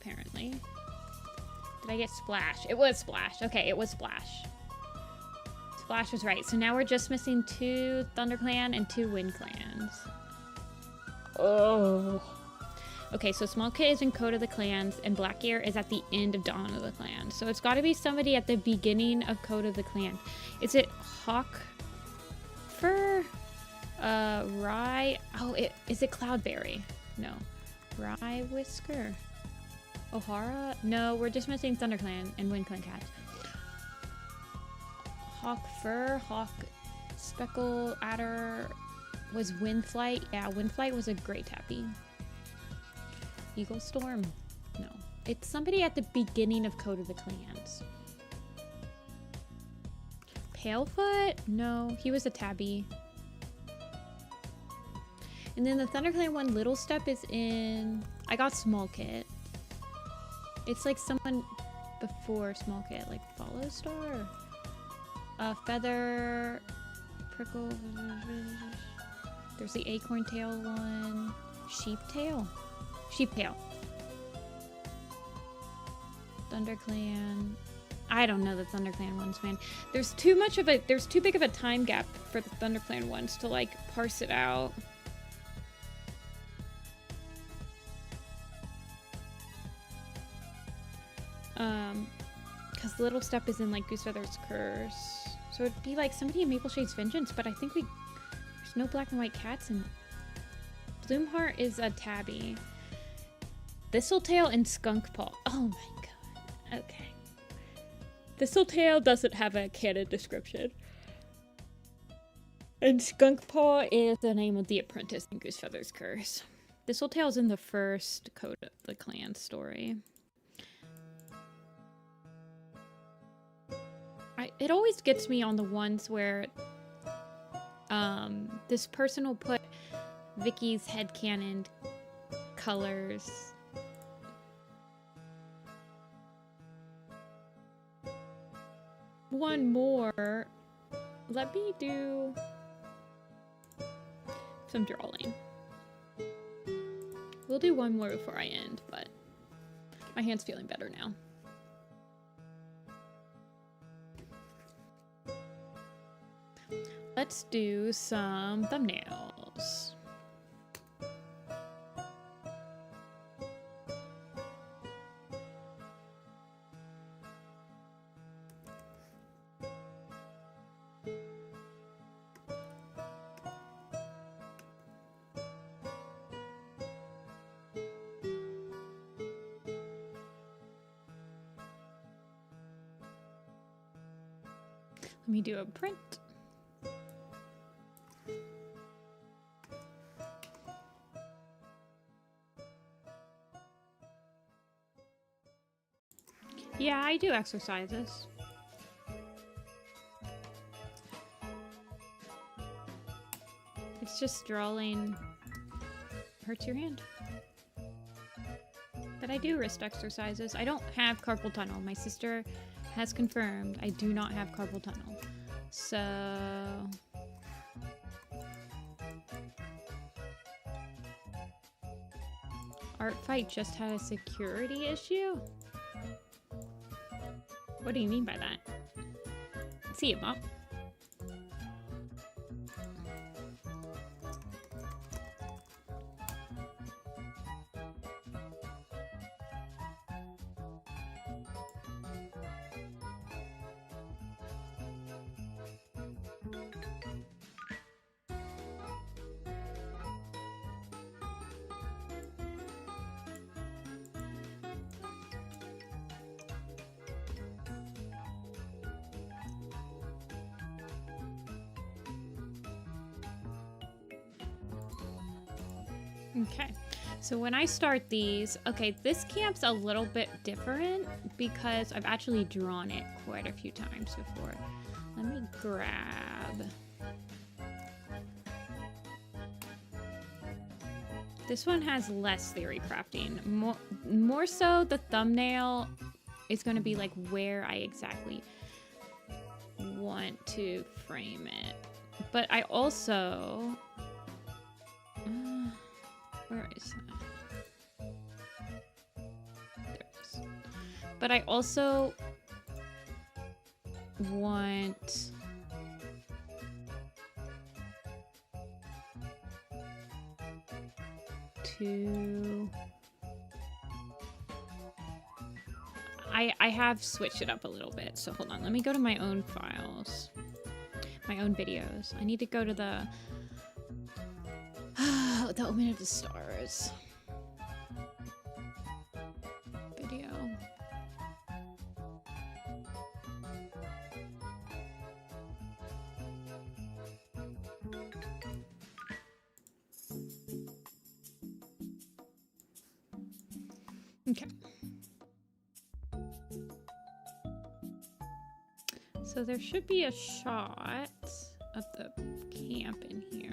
Apparently. Did I get Splash? It was Splash. Okay, it was Splash. Splash was right. So now we're just missing 2 ThunderClan and 2 Wind Clans. Oh. Okay, so Small Kit is in Code of the Clans, and Black Ear is at the end of Dawn of the Clans. So it's got to be somebody at the beginning of Code of the Clans. Is it Hawk Fur? Rye? Oh, is it Cloudberry? No. Rye Whisker? O'Hara? No, we're just missing ThunderClan and Wind Clan cats. Hawk Fur? Hawk Speckle Adder? Was Windflight? Yeah, Windflight was a gray tappy. Eagle Storm? No. It's somebody at the beginning of Code of the Clans. Palefoot? No, he was a tabby. And then the ThunderClan one, Little Step, is in... I got Small Kit. It's like someone before Small Kit, like Follow Star? Feather... Prickle... There's the Acorn Tail one. Sheep Tail? Sheeptail. ThunderClan. I don't know the ThunderClan ones, man. There's too big of a time gap for the ThunderClan ones to like parse it out. Because Little Step is in like Goosefeather's Curse. So it'd be like somebody in Mapleshade's Vengeance, but I think there's no black and white cats in Bloomheart is a tabby. Thistletail and Skunkpaw. Oh my god. Okay. Thistletail doesn't have a canon description. And Skunkpaw is the name of the apprentice in Goosefeather's Curse. Thistletail's in the first Code of the Clan story. It always gets me on the ones where this person will put Vicky's headcanon colors. One more. Let me do some drawing. We'll do one more before I end, but my hand's feeling better now. Let's do some thumbnails. Let me do a print. Yeah, I do exercises. It's just drawing hurts your hand. But I do wrist exercises. I don't have carpal tunnel. My sister has confirmed I do not have carpal tunnel. So... Art fight just had a security issue? What do you mean by that? See you, Mom. Okay, so when I start these, okay, this camp's a little bit different because I've actually drawn it quite a few times before. Let me grab... This one has less theory crafting. More so the thumbnail is going to be like where I exactly want to frame it. But I also... where is that? There it is. But I also want to... I have switched it up a little bit, so hold on. Let me go to my own files, my own videos. I need to go to the Omen of the Stars video. Okay. So there should be a shot of the camp in here.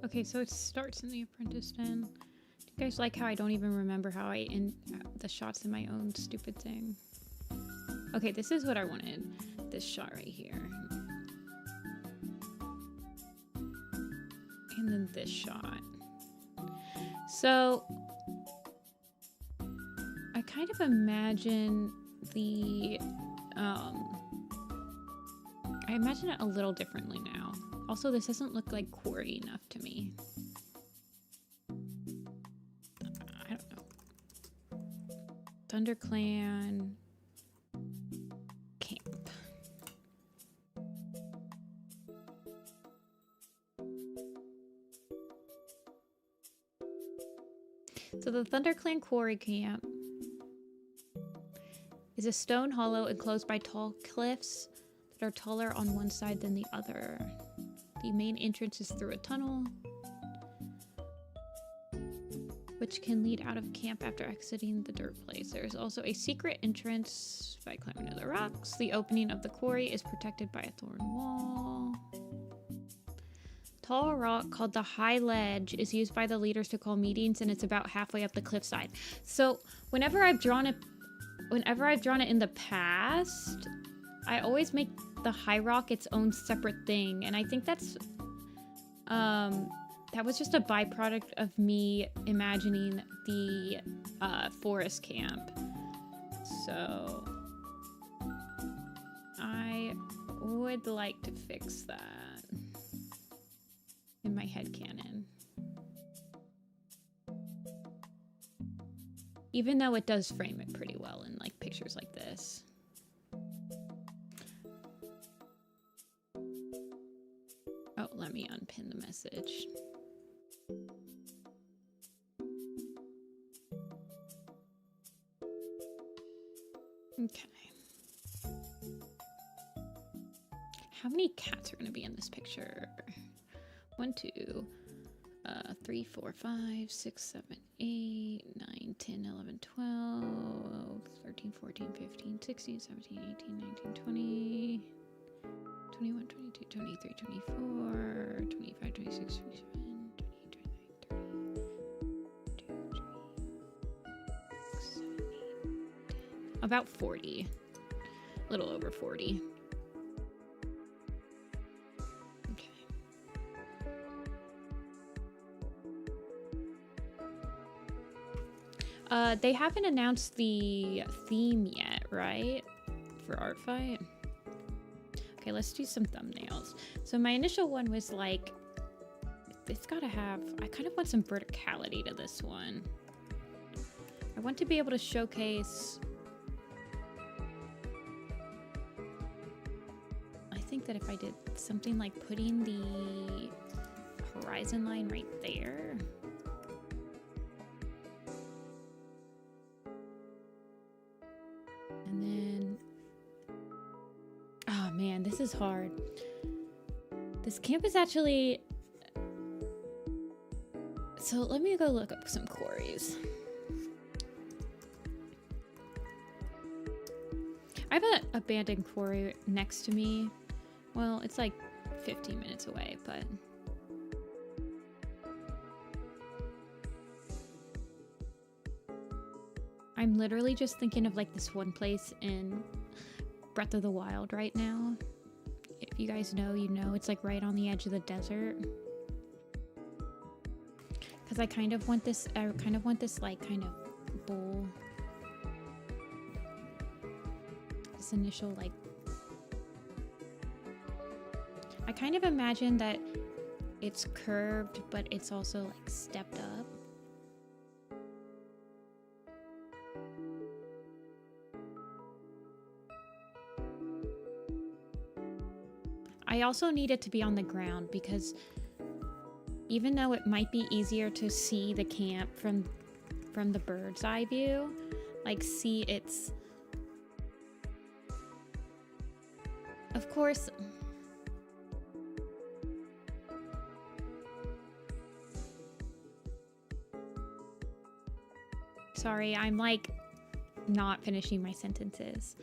Okay, so it starts in the Apprentice Den. Do you guys like how I don't even remember how I end the shots in my own stupid thing? Okay, this is what I wanted. This shot right here. And then this shot. So I kind of imagine the I imagine it a little differently now. Also, this doesn't look like quarry enough to me. I don't know. ThunderClan camp. So the ThunderClan quarry camp is a stone hollow enclosed by tall cliffs that are taller on one side than the other. The main entrance is through a tunnel, which can lead out of camp after exiting the dirt place. There is also a secret entrance by climbing to the rocks. The opening of the quarry is protected by a thorn wall. Tall rock called the High Ledge is used by the leaders to call meetings, and it's about halfway up the cliffside. So whenever I've drawn it in the past, I always make the high rock its own separate thing, and I think that's that was just a byproduct of me imagining the forest camp. So I would like to fix that in my headcanon. Even though it does frame it pretty well in like pictures like this. Oh, let me unpin the message. Okay. How many cats are going to be in this picture? 1, 2, 3, 4, 5, 6, 7, 8, 9, 10, 11, 12, 13, 14, 15, 16, 17, 18, 19, 20, 21, 22, 23, 24, 25, 26, 27, 28, 29, 30, 2, 3, 7, 8, 10. About 40. A little over 40. They haven't announced the theme yet, right? For Art Fight. Okay, let's do some thumbnails. So my initial one was like, it's gotta have, I kind of want some verticality to this one. I want to be able to showcase, I think that if I did something like putting the horizon line right there. And then, oh man, this is hard. This camp is actually, so let me go look up some quarries. I have an abandoned quarry next to me. Well, it's like 15 minutes away, but I'm literally just thinking of like this one place in Breath of the Wild right now. If you guys know, you know, it's like right on the edge of the desert. Because I kind of want this, like kind of bowl. This initial like, I kind of imagine that it's curved, but it's also like stepped up. I also need it to be on the ground because even though it might be easier to see the camp from the bird's eye view, like see its, of course, sorry, I'm like not finishing my sentences.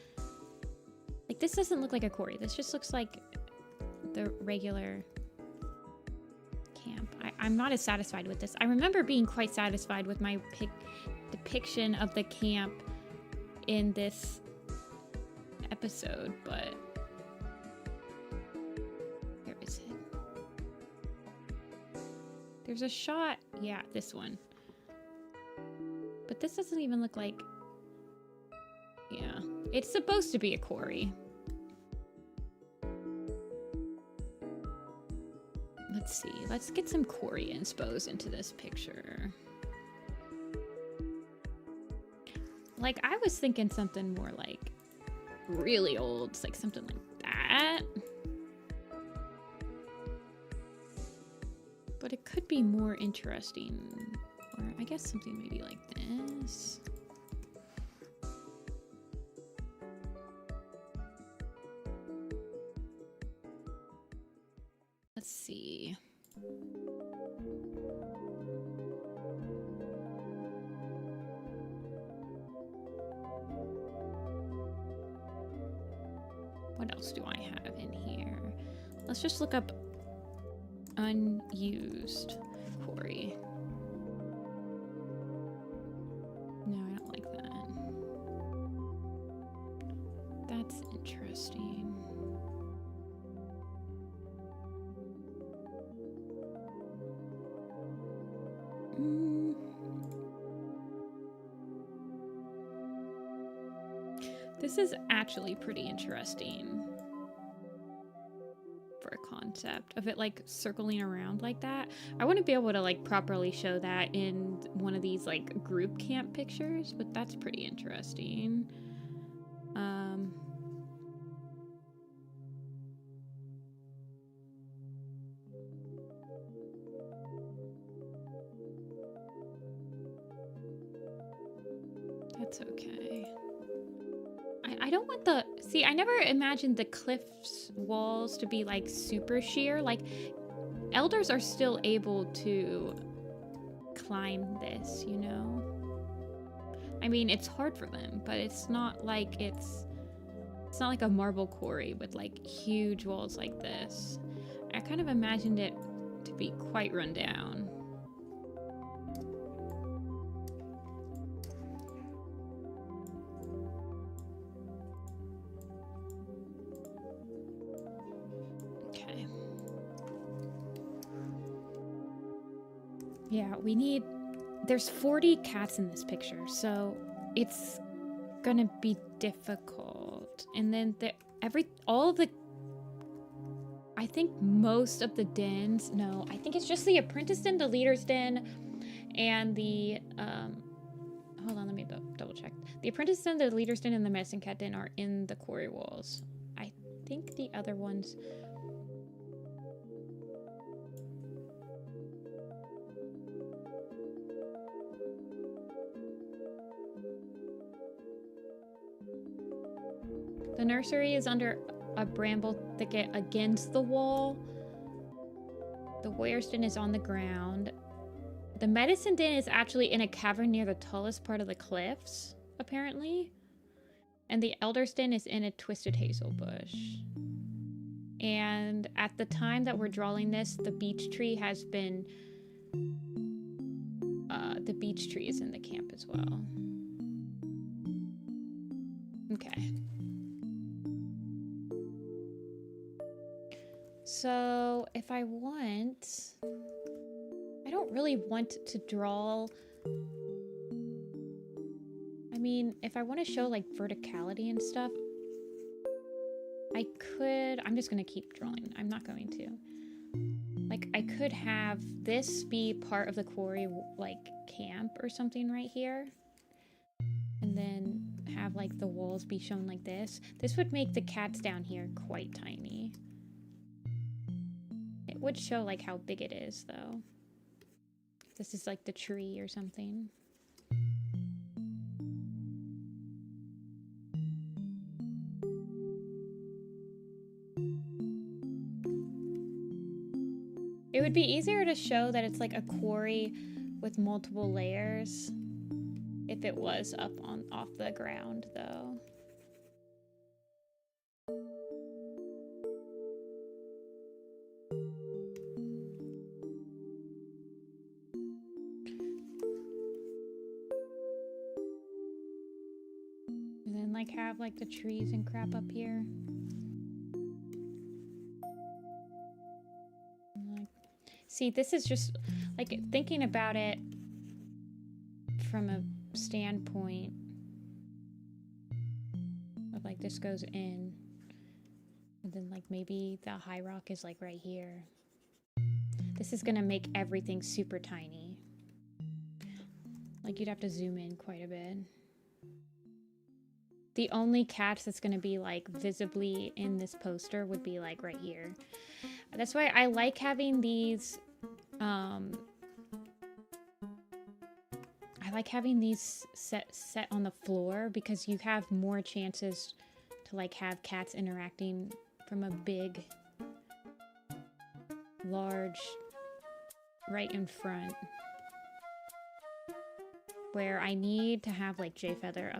Like this doesn't look like a quarry. This just looks like the regular camp. I'm not as satisfied with this. I remember being quite satisfied with my depiction of the camp in this episode, but where is it? There's a shot. Yeah, this one. But this doesn't even look like, yeah, it's supposed to be a quarry. Let's see, let's get some quarry inspos into this picture. Like, I was thinking something more like really old, like something like that. But it could be more interesting, or I guess something maybe like this. Let's see. What else do I have in here? Let's just look up unused quarry. No, I don't like that. That's interesting. This is actually pretty interesting for a concept of it like circling around like that. I wouldn't be able to like properly show that in one of these like group camp pictures, but that's pretty interesting. That's okay. I don't want the, see, I never imagined the cliff's walls to be like super sheer. Like elders are still able to climb this, you know? I mean, it's hard for them, but it's not like it's not like a marble quarry with like huge walls like this. I kind of imagined it to be quite run down. Yeah, we need there's 40 cats in this picture, so it's gonna be difficult. And then I think most of the dens, no, I think it's just the apprentice den, the leader's den, and the, hold on, let me double check. The apprentice den, the leader's den, and the medicine cat den are in the quarry walls. I think the other ones... The nursery is under a bramble thicket against the wall. The warrior's den is on the ground. The medicine den is actually in a cavern near the tallest part of the cliffs, apparently. And the elder's den is in a twisted hazel bush. And at the time that we're drawing this, the beech tree has been... the beech tree is in the camp as well. Okay. So, if I want... I don't really want to draw... I mean, if I want to show, like, verticality and stuff, I could... I'm just going to keep drawing. I'm not going to. Like, I could have this be part of the quarry, like, camp or something right here. And then have, like, the walls be shown like this. This would make the cats down here quite tiny. It would show, like, how big it is, though. This is, like, the tree or something. It would be easier to show that it's, like, a quarry with multiple layers if it was up off the ground, though. And then, like, have, like, the trees and crap up here. See, this is just, like, thinking about it from a standpoint of, like, this goes in. And then, like, maybe the high rock is, like, right here. This is gonna make everything super tiny. Like, you'd have to zoom in quite a bit. The only cats that's gonna be, like, visibly in this poster would be, like, right here. That's why I like having these, I like having these set on the floor because you have more chances to, like, have cats interacting from a big, large, right in front. Where I need to have, like, J Feather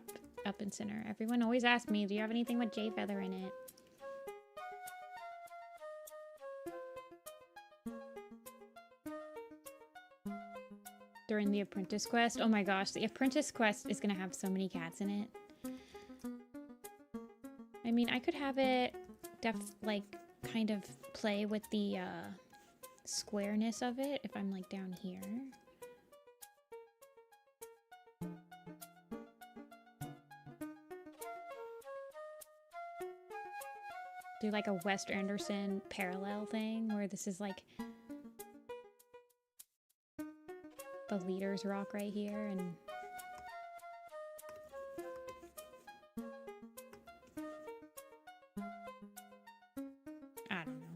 up in center. Everyone always asks me, do you have anything with J Feather in it? During the apprentice quest. Oh my gosh, the apprentice quest is gonna have so many cats in it. I mean, I could have it like kind of play with the squareness of it if I'm, like, down here. Do, like, a Wes Anderson parallel thing where this is, like, the leader's rock right here, and I don't know.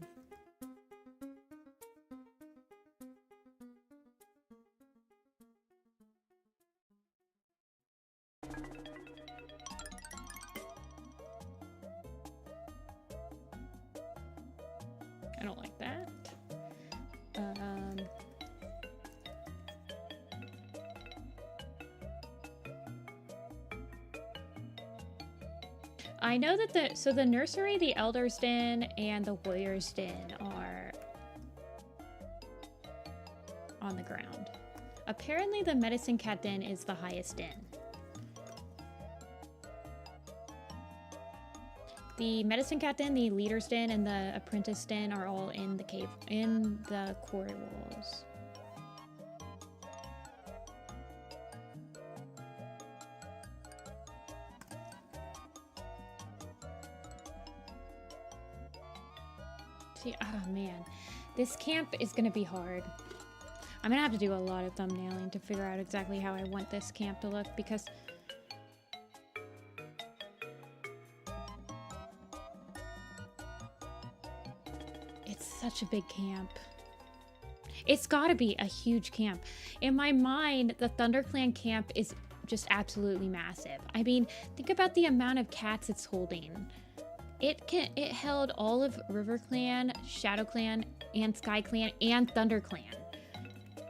I don't like that. I know that so the nursery, the elder's den, and the warrior's den are on the ground. Apparently the medicine cat den is the highest den. The medicine cat den, the leader's den, and the apprentice den are all in the cave, in the quarry walls. See, oh man, this camp is gonna be hard. I'm gonna have to do a lot of thumbnailing to figure out exactly how I want this camp to look, because it's such a big camp. It's gotta be a huge camp. In my mind, the ThunderClan camp is just absolutely massive. I mean, think about the amount of cats it's holding. It held all of RiverClan, ShadowClan, and SkyClan, and ThunderClan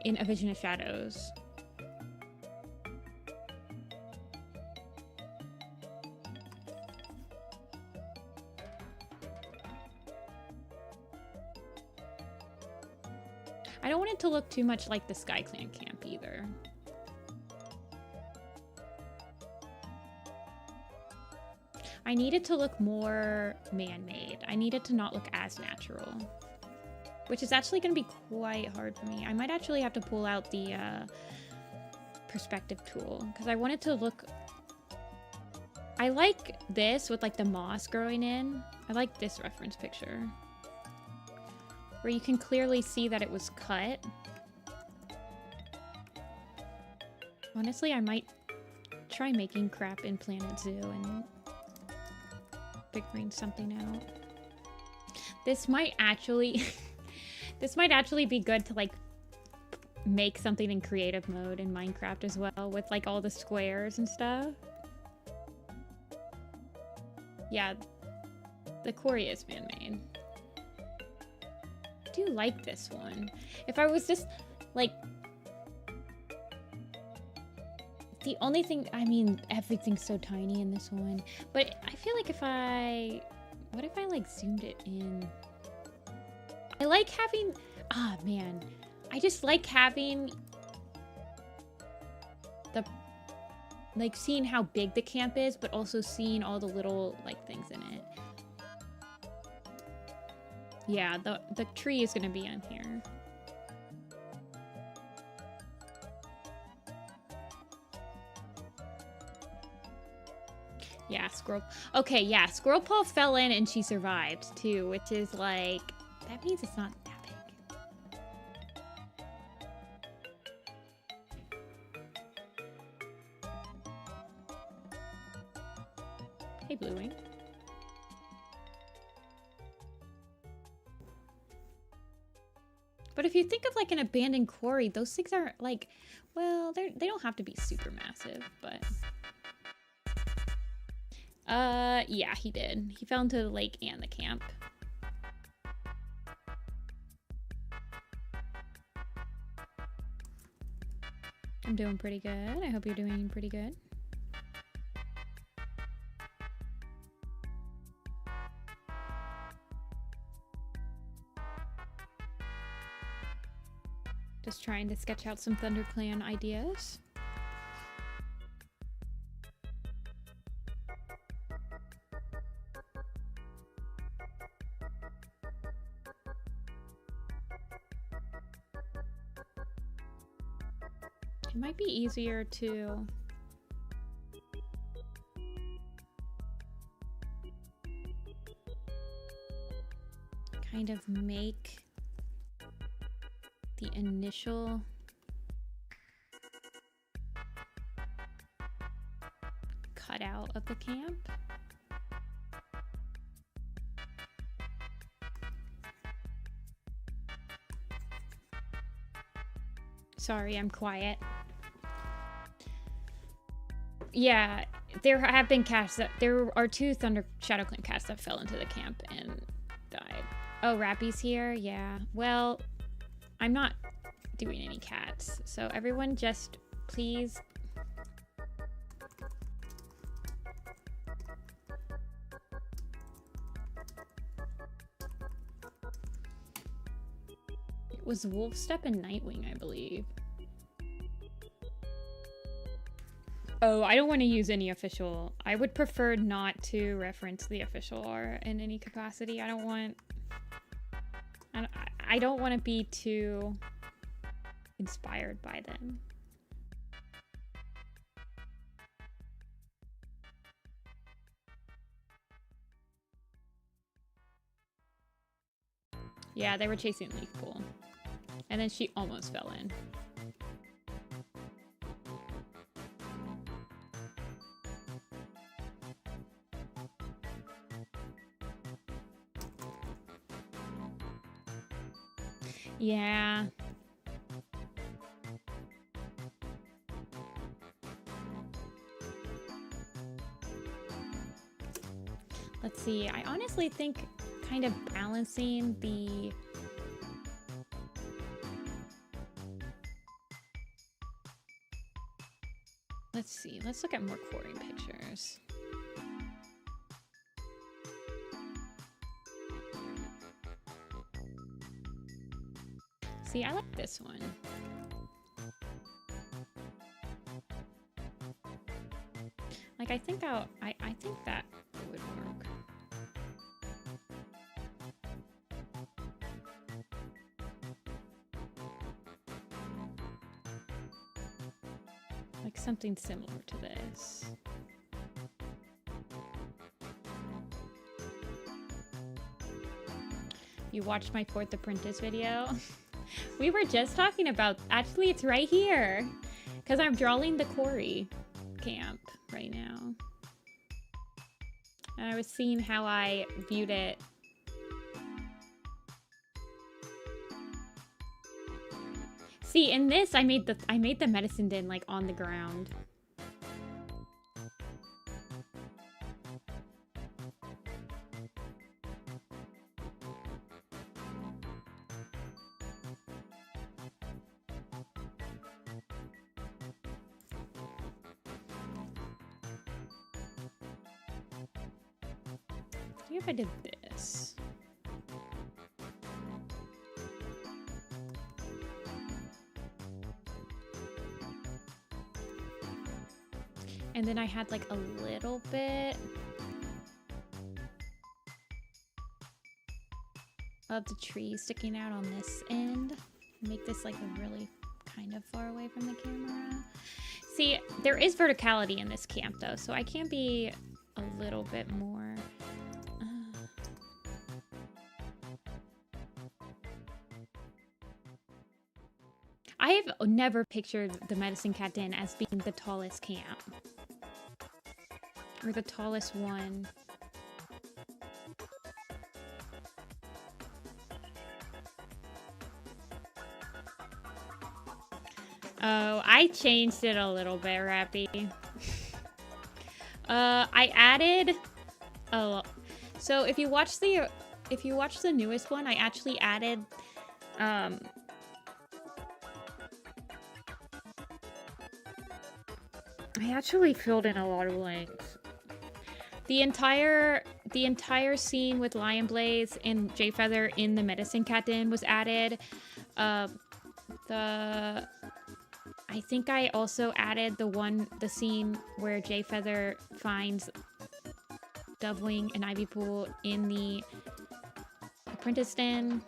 in A Vision of Shadows. I don't want it to look too much like the SkyClan camp either. I need it to look more man-made. I need it to not look as natural, which is actually going to be quite hard for me. I might actually have to pull out the perspective tool, because I want it to look... I like this with like the moss growing in. I like this reference picture, where you can clearly see that it was cut. Honestly, I might try making crap in Planet Zoo and figuring something out. This might actually this might actually be good to like make something in creative mode in Minecraft as well, with like all the squares and stuff. Yeah, the quarry is man-made. I do like this one. If I was just like... The only thing, I mean, everything's so tiny in this one, but I feel like if I... What if I like zoomed it in? I like having... Ah, man. I just like having the... Like seeing how big the camp is, but also seeing all the little like things in it. Yeah, the tree is gonna be on here. Yeah, Squirrel. Okay, yeah, Squirrel Paw fell in and she survived too, which is like, that means it's not that big. Hey, Blue Wing. But if you think of like an abandoned quarry, those things are like, well, they don't have to be super massive, but... yeah, he did. He fell into the lake and the camp. I'm doing pretty good. I hope you're doing pretty good. Just trying to sketch out some ThunderClan ideas. It might be easier to kind of make the initial cutout of the camp. Sorry, I'm quiet. Yeah, there have been cats that... There are 2 ShadowClan cats that fell into the camp and died. Oh, Rappy's here? Yeah. Well, I'm not doing any cats. So everyone just please... It was Wolfstep and Nightwing, I believe. Oh, I don't want to use any official. I would prefer not to reference the official art in any capacity. I don't want to be too inspired by them. Yeah, they were chasing Leaf Pool. And then she almost fell in. Yeah. Let's see. I honestly think kind of balancing the... Let's see. Let's look at more quarry pictures. See, I like this one. Like, I think I think that would work. Like something similar to this. You watched my 4th Apprentice video? We were just talking about, actually it's right here. Because I'm drawing the quarry camp right now. And I was seeing how I viewed it. See, in this I made the medicine den like on the ground. What if I did this? And then I had like a little bit of the tree sticking out on this end. Make this like really kind of far away from the camera. See, there is verticality in this camp though, so I can be a little bit more. I've never pictured the Medicine Cat Den as being the tallest camp. Or the tallest one. Oh, I changed it a little bit, Rappy. I added... Oh, so if you watch the newest one, I actually added... I actually filled in a lot of blanks. The entire scene with Lion Blaze and Jay Feather in the Medicine Cat Den was added. I think I also added the scene where Jay Feather finds Dovewing and Ivy Pool in the Apprentice Den.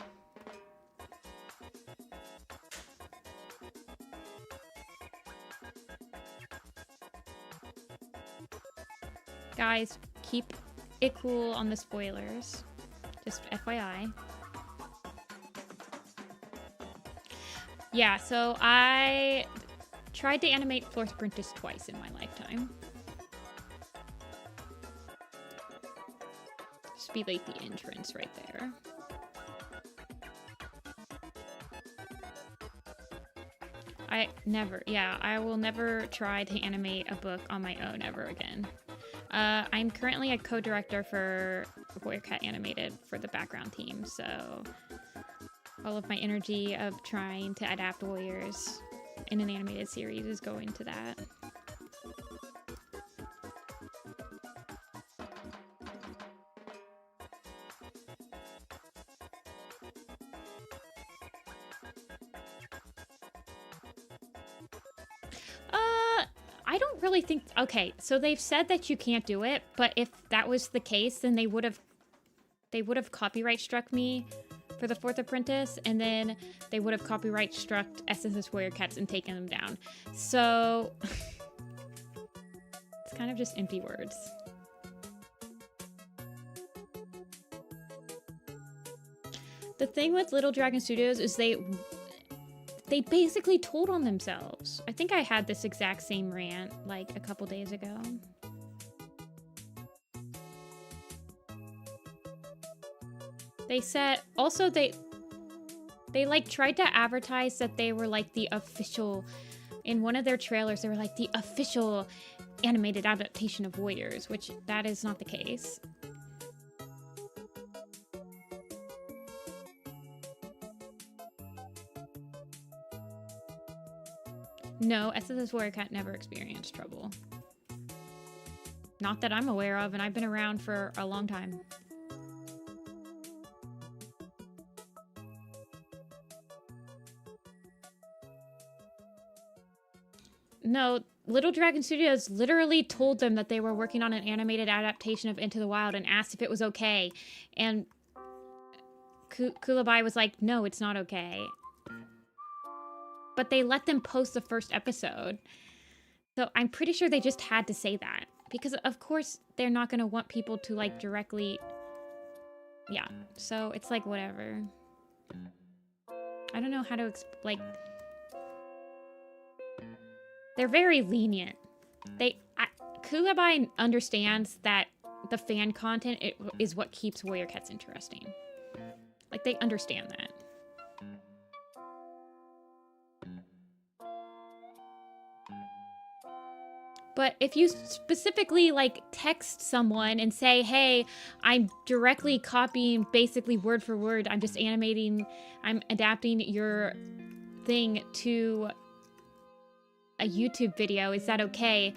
Guys, keep it cool on the spoilers. Just FYI. Yeah, so I tried to animate 4th Apprentice twice in my lifetime. Just be like the entrance right there. I will never try to animate a book on my own ever again. I'm currently a co-director for Warrior Cat Animated for the background team, so all of my energy of trying to adapt Warriors in an animated series is going to that. I don't really think... Okay, so they've said that you can't do it, but if that was the case, then they would have copyright struck me for the 4th Apprentice, and then they would have copyright struck SSS Warrior Cats and taken them down. So... it's kind of just empty words. The thing with Little Dragon Studios is they basically told on themselves. I think I had this exact same rant like a couple days ago. They said also they like tried to advertise that they were like the official, in one of their trailers they were like the official animated adaptation of Warriors, which that is not the case. No, SSS Warrior Cat never experienced trouble. Not that I'm aware of, and I've been around for a long time. No, Little Dragon Studios literally told them that they were working on an animated adaptation of Into the Wild and asked if it was okay. And Kulabai was like, no, it's not okay. But they let them post the first episode. So I'm pretty sure they just had to say that. Because of course they're not going to want people to like directly... Yeah, so it's like whatever. I don't know how to like... They're very lenient. Kulabai understands that the fan content is what keeps Warrior Cats interesting. Like, they understand that. But if you specifically, like, text someone and say, hey, I'm directly copying basically word for word, I'm just animating, I'm adapting your thing to a YouTube video, is that okay?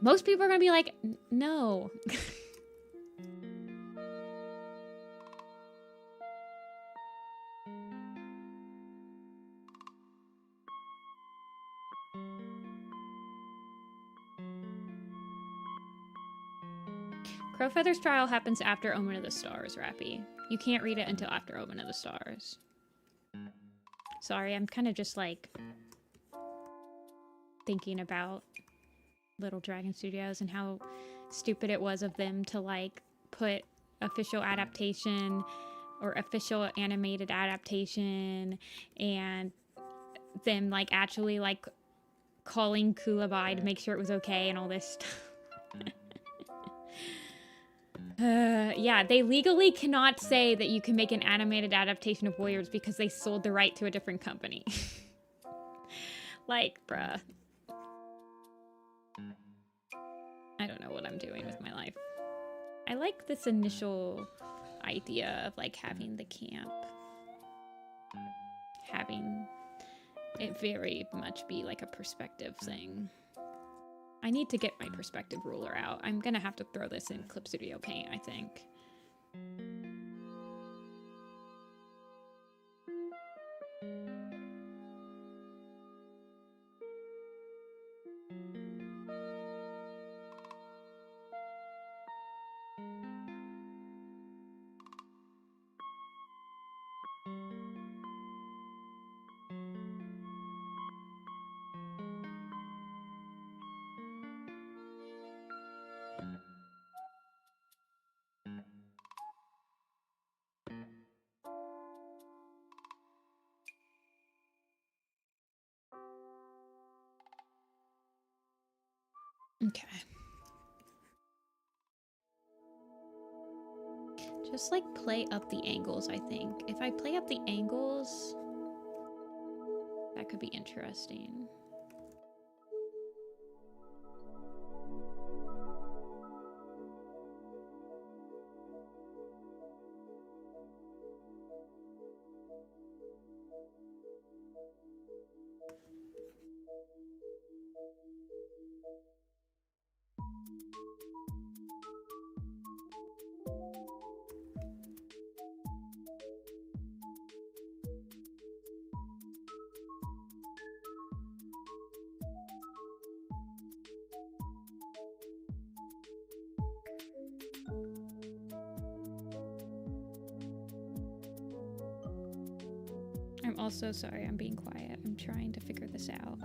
Most people are gonna be like, no. Crowfeather's trial happens after Omen of the Stars, Rappy. You can't read it until after Omen of the Stars. Sorry, I'm kind of just like thinking about Little Dragon Studios and how stupid it was of them to like put official adaptation or official animated adaptation and them like actually like calling Kulabai to make sure it was okay and all this stuff. Yeah, they legally cannot say that you can make an animated adaptation of Warriors because they sold the right to a different company. Like, bruh. I don't know what I'm doing with my life. I like this initial idea of like having the camp. Having it very much be like a perspective thing. I need to get my perspective ruler out. I'm gonna have to throw this in Clip Studio Paint, I think. Okay. Just like play up the angles, I think. If I play up the angles, that could be interesting. I'm also sorry I'm being quiet. I'm trying to figure this out.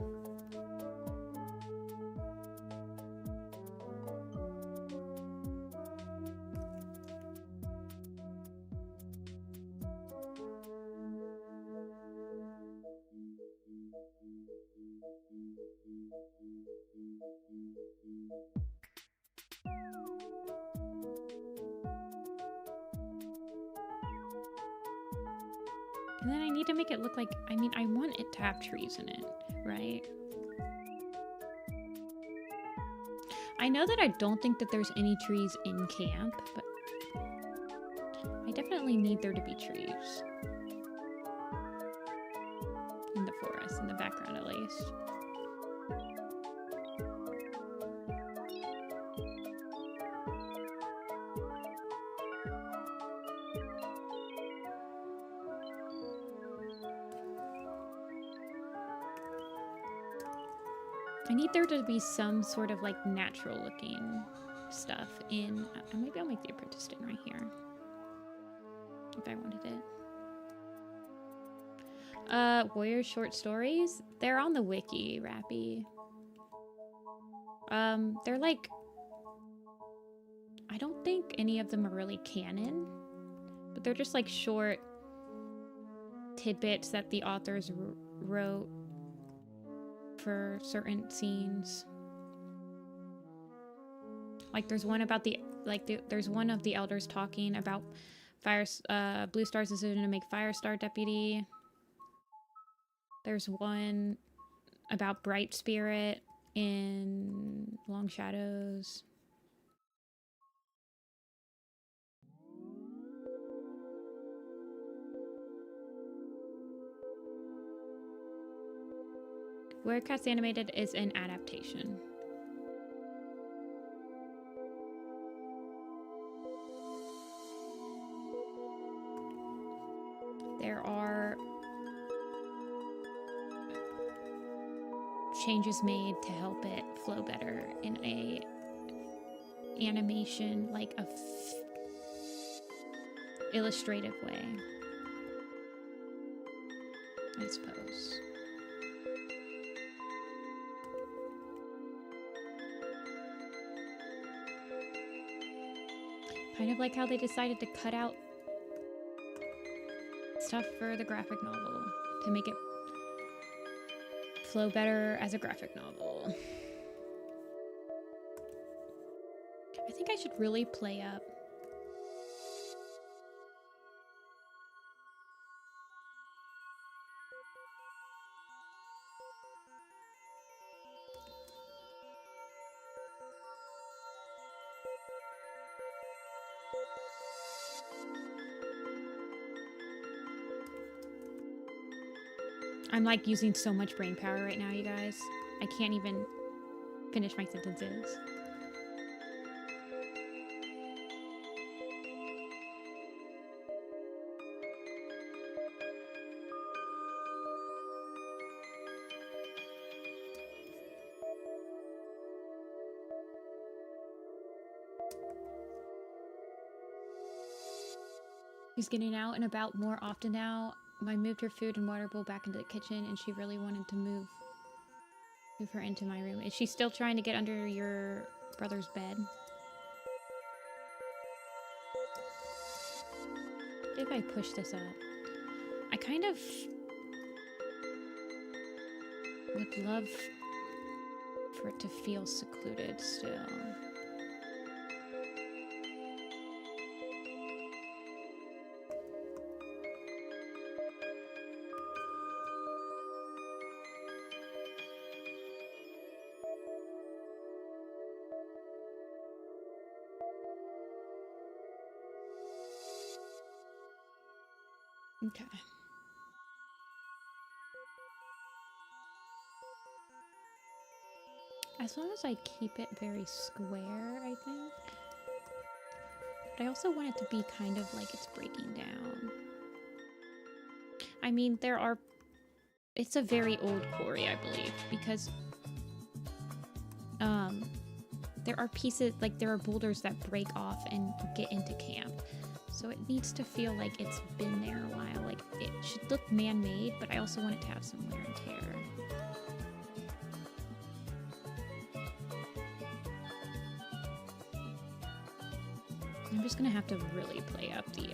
need to make it look like, I mean, I want it to have trees in it, right? I know that I don't think that there's any trees in camp, but I definitely need there to be trees. In the forest, in the background at least. I need there to be some sort of like natural looking stuff in, maybe I'll make the apprentice stand right here. If I wanted it. Warrior short stories. They're on the wiki, Rappy. They're like, I don't think any of them are really canon, but they're just like short tidbits that the authors wrote for certain scenes. Like there's one about there's one of the elders talking about Blue Star's decision to make Firestar deputy. There's one about Bright Spirit in Long Shadows. Wirecast Animated is an adaptation. There are changes made to help it flow better in a animation, like a illustrative way, I suppose. Kind of like how they decided to cut out stuff for the graphic novel to make it flow better as a graphic novel. I think I should really play up I'm like using so much brain power right now, you guys. I can't even finish my sentences. She's getting out and about more often now. I moved her food and water bowl back into the kitchen, and she really wanted to move her into my room. Is she still trying to get under your brother's bed? If I push this up, I kind of would love for it to feel secluded still. Okay. As long as I keep it very square, I think. But I also want it to be kind of like it's breaking down. I mean, it's a very old quarry, I believe, because there are pieces, like there are boulders that break off and get into camp. So it needs to feel like it's been there a while. Like it should look man-made, but I also want it to have some wear and tear. I'm just gonna have to really play up the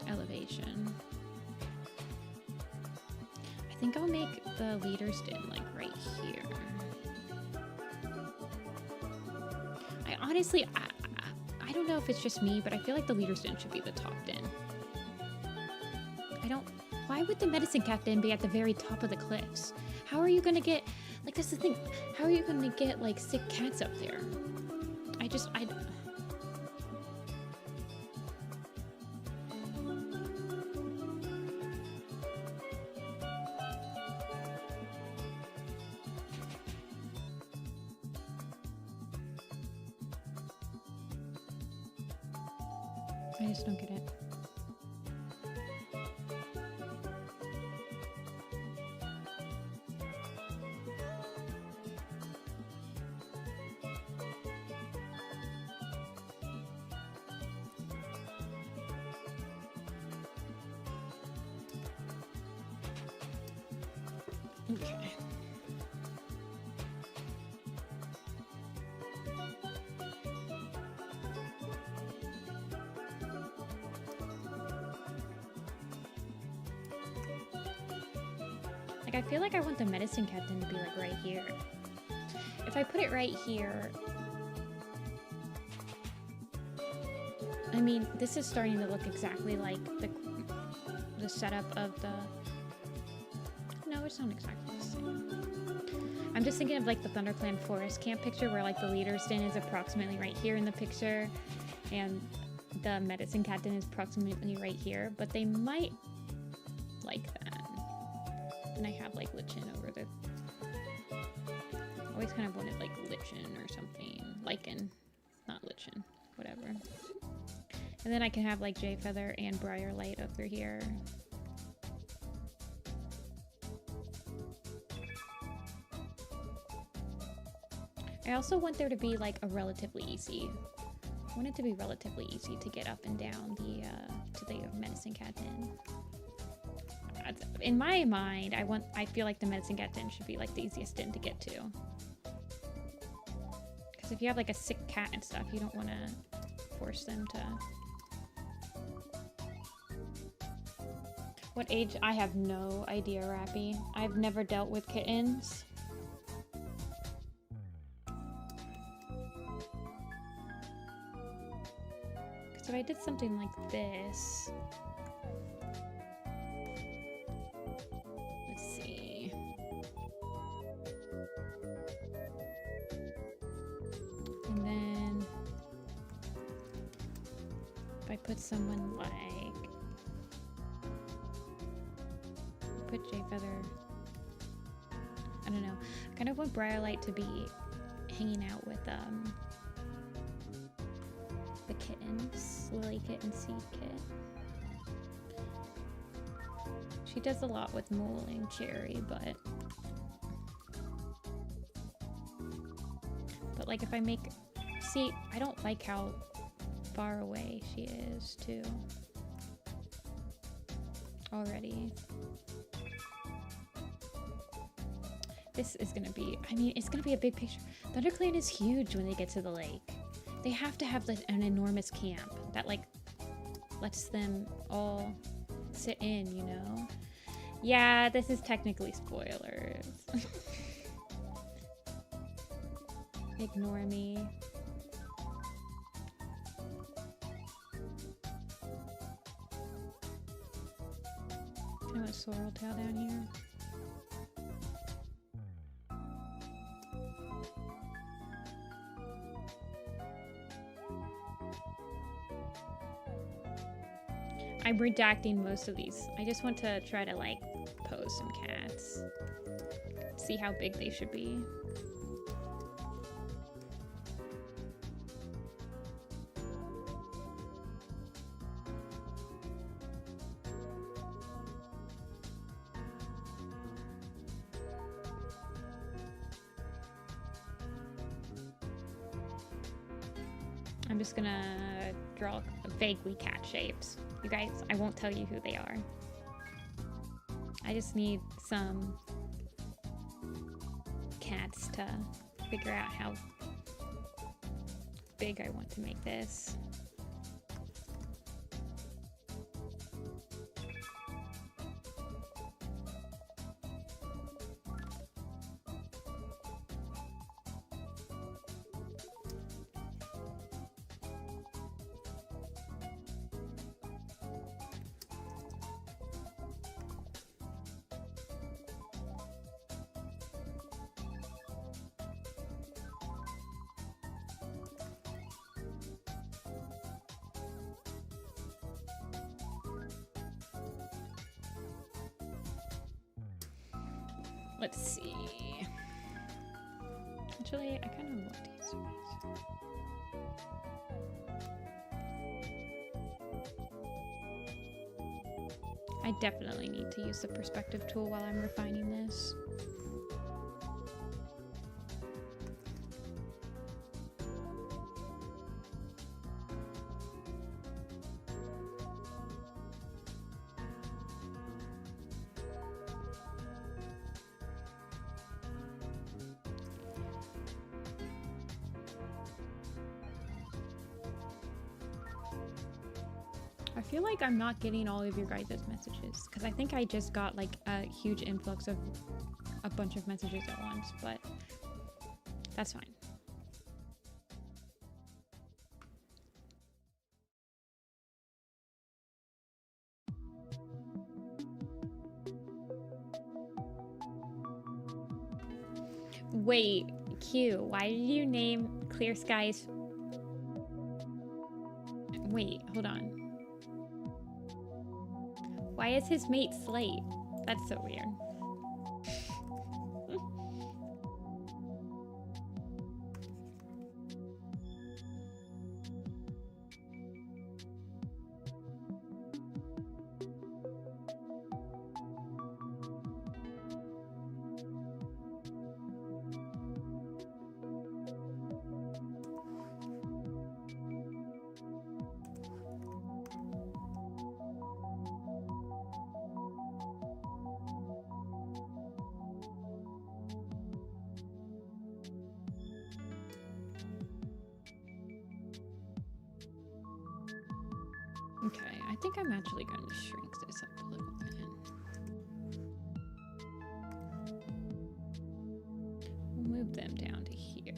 elevation. I think I'll make the leader's den like right here. Honestly, I don't know if it's just me, but I feel like the leader's den should be the top den. Why would the medicine cat den be at the very top of the cliffs? How are you gonna get, like, that's the thing. How are you gonna get, like, sick cats up there? I just don't get it. Okay. Like, I feel like I want the medicine cat den to be, like, right here. If I put it right here... I mean, this is starting to look exactly like the setup of the... No, it's not exactly the same. I'm just thinking of, like, the ThunderClan Forest Camp picture where, like, the leader's den is approximately right here in the picture, and the medicine cat den is approximately right here, but they might like that. And I have, like, lichen over the... Always kind of wanted, like, lichen or something. Lichen. Not lichen. Whatever. And then I can have, like, jade feather and briar light over here. I also want there to be, like, a relatively easy... I want it to be relatively easy to get up and down the, to the medicine cat den. In my mind, I feel like the medicine cat den should be, like, the easiest den to get to. Because if you have, like, a sick cat and stuff, you don't want to force them to... What age? I have no idea, Rappy. I've never dealt with kittens. Because if I did something like this... And then if I put someone like, put jade feather, I don't know, I kind of want Briarlight to be hanging out with the kittens, Lily Kit and Seed Kit. She does a lot with Mole and Cherry, but like if I make, see, I don't like how far away she is too already. This is gonna be, I mean, it's gonna be a big picture. ThunderClan is huge when they get to the lake. They have to have an enormous camp that, like, lets them all sit in, you know? Yeah, this is technically spoilers. Ignore me. Can I have a sorrel tail down here? I'm redacting most of these. I just want to try to, like, pose some cats. See how big they should be. I'm just gonna draw vaguely cat shapes. You guys, I won't tell you who they are. I just need some cats to figure out how big I want to make this. Let's see. Actually, I kind of want to use these. I definitely need to use the perspective tool while I'm refining this. I feel like I'm not getting all of your guys' messages because I think I just got like a huge influx of a bunch of messages at once, but that's fine. Wait, Q, why did you name Clear Skies? Wait, hold on. Why is his mate Slate? That's so weird. Okay, I think I'm actually going to shrink this up a little bit. We'll move them down to here.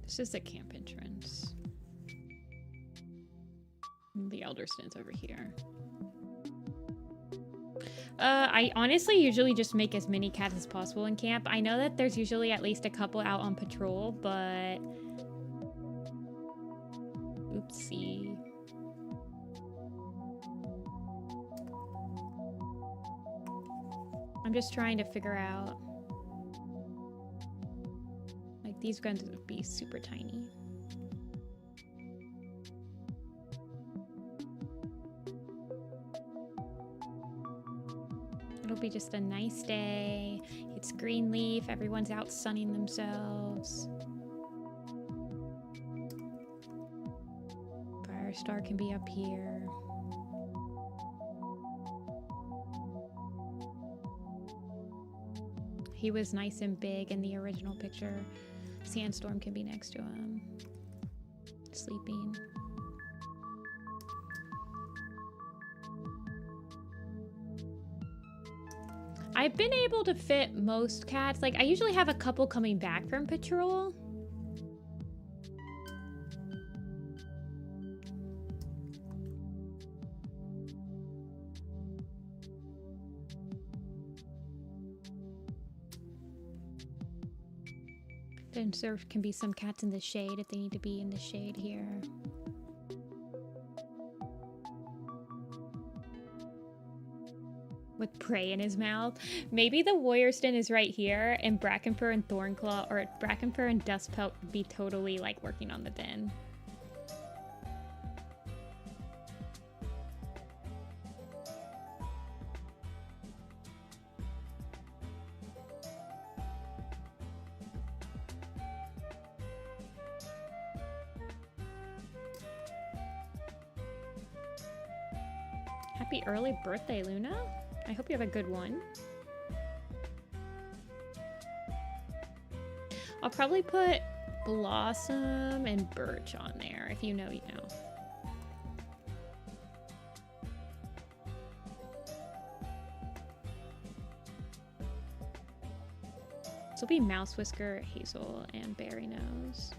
This is the camp entrance. The Elderston's over here. I honestly usually just make as many cats as possible in camp. I know that there's usually at least a couple out on patrol, but... Oopsie. I'm just trying to figure out... Like, these guns would be super tiny. It'll be just a nice day. It's Greenleaf. Everyone's out sunning themselves. Firestar can be up here. He was nice and big in the original picture. Sandstorm can be next to him. Sleeping. I've been able to fit most cats. Like, I usually have a couple coming back from patrol. Then there can be some cats in the shade if they need to be in the shade here. With prey in his mouth. Maybe the warrior's den is right here, and Brackenfur and Thornclaw, or Brackenfur and Dustpelt would be totally like working on the den. Happy early birthday, Luna. I hope you have a good one. I'll probably put Blossom and Birch on there. If you know, you know. This will be Mouse Whisker, Hazel, and Berry Nose.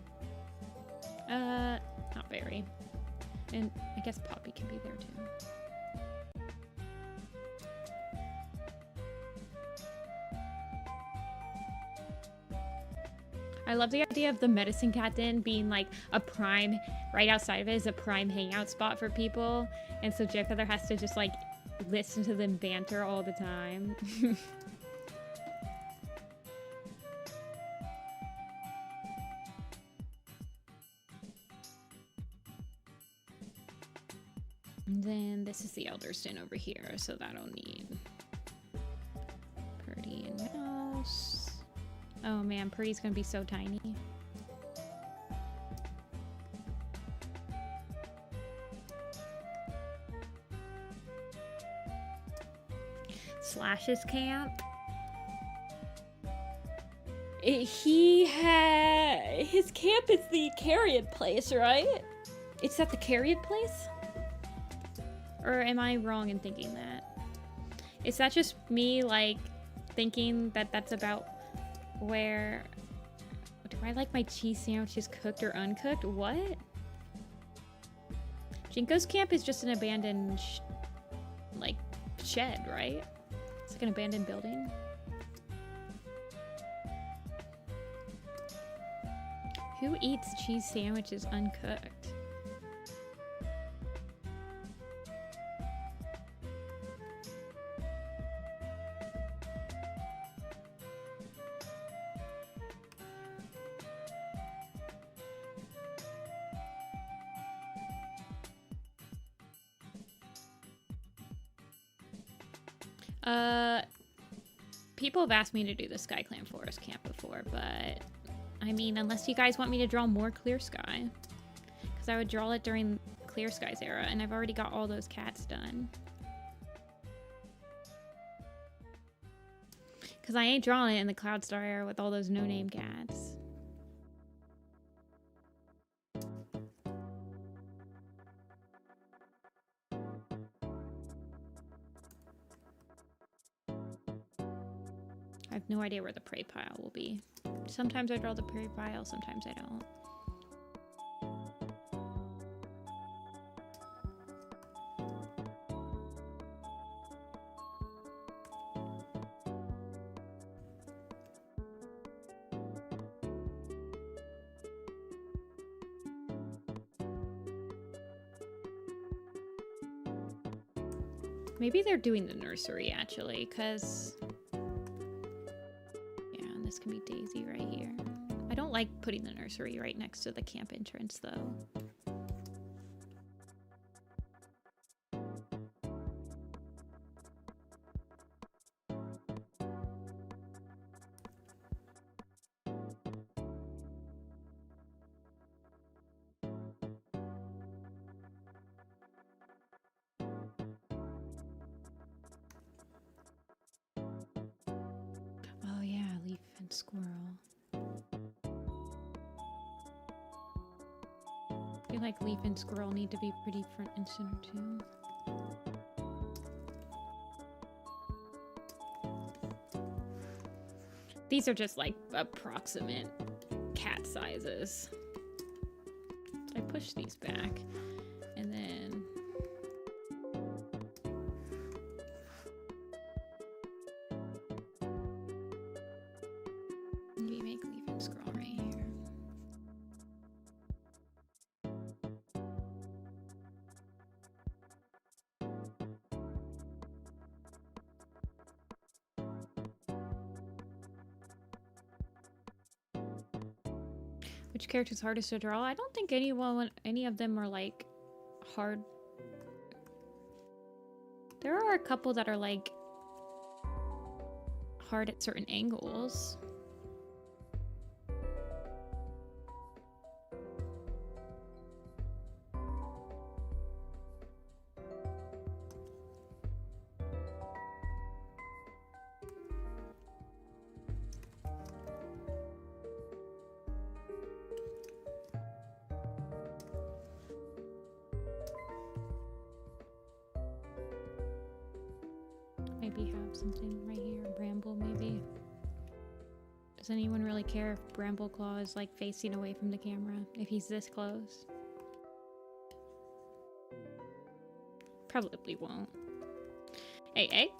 Not Berry. And I guess Poppy can be there too. I love the idea of the medicine captain being like a prime, right outside of it is a prime hangout spot for people. And so Jackfeather has to just like listen to them banter all the time. And then this is the elder stand over here, so that'll need Purdy and Mouse. Oh man, Purdy's gonna be so tiny. Slash's camp. His camp is the Carrion place, right? It's at the Carrion place? Or am I wrong in thinking that? Is that just me, like, thinking that that's about where... Do I like my cheese sandwiches cooked or uncooked? What? Jinko's camp is just an abandoned, like, shed, right? It's like an abandoned building. Who eats cheese sandwiches uncooked? People have asked me to do the SkyClan Forest Camp before, but I mean, unless you guys want me to draw more Clear Sky, because I would draw it during Clear Sky's era, and I've already got all those cats done. Because I ain't drawing it in the Cloudstar era with all those no-name cats. I have no idea where the prey pile will be. Sometimes I draw the prey pile, sometimes I don't. Maybe they're doing the nursery, actually, because... This can be Daisy right here. I don't like putting the nursery right next to the camp entrance, though. Squirrel. I feel like Leaf and Squirrel need to be pretty front and center too. These are just like approximate cat sizes. So I push these back and then which character's hardest to draw? I don't think any of them are like hard. There are a couple that are like hard at certain angles. Maybe have something right here. Bramble, maybe. Does anyone really care if Brambleclaw is like facing away from the camera? If he's this close? Probably won't. Hey, hey.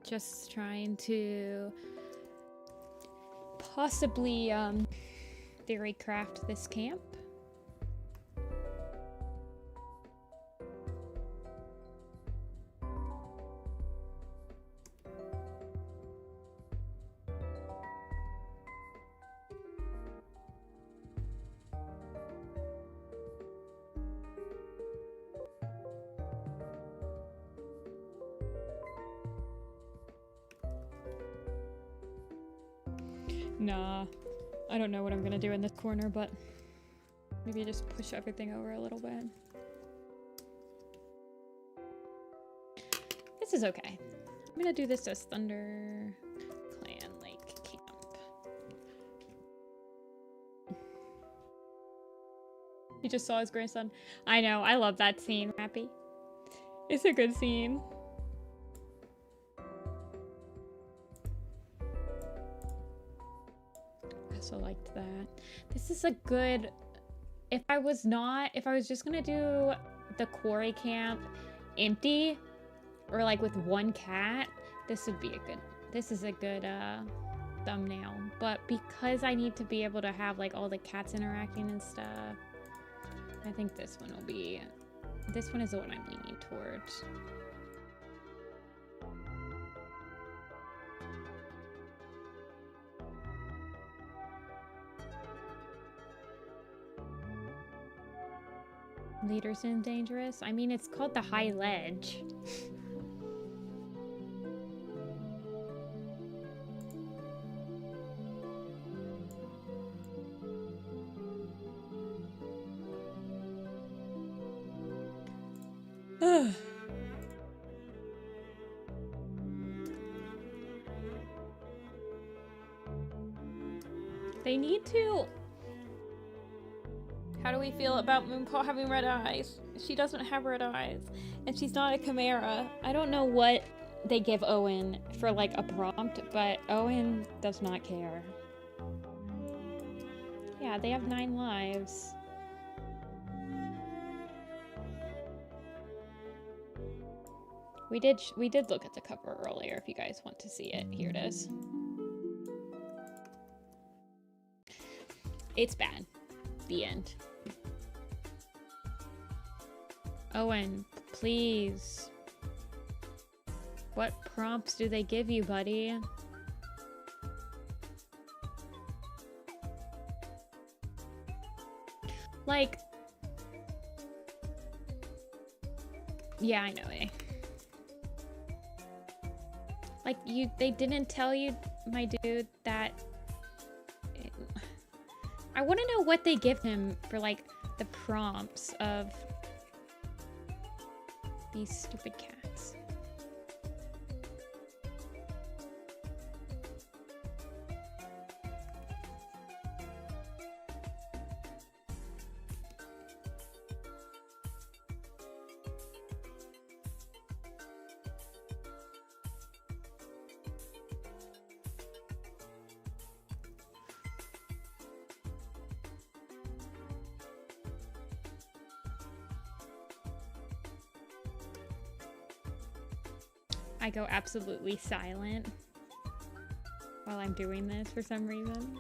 just trying to possibly theory craft this camp. Nah, I don't know what I'm gonna do in this corner, but maybe just push everything over a little bit. This is okay. I'm gonna do this as ThunderClan Lake Camp. He just saw his grandson. I know, I love that scene, Rappy. It's a good scene. I liked that. This is a good, if I was just gonna do the quarry camp empty or like with one cat, this is a good thumbnail. But because I need to be able to have like all the cats interacting and stuff, I think this one is the one I'm leaning towards. Leaders in dangerous? I mean, it's called the High Ledge. They need to... How do we feel about Moonpaw having red eyes? She doesn't have red eyes, and she's not a chimera. I don't know what they give Owen for like a prompt, but Owen does not care. Yeah, they have 9 lives. We did look at the cover earlier if you guys want to see it. Here it is. It's bad. The end. Owen, please. What prompts do they give you, buddy? Like... Yeah, I know, eh? Like, they didn't tell you, my dude, that... I want to know what they give him for, like, the prompts of these stupid cats. I go absolutely silent while I'm doing this for some reason.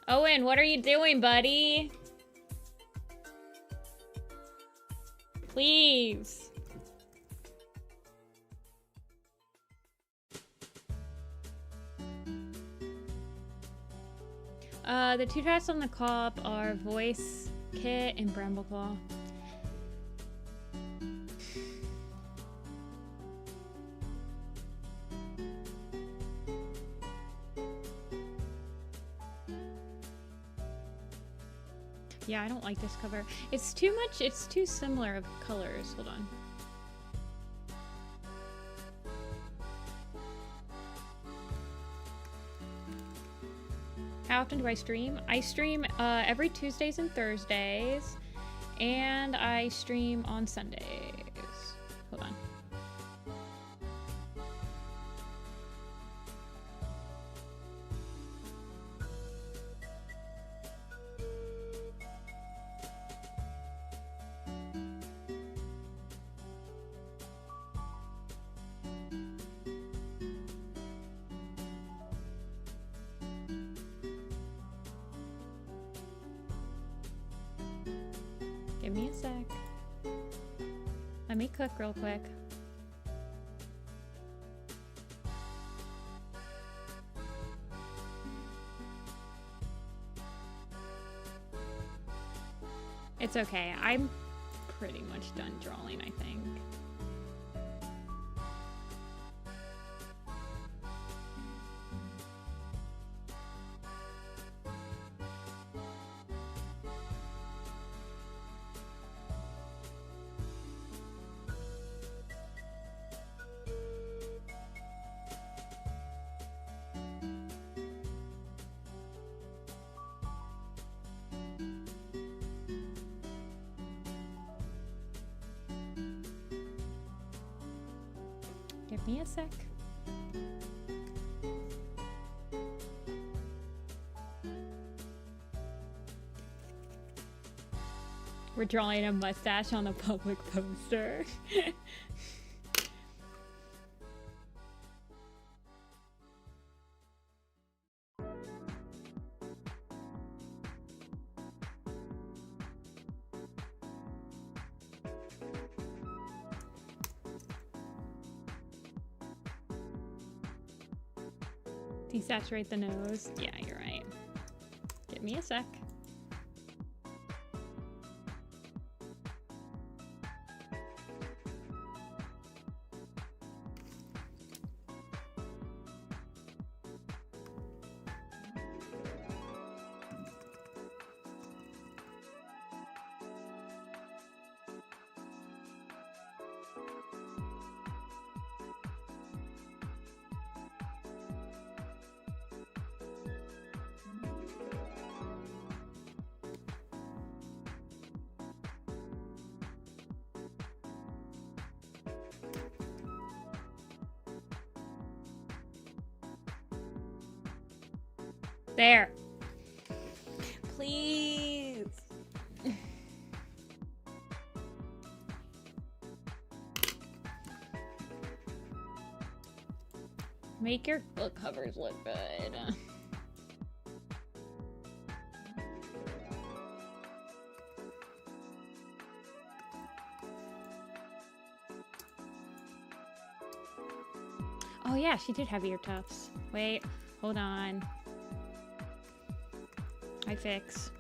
Owen, what are you doing, buddy? Please. The 2 tracks on the co-op are Voice Kit and Brambleclaw. Yeah, I don't like this cover. It's too much, it's too similar of colors. Hold on. How often do I stream? I stream every Tuesdays and Thursdays, and I stream on Sundays. Hold on. Give me a sec. Let me cook real quick. It's okay. I'm pretty much done drawing, I think. Give me a sec. We're drawing a mustache on a public poster. Desaturate the nose. Yeah, you're right. Give me a sec. There. Please. Make your book covers look good. Oh yeah, she did have ear tufts. Wait, hold on. I fix.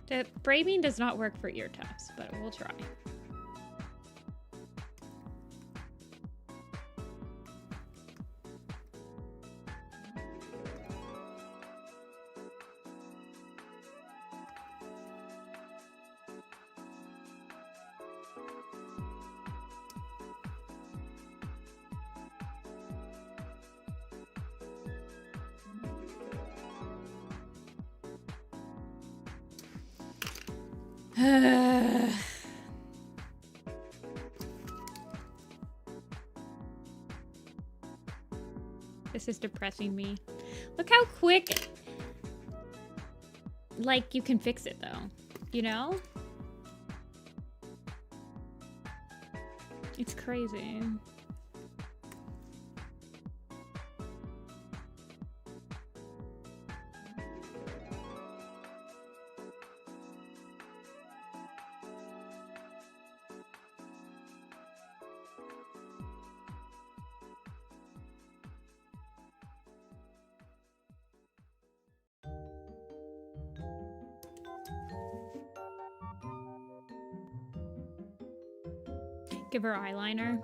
The framing does not work for ear tufts, but we'll try. This is depressing me. Look how quick, like, you can fix it though, you know? It's crazy. Give her eyeliner.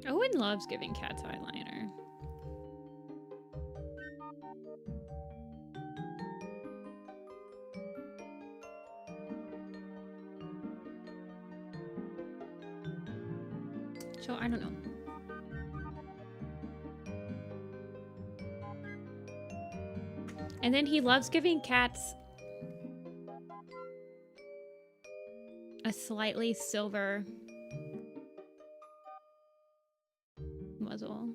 Owen loves giving cats eyeliner. So I don't know. And then he loves giving cats a slightly silver muzzle.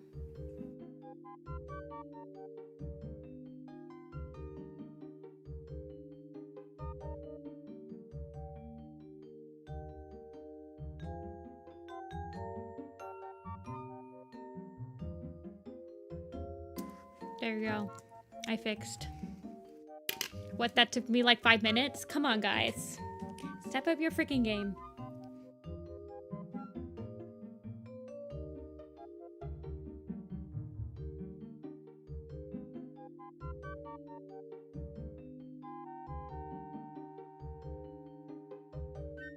There you go. I fixed. What, that took me like 5 minutes? Come on, guys. Step up your freaking game.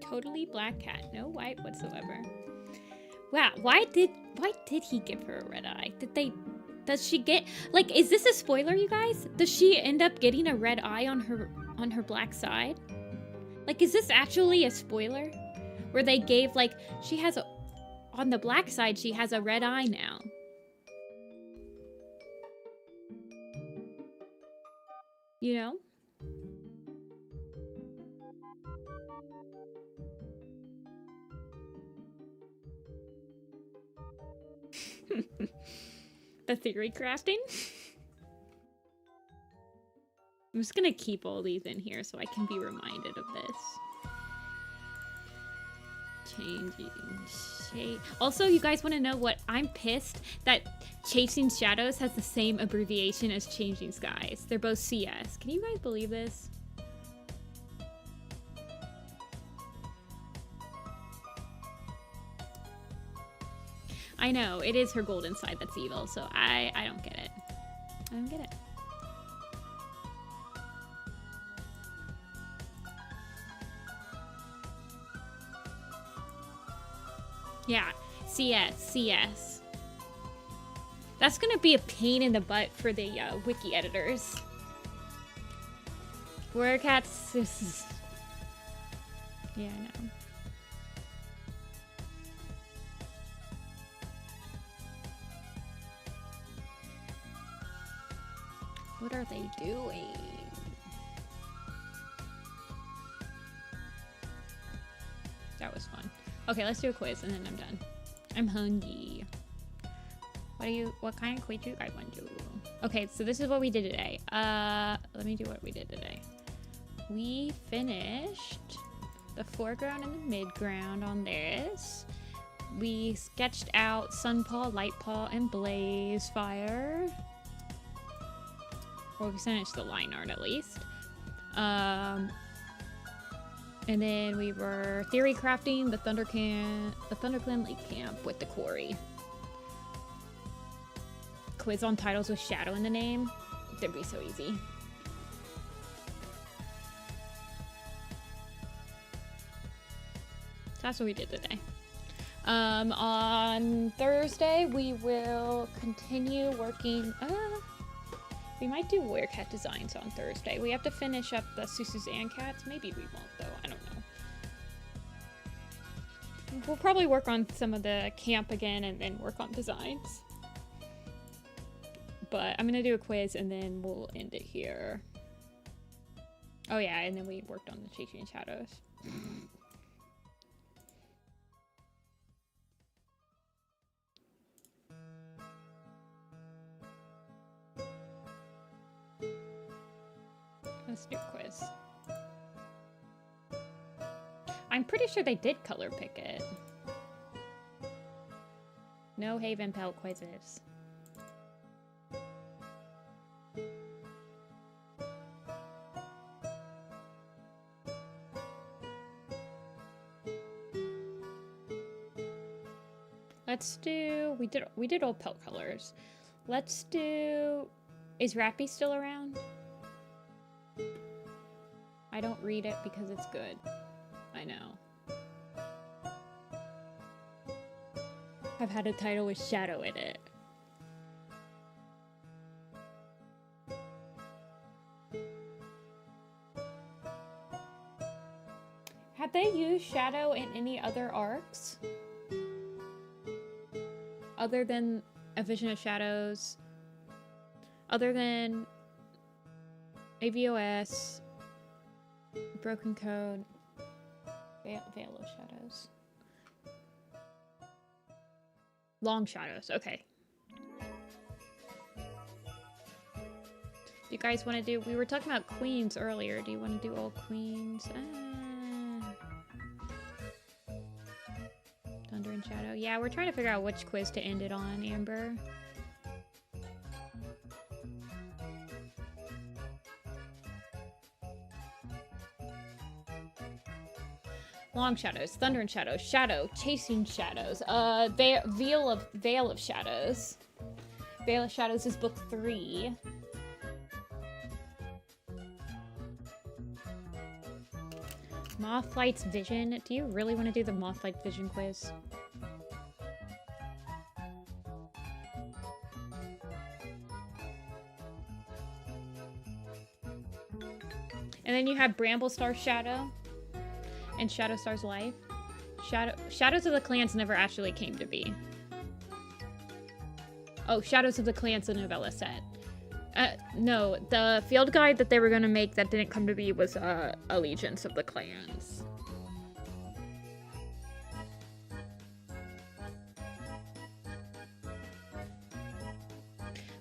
Totally black cat, no white whatsoever. Wow, why did he give her a red eye? Does she get, like, is this a spoiler, you guys? Does she end up getting a red eye on her black side? Like, is this actually a spoiler? Where they gave, like, she has a, on the black side, she has a red eye now. You know? The theory crafting? I'm just gonna keep all these in here so I can be reminded of this. Changing shape. Also, you guys want to know what? I'm pissed that Chasing Shadows has the same abbreviation as Changing Skies. They're both CS. Can you guys believe this? I know, it is her golden side that's evil, so I don't get it. I don't get it. Yeah, CS. That's gonna be a pain in the butt for the wiki editors. Werecats, this is... Yeah, I know. What are they doing? That was fun. Okay, let's do a quiz and then I'm done. I'm hungry. What kind of quiz do you guys want to do? Okay, so this is what we did today. Let me do what we did today. We finished the foreground and the midground on this. We sketched out Sunpaw, Lightpaw, and Blaze Fire. Or we finished the line art at least. And then we were theory crafting the ThunderClan Lake Camp with the quarry. Quiz on titles with shadow in the name. That'd be so easy. So that's what we did today. On Thursday, we will continue working. We might do werecat designs on Thursday. We have to finish up the Suzanne cats. Maybe we won't, though. I don't know. We'll probably work on some of the camp again and then work on designs. But I'm going to do a quiz and then we'll end it here. Oh, yeah, and then we worked on the Chasing Shadows. Let's do a quiz. I'm pretty sure they did color pick it. No Haven Pelt quizzes. Let's do, we did all pelt colors. Let's do, is Rappy still around? I don't read it because it's good. I know. I've had a title with shadow in it. Have they used shadow in any other arcs? Other than A Vision of Shadows? Other than AVOS? Broken Code? Veil of Shadows? Long Shadows, okay. You guys want to do, we were talking about queens earlier. Do you want to do all queens? Thunder and Shadow. Yeah, we're trying to figure out which quiz to end it on, Amber. Long Shadows, Thunder and Shadows, Shadow, Chasing Shadows, Veil of Shadows. Veil of Shadows is book 3. Mothlight's Vision. Do you really want to do the Mothlight Vision quiz? And then you have Bramblestar's Shadow and Shadowstar's Life. Shadows of the Clans never actually came to be. Oh, Shadows of the Clans, the novella set. No, the field guide that they were gonna make that didn't come to be was Allegiance of the Clans.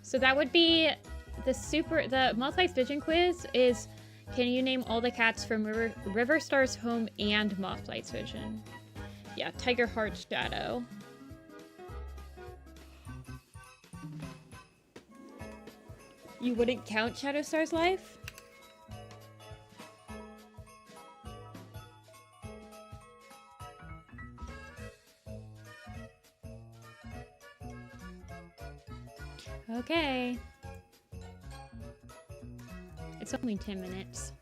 So that would be the Mothlight's Vision quiz is, can you name all the cats from Riverstar's Home and Mothlight's Vision? Yeah, Tiger Heart's Shadow. You wouldn't count Shadowstar's Life? Okay. It's only 10 minutes.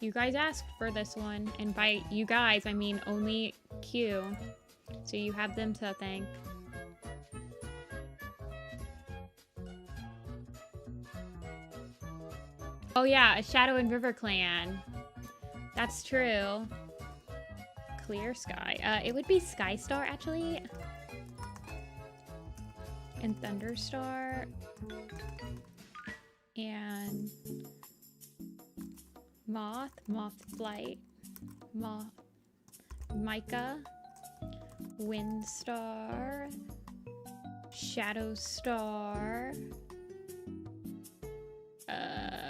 You guys asked for this one, and by you guys, I mean only Q. So you have them to thank. Oh yeah, a Shadow and River Clan. That's true. Clear Sky. It would be Skystar, actually. And Thunderstar. And Mothflight. Micah. Windstar, Shadowstar,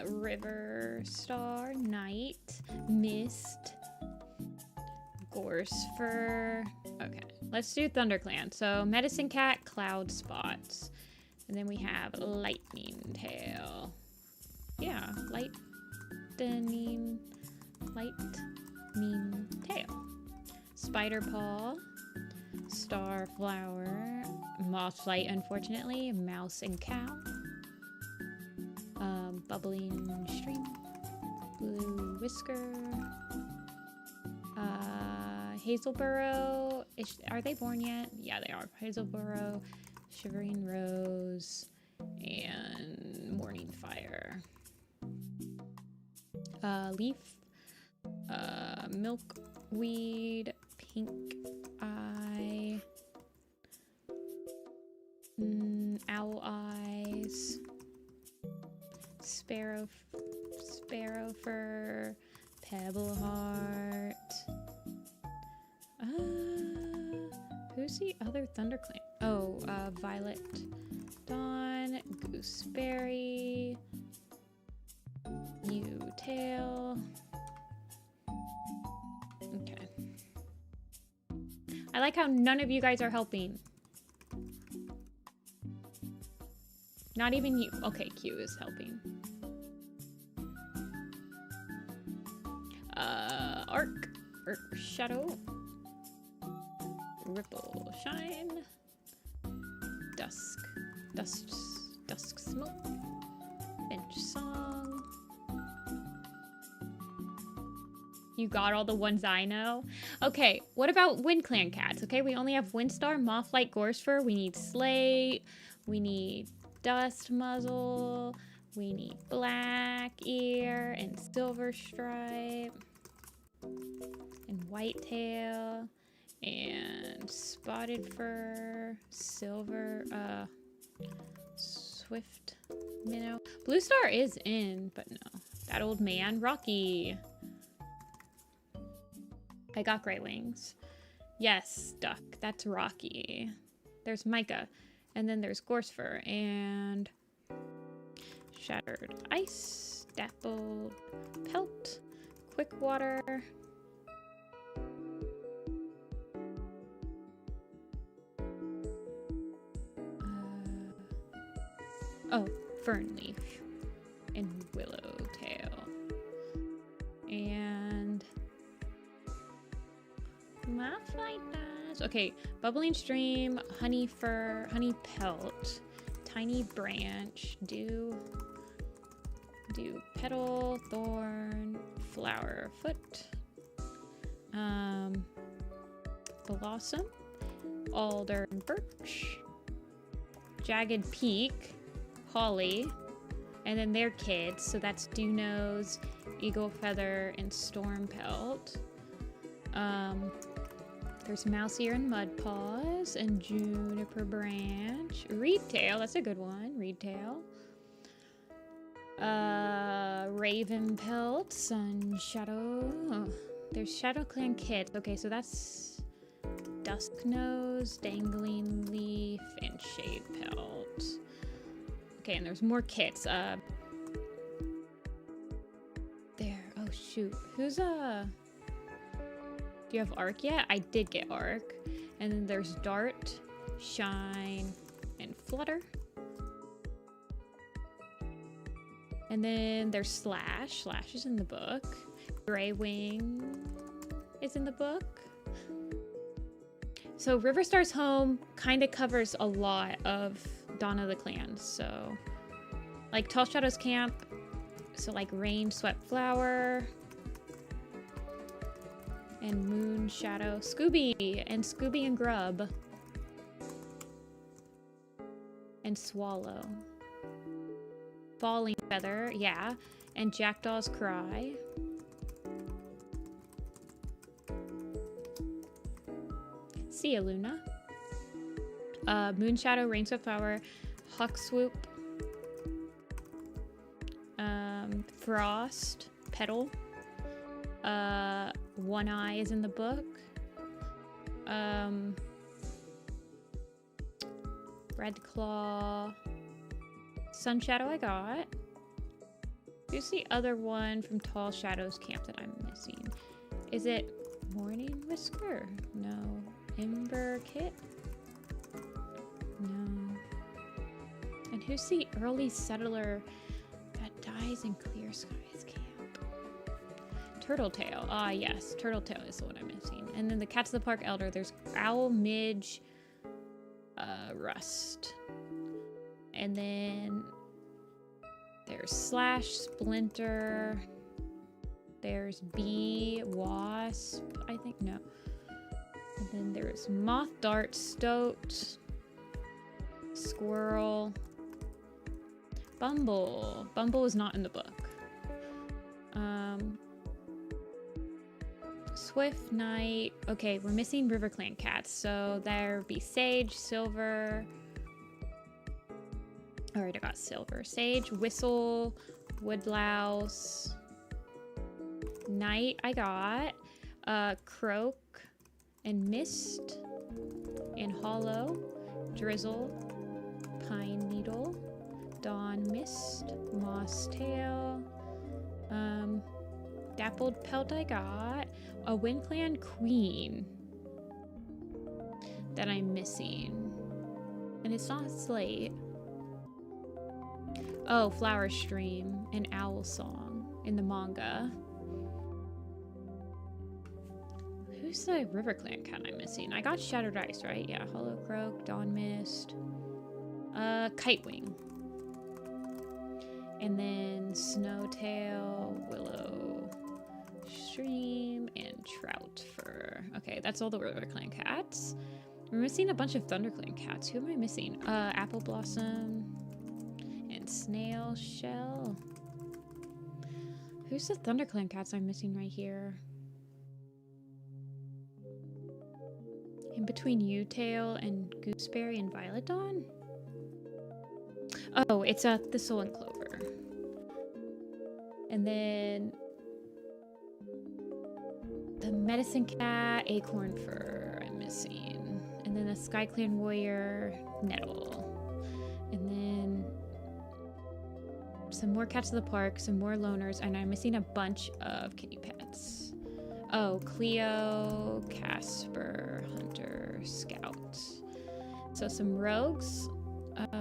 Riverstar, Night, Mist, Gorsefur. Okay, let's do ThunderClan. So Medicine Cat, Cloud Spots, and then we have Lightning Tail. Yeah, Lightning Tail, Spider Paw. Starflower, Mothlight, unfortunately, Mouse and Cow, Bubbling Stream, Blue Whisker, Hazelburrow. Are they born yet? Yeah, they are. Hazelburrow, Shivering Rose, and Morning Fire. Leaf, Milkweed, Pink Eye, Owl Eyes, Sparrow Fur, Pebble Heart. Who's the other ThunderClan? Oh, Violet Dawn, Gooseberry, Tail. Okay. I like how none of you guys are helping. Not even you. Okay, Q is helping. Art. Shadow. Ripple shine. Dusk. Dusk smoke. Finch song. You got all the ones I know. Okay, what about Wind Clan cats? Okay, we only have Windstar, Mothlight, Gorsefur. We need Slate. We need Dust Muzzle. We need Black Ear and Silver Stripe. And Whitetail. And Spotted Fur. Silver. Swift Minnow. Blue Star is in, but no. That old man. Rocky. I got Gray Wings. Yes, Duck. That's Rocky. There's Micah. And then there's Gorsefur. And Shattered Ice. Dappled Pelt. Quick Water. Oh, Fernleaf. And Willowtail. And Malphite. Okay, Bubbling Stream, Honey Fur, Honey Pelt, Tiny Branch, Dew, Petal, Thorn, Flower Foot, Blossom, Alder and Birch, Jagged Peak, Holly, and then their kids, so that's Dew Nose, Eagle Feather, and Storm Pelt. There's Mouse Ear and Mud Paws and Juniper Branch. Reed Tail, that's a good one. Reed Tail. Raven Pelt, Sun Shadow. Oh, there's ShadowClan Kids. Okay, so that's Dusk Nose, Dangling Leaf, and Shade Pelt. Okay, and there's more kits. There. Oh shoot. Who's do you have Arc yet? I did get Arc. And then there's Dart, Shine, and Flutter. And then there's Slash. Slash is in the book. Gray Wing is in the book. So Riverstar's Home kind of covers a lot of Dawn of the Clans. So like Tall Shadows Camp. So like Rain Swept Flower. And Moon Shadow, Scooby and Grub, and Swallow, Falling Feather, yeah, and Jackdaw's Cry, See Ya Luna, Moon Shadow, Rainswept Flower, Hawk Swoop, Frost, Petal. One Eye is in the book. Red Claw. Sun Shadow I got. Who's the other one from Tall Shadows Camp that I'm missing? Is it Morning Whisker? No. Ember Kit? No. And who's the early settler that dies in Clear Skies Camp? Turtletail. Ah, yes. Turtletail is the one I'm missing. And then the Cats of the Park Elder. There's Owl, Midge, Rust. And then there's Slash, Splinter. There's Bee, Wasp. I think, no. And then there's Moth, Dart, Stoat, Squirrel, Bumble. Bumble is not in the book. Swift Knight. Okay, we're missing RiverClan cats. So there would be Sage, Silver. Alright, I got Silver. Sage, Whistle, Woodlouse, Knight, I got. Croak, and Mist, and Hollow, Drizzle, Pine Needle, Dawn Mist, Moss Tail, Dappled Pelt I got. A Wind Clan Queen that I'm missing. And it's not Slate. Oh, Flower Stream and Owl Song in the manga. Who's the River Clan cat I'm missing? I got Shattered Ice, right? Yeah, Hollow Croak, Dawn Mist, Kitewing. And then Snowtail, Willow, Stream, and Trout for... Okay, that's all the River Clan cats. We're missing a bunch of ThunderClan cats. Who am I missing? Apple Blossom and Snail Shell. Who's the ThunderClan cats I'm missing right here? In between Yew-Tail and Gooseberry and Violet Dawn? Oh, it's a Thistle and Clover. And then the Medicine Cat, Acorn Fur, I'm missing. And then the SkyClan Warrior, Nettle. And then some more Cats of the Park, some more Loners, and I'm missing a bunch of kitty pets. Oh, Cleo, Casper, Hunter, Scout. So some Rogues,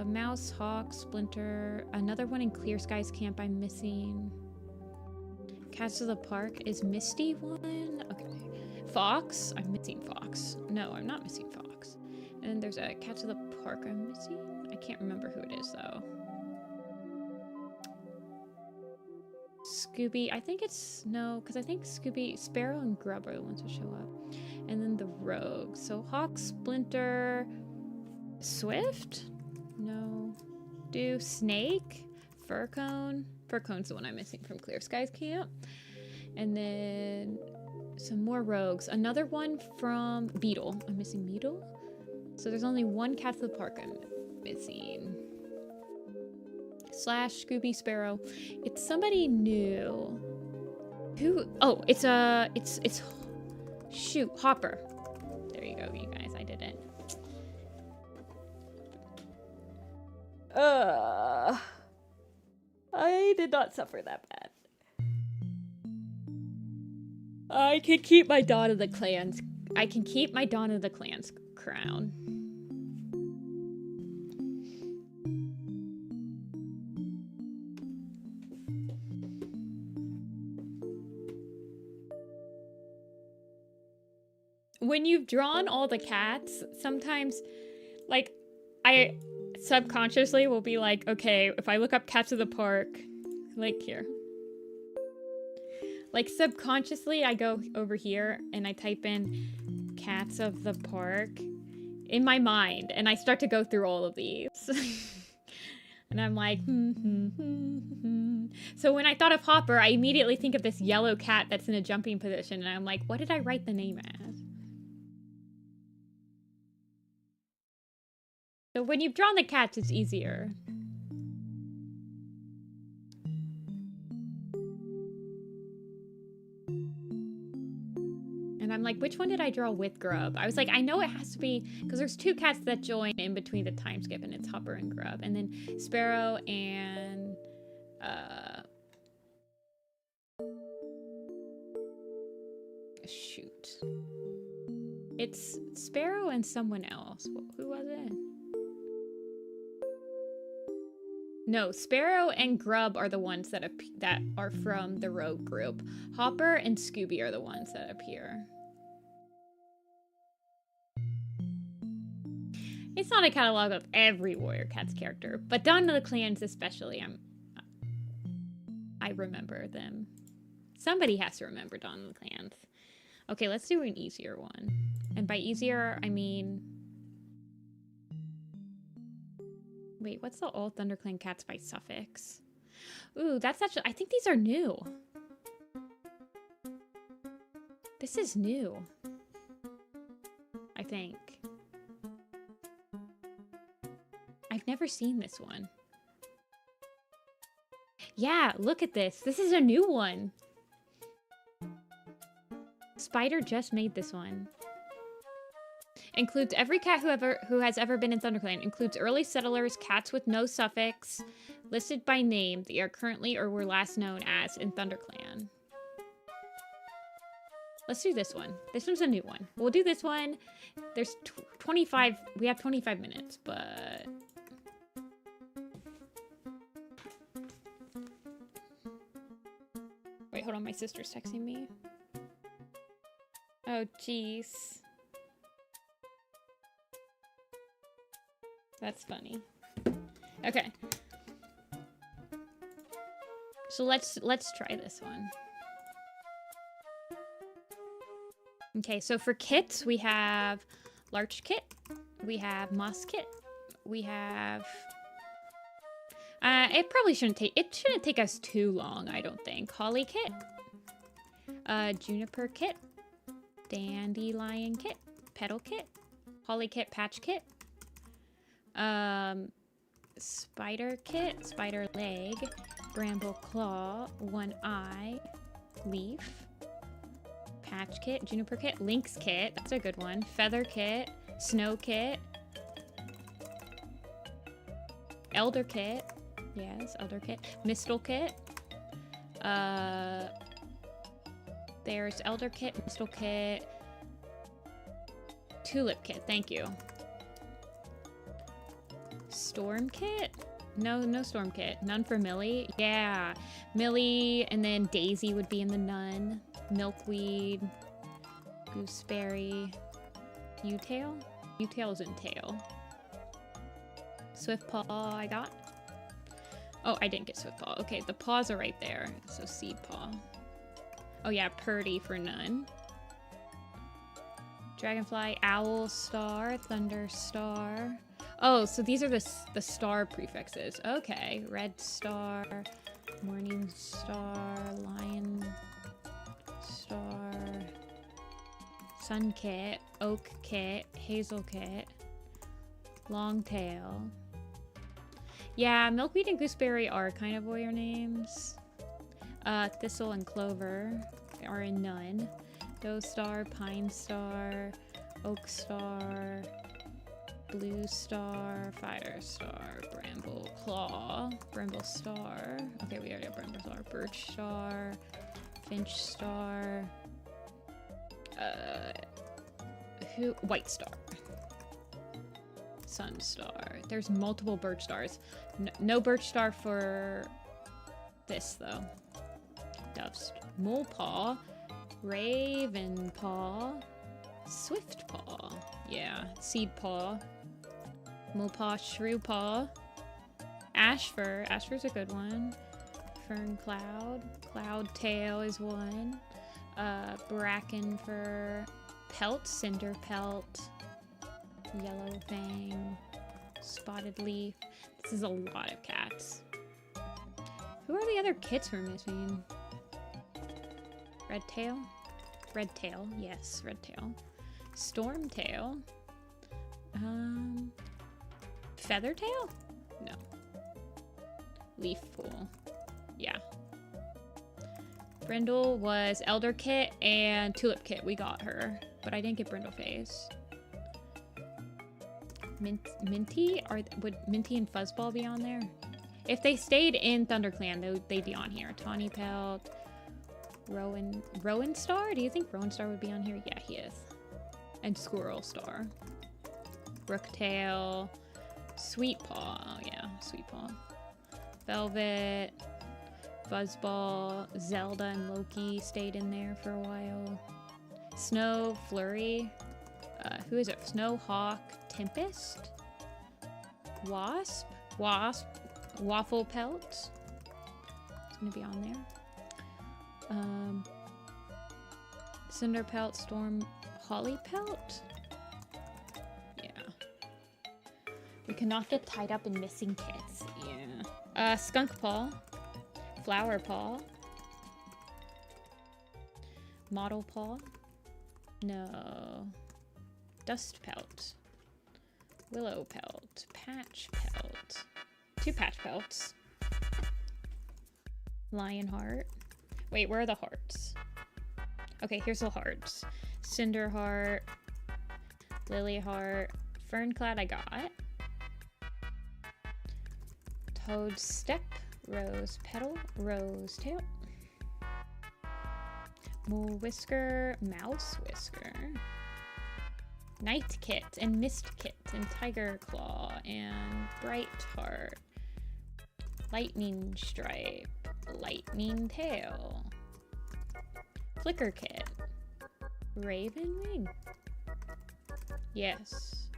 Mouse, Hawk, Splinter, another one in Clear Skies Camp I'm missing. Cats of the Park, is Misty one? Okay. Fox, I'm missing Fox. No, I'm not missing Fox. And then there's a Cats of the Park I'm missing. I can't remember who it is though. Scooby, I think it's, no, because I think Scooby, Sparrow and Grub are the ones who show up. And then the Rogue. So Hawk, Splinter, Swift? No. Snake, Furcone. Furcone's the one I'm missing from Clear Skies Camp. And then some more Rogues. Another one from Beetle. I'm missing Beetle. So there's only one Cats of the Park I'm missing. Slash Scooby Sparrow. It's somebody new. Who? Oh, it's shoot, Hopper. There you go, you guys. I did it. I did not suffer that bad. I can keep my Dawn of the Clans. I can keep my Dawn of the Clans crown. When you've drawn all the cats, sometimes, like, I subconsciously will be like, okay, if I look up Cats of the Park, like here. Like, subconsciously, I go over here and I type in Cats of the Park in my mind, and I start to go through all of these. And I'm like, So when I thought of Hopper, I immediately think of this yellow cat that's in a jumping position, and I'm like, what did I write the name as? So when you've drawn the cats, it's easier. And I'm like, which one did I draw with Grub? I was like, I know it has to be, because there's two cats that join in between the time skip, and it's Hopper and Grub. And then Sparrow and, shoot. It's Sparrow and someone else. Who was it? No, Sparrow and Grub are the ones that are from the Rogue group. Hopper and Scooby are the ones that appear. It's not a catalog of every Warrior Cats character, but Dawn of the Clans especially, I remember them. Somebody has to remember Dawn of the Clans. Okay, let's do an easier one. And by easier, I mean... Wait, what's the All ThunderClan Cats by Suffix? Ooh, that's actually... I think these are new. This is new. I think. I've never seen this one. Yeah, look at this. This is a new one. Spider just made this one. Includes every cat who has ever been in ThunderClan. Includes early settlers, cats with no suffix, listed by name. They are currently or were last known as in ThunderClan. Let's do this one. This one's a new one. We'll do this one. There's 25. We have 25 minutes, but... Wait, hold on. My sister's texting me. Oh, jeez. That's funny. Okay. So let's try this one. Okay, so for kits, we have Larch Kit, we have Moss Kit, we have... it probably shouldn't take us too long, I don't think. Holly Kit, Juniper Kit, Dandelion Kit, Petal Kit, Holly Kit, Patch Kit, Spider Kit, Spider Leg, Bramble Claw, One Eye, Leaf, Patch Kit, Juniper Kit, Lynx Kit, that's a good one, Feather Kit, Snow Kit, Elder Kit, yes, Elder Kit, Mistle Kit, there's Elder Kit, Mistle Kit, Tulip Kit, thank you. Storm Kit? No Storm Kit. None for Millie? Yeah. Millie, and then Daisy would be in the Nun. Milkweed. Gooseberry. U-Tail? U-Tail's in Tail. Swift Paw I got. Oh, I didn't get Swift Paw. Okay, the paws are right there. So Seed Paw. Oh yeah, Purdy for Nun. Dragonfly, Owl Star, Thunder Star. Oh, so these are the star prefixes. Okay, Red Star, Morning Star, Lion Star, Sun Kit, Oak Kit, Hazel Kit, Long Tail. Yeah, Milkweed and Gooseberry are kind of warrior names. Thistle and Clover are in None. Doe Star, Pine Star, Oak Star, Blue Star, Fire Star, Bramble Claw, Bramble Star. Okay, we already have Bramble Star. Birch Star, Finch Star. White Star. Sun Star. There's multiple Birch Stars. No Birch Star for this though. Dove Mole Paw, Raven Paw, Swift Paw. Yeah, Seed Paw. Molepaw, Shrew Paw, Ashfur. Ashfur's a good one. Fern Cloud. Cloud Tail is one. Bracken Fur. Pelt. Cinder Pelt. Yellow Fang. Spotted Leaf. This is a lot of cats. Who are the other kits we're missing? Red Tail? Red Tail. Yes, Red Tail. Storm Tail. Feathertail? No. Leaf Pool. Yeah. Brindle was Elder Kit and Tulip Kit. We got her, but I didn't get Brindle Face. Minty? Would Minty and Fuzzball be on there? If they stayed in ThunderClan, they'd be on here. Tawny Pelt. Rowan Star? Do you think Rowan Star would be on here? Yeah, he is. And Squirrel Star. Brooktail. Sweet Paw. Oh yeah, Sweet Paw. Velvet. Fuzzball. Zelda and Loki stayed in there for a while. Snow. Flurry. Who is it? Snow, Hawk, Tempest. Wasp. Waffle Pelt. It's gonna be on there. Cinder Pelt. Storm. Holly Pelt. We cannot get tied up in missing kits. Yeah. Skunk Paw. Flower Paw. Model Paw. No. Dust Pelt. Willow Pelt. Patch Pelt. 2 Patch Pelts. Lion Heart. Wait, where are the hearts? Okay, here's the hearts. Cinder Heart. Lily Heart. Ferncloud I got. Toad Step, Rose Petal, Rose Tail, Mole Whisker, Mouse Whisker, Night Kit, and Mist Kit, and Tiger Claw, and Bright Heart, Lightning Stripe, Lightning Tail, Flicker Kit, Raven wing. Yes.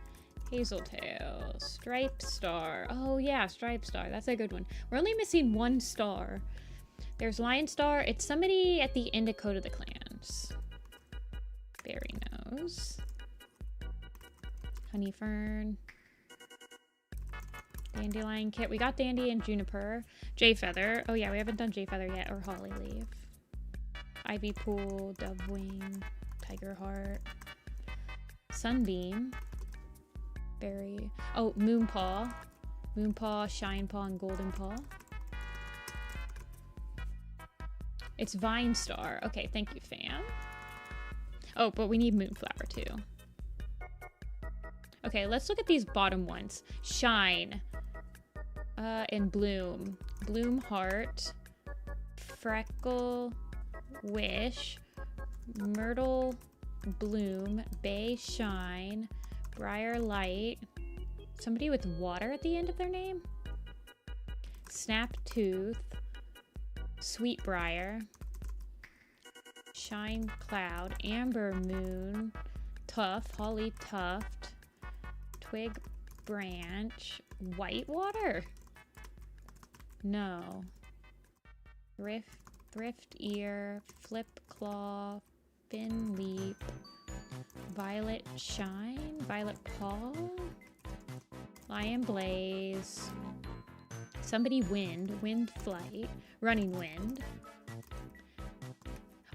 Hazeltail. Stripe star. Oh yeah, stripe star. That's a good one. We're only missing one star. There's lion star. It's somebody at the end of Code of the Clans. Berry nose. Honey fern. Dandelion kit. We got Dandy and Juniper. Jay feather. Oh yeah, we haven't done Jay feather yet, or holly leaf. Ivy pool. Dove wing. Tiger heart. Sunbeam. Berry. Oh, moon paw. Moon paw, shine paw, and golden paw. It's vine star. Okay, thank you, fam. Oh, but we need moonflower too. Okay, let's look at these bottom ones. Shine. And bloom. Bloom heart. Freckle. Wish. Myrtle. Bloom. Bay shine. Briar light. Somebody with water at the end of their name. Snap tooth. Sweet briar. Shine cloud. Amber moon. Tuft. Holly tuft. Twig branch. Whitewater? No. Thrift ear. Flip claw. Fin leap. Violet shine. Violet paw. Lion blaze. Somebody wind. Wind flight. Running wind.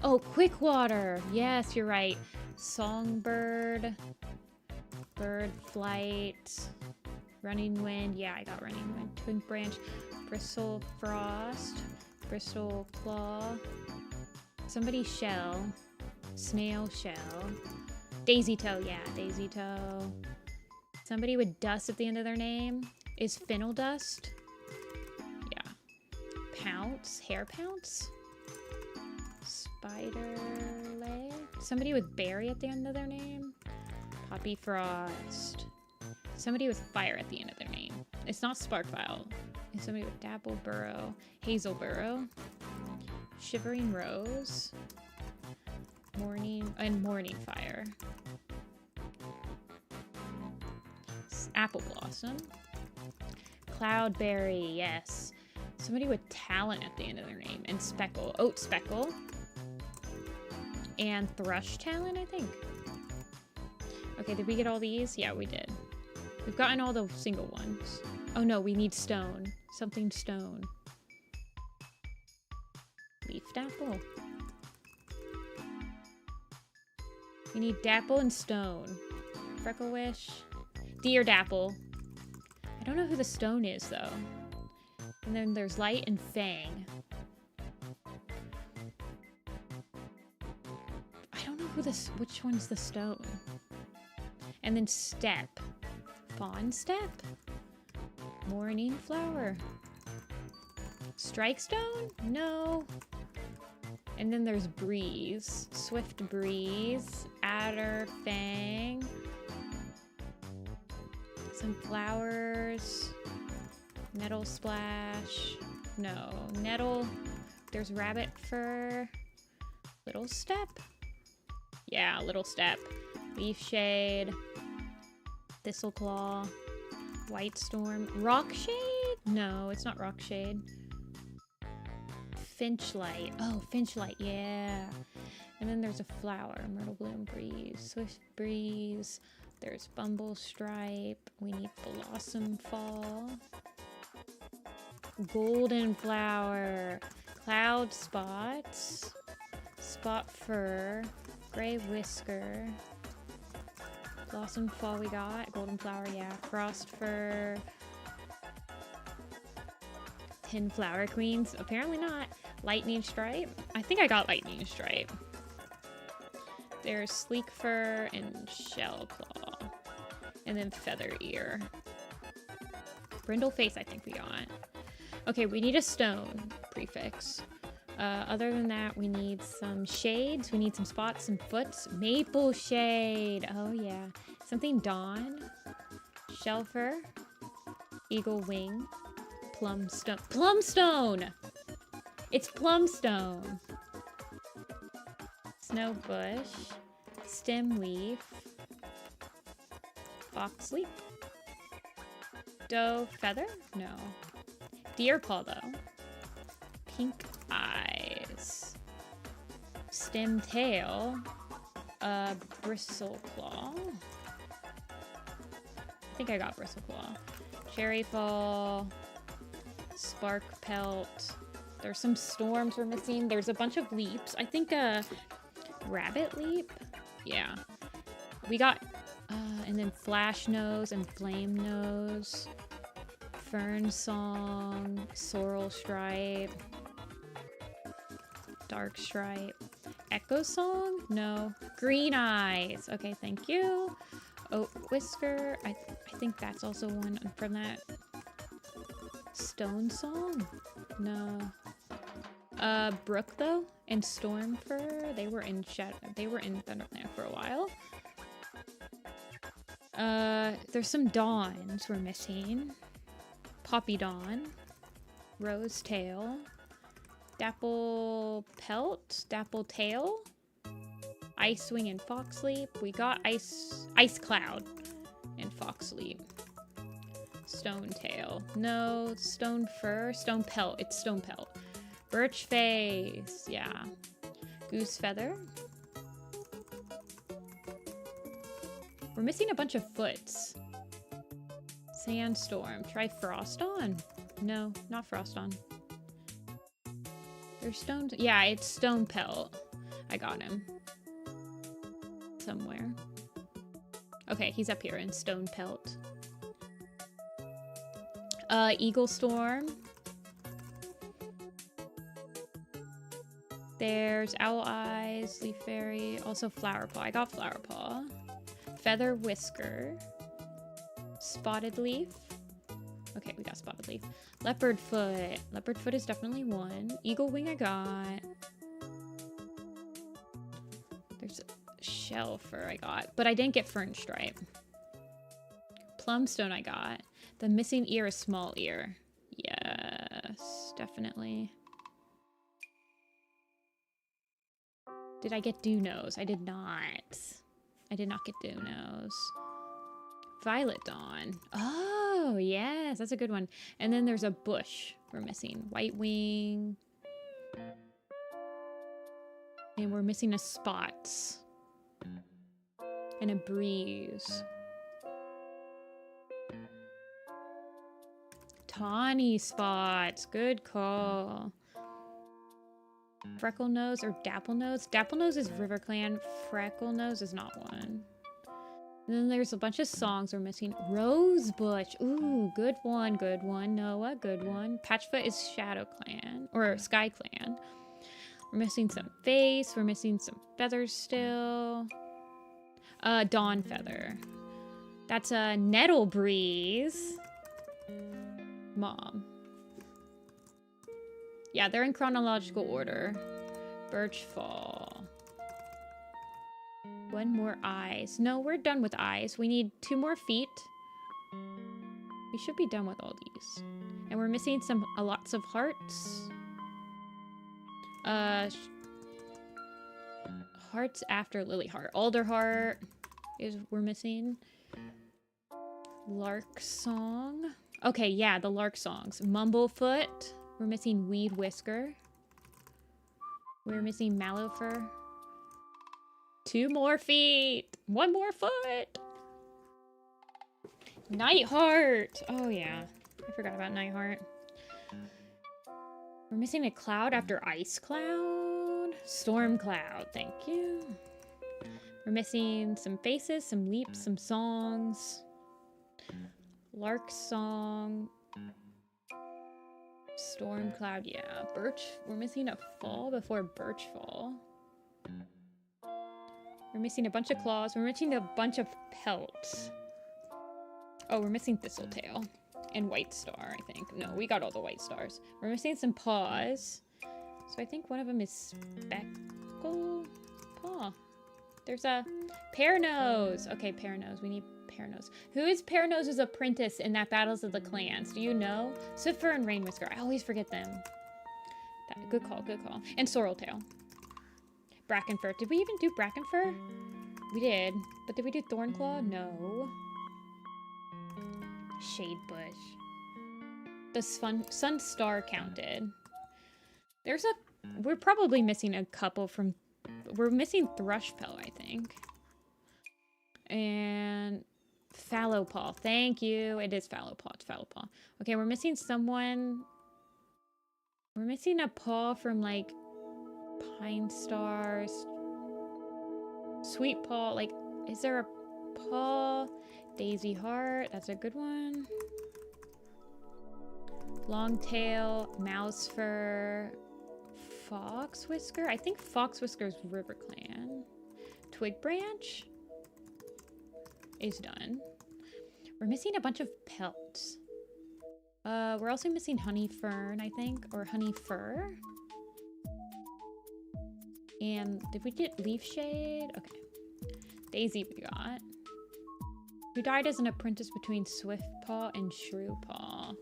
Oh, quick water. Yes, you're right. Songbird. Bird flight. Running wind. Yeah, I got running wind. Twig branch. Bristle frost. Bristle claw. Somebody shell. Snail shell. Daisy toe. Yeah, daisy toe. Somebody with dust at the end of their name. Is fennel dust? Yeah. Pounce. Hair pounce. Spider leg. Somebody with berry at the end of their name. Poppy frost. Somebody with fire at the end of their name. It's not Sparkfile. It's somebody with dapple burrow. Hazel burrow. Shivering rose. Morning fire. Apple blossom. Cloudberry, yes. Somebody with talent at the end of their name. And speckle. Oat speckle. And thrush talent, I think. Okay, did we get all these? Yeah, we did. We've gotten all the single ones. Oh no, we need stone. Something stone. Leaf dapple. We need dapple and stone. Freckle wish. Deer dapple. I don't know who the stone is though. And then there's light and fang. I don't know which one's the stone. And then step. Fawn step. Morning flower. Strike stone? No. And then there's breeze. Swift breeze. Adder fang. Some flowers. Nettle splash. No. Nettle. There's rabbit fur. Little step. Yeah, little step. Leaf shade. Thistle claw. White storm. Rock shade? No, it's not rock shade. Finchlight. Oh, finchlight, yeah. And then there's a flower. Myrtle bloom breeze. Swift breeze. There's bumble stripe. We need blossom fall. Golden flower. Cloud spots. Spot fur. Gray whisker. Blossom fall we got. Golden flower, yeah. Frost fur. 10 flower queens. Apparently not. Lightning stripe. I think I got lightning stripe. There's sleek fur and shell claw. And then feather ear. Brindle face I think we got. Okay, we need a stone prefix. Other than that, we need some shades. We need some spots, some foots. Maple shade. Oh, yeah. Something dawn. Shelfer. Eagle wing. Plumstone. Plumstone! It's plumstone. Snow bush. Stem leaf. Fox leaf. Doe feather? No. Deer paw though. Pink eyes. Stem tail. Bristle claw. I think I got bristle claw. Cherry fall. Spark pelt. There's some storms we're missing. There's a bunch of leaps. I think rabbit leap. Yeah. We got and then flash nose and flame nose. Fern song. Sorrel stripe. Dark stripe. Echo song? No. Green eyes. Okay, thank you. Oat whisker. I think that's also one from that. Stone song? No. Brook though, and Storm Fur. They were in Thunderland for a while. There's some dawns we're missing. Poppy Dawn. Rose Tail. Dapple Pelt. Dapple Tail. Ice Wing and Fox Leap. We got Ice Cloud and Fox Leap. Stone Tail. No. Stone Fur. Stone Pelt. It's Stone Pelt. Birch Face. Yeah. Goose Feather. We're missing a bunch of foots. Sandstorm. Try Frost On. No, not Frost On. There's stone. Yeah, it's Stone Pelt. I got him. Somewhere. Okay, he's up here in Stone Pelt. Eagle Storm. There's Owl Eyes, Leaf Fairy, also Flower Paw. I got Flower Paw. Feather Whisker. Spotted Leaf. Okay, we got Spotted Leaf. Leopard Foot. Leopard Foot is definitely one. Eagle Wing I got. There's Shell Fur I got. But I didn't get Fern Stripe. Plumstone I got. The missing ear is Small Ear. Yes, definitely. Did I get Dew Nose? I did not. I did not get Dew Nose. Violet Dawn. Oh, yes, that's a good one. And then there's a bush we're missing. White Wing. And we're missing a Spots. And a Breeze. Tawny Spots. Good call. Freckle Nose or Dapple Nose. Dapple Nose is River Clan. Freckle Nose is not one. And then there's a bunch of songs we're missing. Rose Bush. Ooh, good one, good one. Noah, good one. Patchfoot is ShadowClan or Sky Clan. We're missing some face. We're missing some feathers still. Dawn Feather. That's a Nettle Breeze. Mom. Yeah, they're in chronological order. Birch Fall. One more eyes. No, we're done with eyes. We need 2 more feet. We should be done with all these. And we're missing some lots of hearts. Hearts after Lily Heart. Alder Heart is we're missing. Lark Song. Okay, yeah, the Lark Songs. Mumblefoot. We're missing Weed Whisker. We're missing Mallow Fur. 2 more feet. 1 more foot. Nightheart. Oh, yeah. I forgot about Nightheart. We're missing a cloud after Ice Cloud. Storm Cloud. Thank you. We're missing some faces, some leaps, some songs. Lark Song. Storm Cloud, yeah. Birch. We're missing a fall before Birch Fall. We're missing a bunch of claws. We're missing a bunch of pelts. Oh, we're missing Thistletail. And White Star, I think. No, we got all the White Stars. We're missing some paws. So I think one of them is Speckle Paw. There's a Pear Nose. Okay, Pear Nose. We need Pear Nose. Who is Pear Nose's apprentice in that Battles of the Clans? Do you know? Swiffer and Rain Whisker. I always forget them. Good call, good call. And Sorrel Tail. Brackenfur. Did we even do Brackenfur? We did. But did we do Thornclaw? No. Shade Bush. The Sun Star counted. There's a... We're probably missing a couple from... We're missing Thrushpelt, I think. And... Fallowpaw. Thank you. It is Fallowpaw. It's Fallowpaw. Okay, we're missing someone... We're missing a paw from, like... Pine Stars. Sweet Paw. Like, is there a paw? Daisy Heart. That's a good one. Longtail. Mouse Fur. Fox Whisker. I think Fox Whisker is RiverClan. Twig Branch is done. We're missing a bunch of pelts. We're also missing Honey Fern, I think, or Honey Fur. And did we get Leaf Shade? Okay. Daisy we got. Who died as an apprentice between Swiftpaw and Shrewpaw?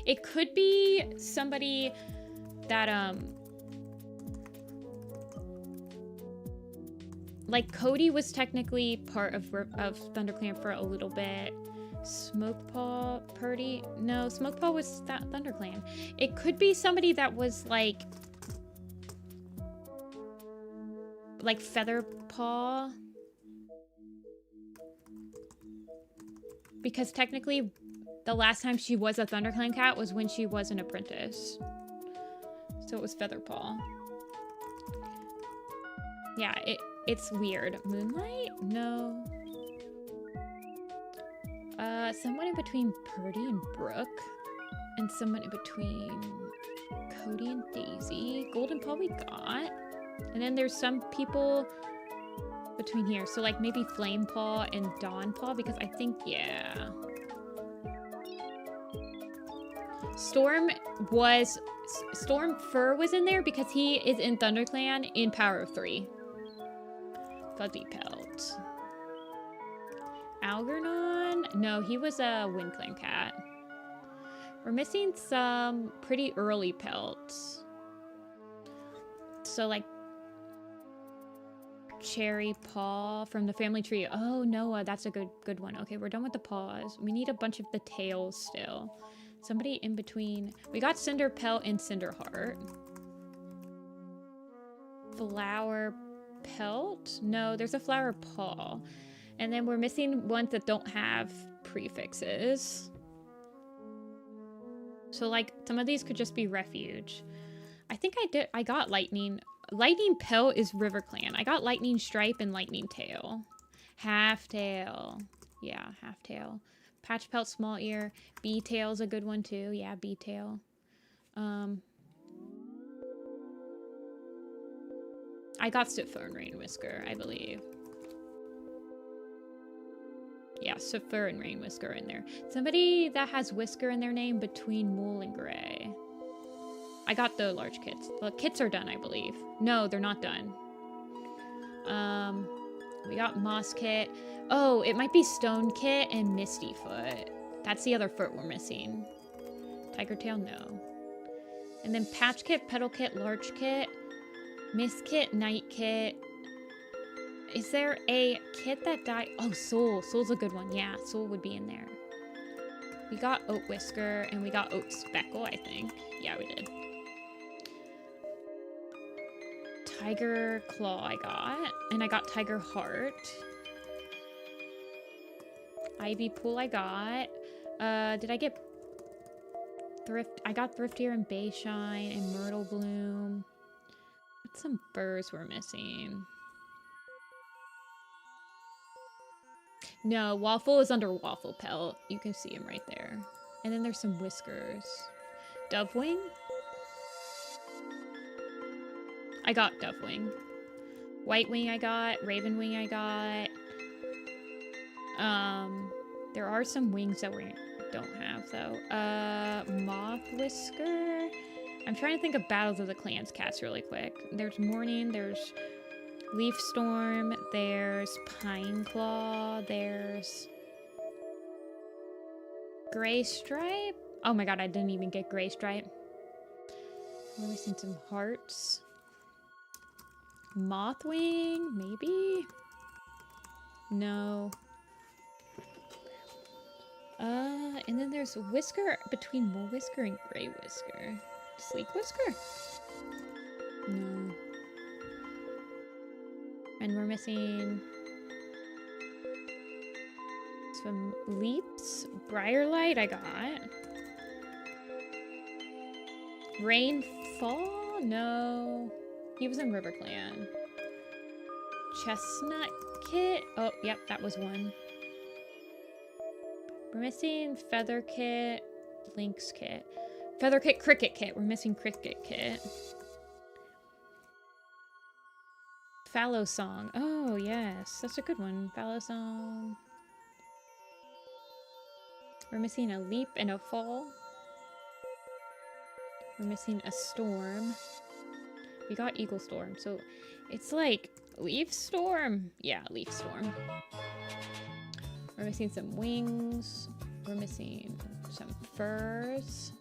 It could be somebody that, like Cody was technically part of ThunderClan for a little bit. Smokepaw, Purdy. No, Smokepaw was ThunderClan. It could be somebody that was like Featherpaw. Because technically the last time she was a ThunderClan cat was when she was an apprentice. So it was Featherpaw. Yeah, it's weird. Moonlight? No. Someone in between Purdy and Brooke. And someone in between Cody and Daisy. Golden Paw we got. And then there's some people between here. So like maybe Flame Paw and Dawn Paw, because I think, yeah. Storm Fur was in there because he is in ThunderClan in Power of 3. Fuzzy Pelt. Algernon? No, he was a WindClan cat. We're missing some pretty early pelts. So like Cherry Paw from the family tree. Oh, Noah, that's a good one. Okay, we're done with the paws. We need a bunch of the tails still. Somebody in between. We got Cinder Pelt and Cinderheart. Flower Pelt? No, there's a Flower Paw. And then we're missing ones that don't have prefixes. So like some of these could just be refuge. I think I got Lightning. Lightning Pelt is RiverClan. I got Lightning Stripe and Lightning Tail. Half Tail. Yeah, Half Tail. Patch Pelt, Small Ear. Bee Tail's a good one too. Yeah, Bee Tail. I got Siffer and Rain Whisker, I believe. Yeah, Siffer and Rain Whisker in there. Somebody that has Whisker in their name between Mool and Gray. I got the large kits. The kits are done, I believe. No, they're not done. We got Moss Kit. Oh, it might be Stone Kit and Misty Foot. That's the other foot we're missing. Tiger Tail, no. And then Patch Kit, Petal Kit, Large Kit, Mist Kit, Night Kit. Is there a kit that died? Oh, Soul. Soul's a good one. Yeah, Soul would be in there. We got Oat Whisker and we got Oat Speckle, I think. Yeah, we did. Tiger Claw I got. And I got Tiger Heart. Ivy Pool I got. Did I get Thrift? I got Thriftier and Bayshine and Myrtle Bloom. What's some furs we're missing? No, Waffle is under Waffle Pelt. You can see him right there. And then there's some whiskers. Dovewing? I got Dovewing. White Wing I got. Raven Wing I got. There are some wings that we don't have though. Moth Whisker. I'm trying to think of Battles of the Clans cats really quick. There's Morning, there's Leaf Storm, there's Pine Claw, there's Gray Stripe. Oh my god, I didn't even get Gray Stripe. We're missing some hearts. Mothwing, maybe? No. And then there's Whisker between Mole Whisker and Gray Whisker. Sleek Whisker? No. And we're missing some Leaps. Briarlight, I got. Rainfall? No. He was in RiverClan. Chestnut Kit? Oh, yep, that was one. We're missing Feather Kit, Lynx Kit. Feather Kit, Cricket Kit. We're missing Cricket Kit. Fallow Song. Oh, yes. That's a good one. Fallow Song. We're missing a Leap and a Fall. We're missing a Storm. We got Eagle Storm, so it's like Leaf Storm. Yeah, Leaf Storm. We're missing some wings. We're missing some furs.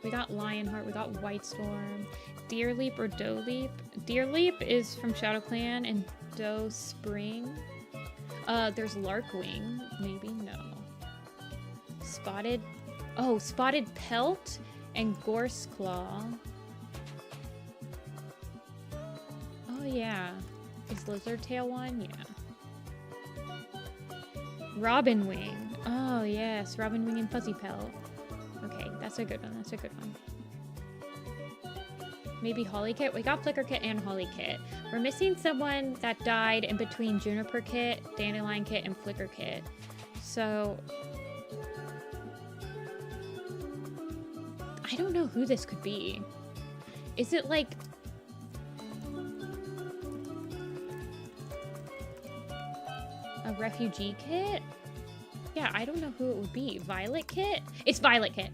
We got Lionheart. We got White Storm. Deer Leap or Doe Leap. Deer Leap is from ShadowClan and Doe Spring. There's Larkwing. Maybe? No. Spotted. Oh, Spotted Pelt and Gorse Claw. Oh, yeah. Is Lizard Tail one? Yeah. Robin Wing. Oh, yes. Robin Wing and Fuzzy Pelt. Okay, that's a good one. That's a good one. Maybe Holly Kit? We got Flicker Kit and Holly Kit. We're missing someone that died in between Juniper Kit, Dandelion Kit, and Flicker Kit. So I don't know who this could be. Is it like... a refugee kit? Yeah, I don't know who it would be. Violet Kit? It's Violet Kit.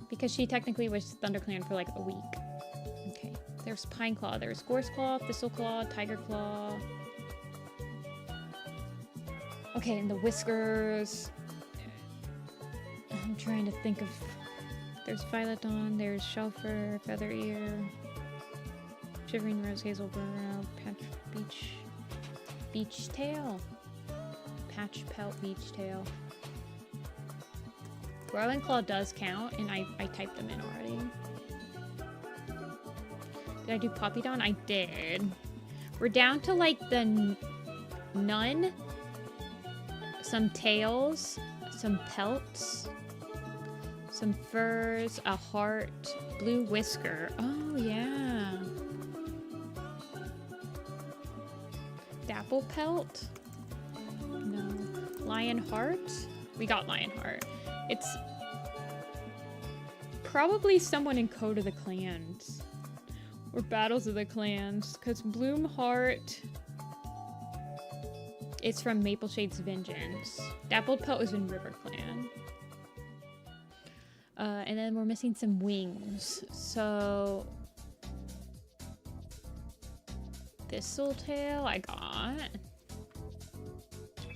Because she technically was ThunderClan for like a week. Okay. There's Pine Claw. There's Gorse Claw, Thistle Claw, Tiger Claw. Okay, and the whiskers. I'm trying to think of... There's Violet Dawn, there's Shelfer, Feather Ear, Shivering Rose, Hazel Burrow, Patch Beach Tail. Patch Pelt Beach Tail. Growing Claw does count, and I typed them in already. Did I do Poppy Dawn? I did. We're down to like the none, some tails, some pelts, some furs, a heart, blue whisker. Oh, yeah. Dapple Pelt? No. Lionheart? We got Lionheart. It's probably someone in Code of the Clans. Or Battles of the Clans. Because Bloomheart is from Maple Shade's Vengeance. Dappled Pelt was in RiverClan. And then we're missing some wings. So... Thistletail I got.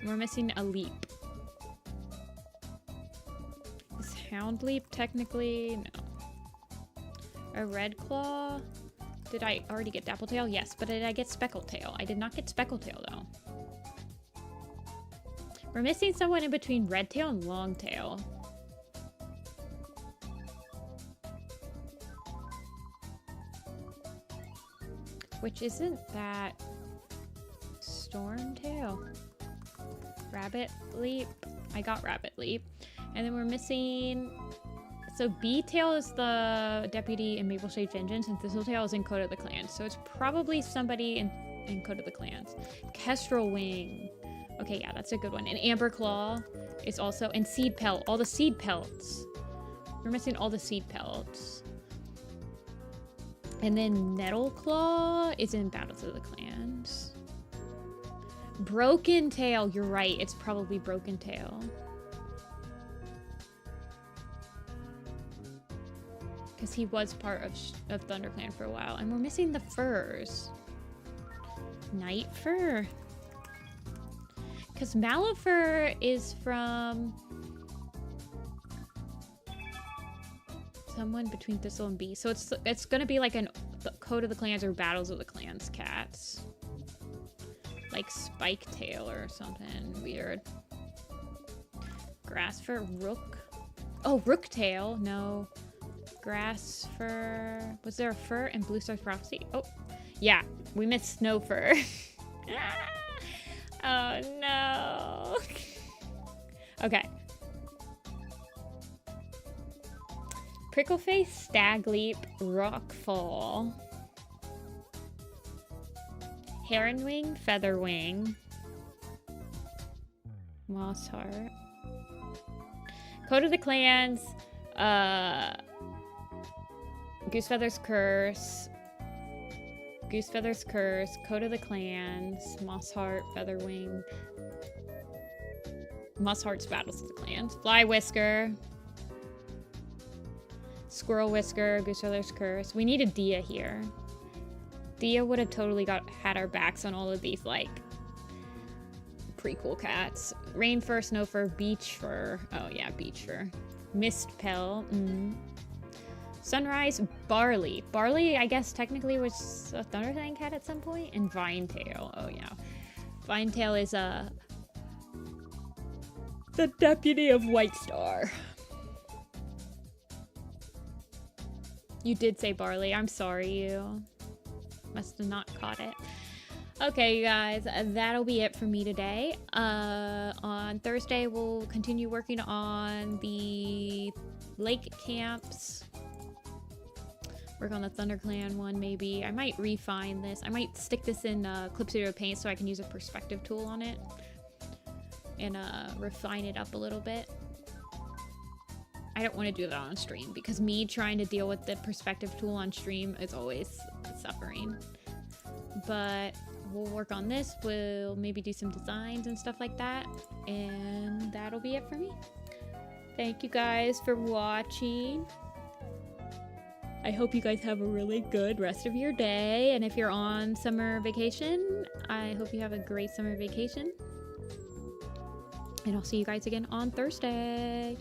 We're missing a Leap. Is Hound Leap technically? No. A Red Claw? Did I already get Dappletail? Yes, but did I get Speckletail? I did not get Speckletail though. We're missing someone in between Redtail and Longtail. Which isn't that Stormtail? Rabbit Leap. I got Rabbit Leap. And then we're missing... So B-Tail is the deputy in Maple Shade Vengeance, and Thistletail is in Code of the Clans. So it's probably somebody in Code of the Clans. Kestrel Wing. Okay, yeah, that's a good one. And Amber Claw is also... And Seed Pelt. All the Seed Pelts. We're missing all the Seed Pelts. And then Nettle Claw is in Battles of the Clans. Broken Tail, you're right. It's probably Broken Tail. Because he was part of ThunderClan for a while. And we're missing the furs. Night Fur. Because Malifur is from... someone between Thistle and Bee. So it's gonna be like an Code of the Clans or Battles of the Clans cats. Like Spike Tail or something weird. Grass fur Rook. Oh, Rook Tail. No. Grass fur. Was there a fur in Blue Star's Prophecy? Oh, yeah. We missed Snow Fur. Oh, no. Okay. Prickleface, Stagleap, Rockfall. Heronwing, Featherwing. Mossheart. Code of the Clans, Goosefeather's Curse, Goosefeather's Curse, Code of the Clans, Mossheart, Featherwing, Mossheart's Battles of the Clans, Fly Whisker, Squirrel Whisker, Goosefeather's Curse. We need a Dia here. Dia would have totally had our backs on all of these, like, prequel cats. Rain Fur, Snow Fur, Beach Fur. Oh yeah, Beach Fur. Mist Pell. Sunrise, Barley. Barley, I guess, technically was a Thunderfang cat at some point. And Vinetail. Oh yeah. Vinetail is the deputy of White Star. You did say Barley. I'm sorry, you must have not caught it. Okay, you guys, that'll be it for me today. On Thursday, we'll continue working on the lake camps. Work on the ThunderClan one, maybe. I might refine this. I might stick this in Clip Studio Paint so I can use a perspective tool on it. And refine it up a little bit. I don't want to do that on stream because me trying to deal with the perspective tool on stream is always suffering. But we'll work on this. We'll maybe do some designs and stuff like that. And that'll be it for me. Thank you guys for watching. I hope you guys have a really good rest of your day. And if you're on summer vacation, I hope you have a great summer vacation. And I'll see you guys again on Thursday.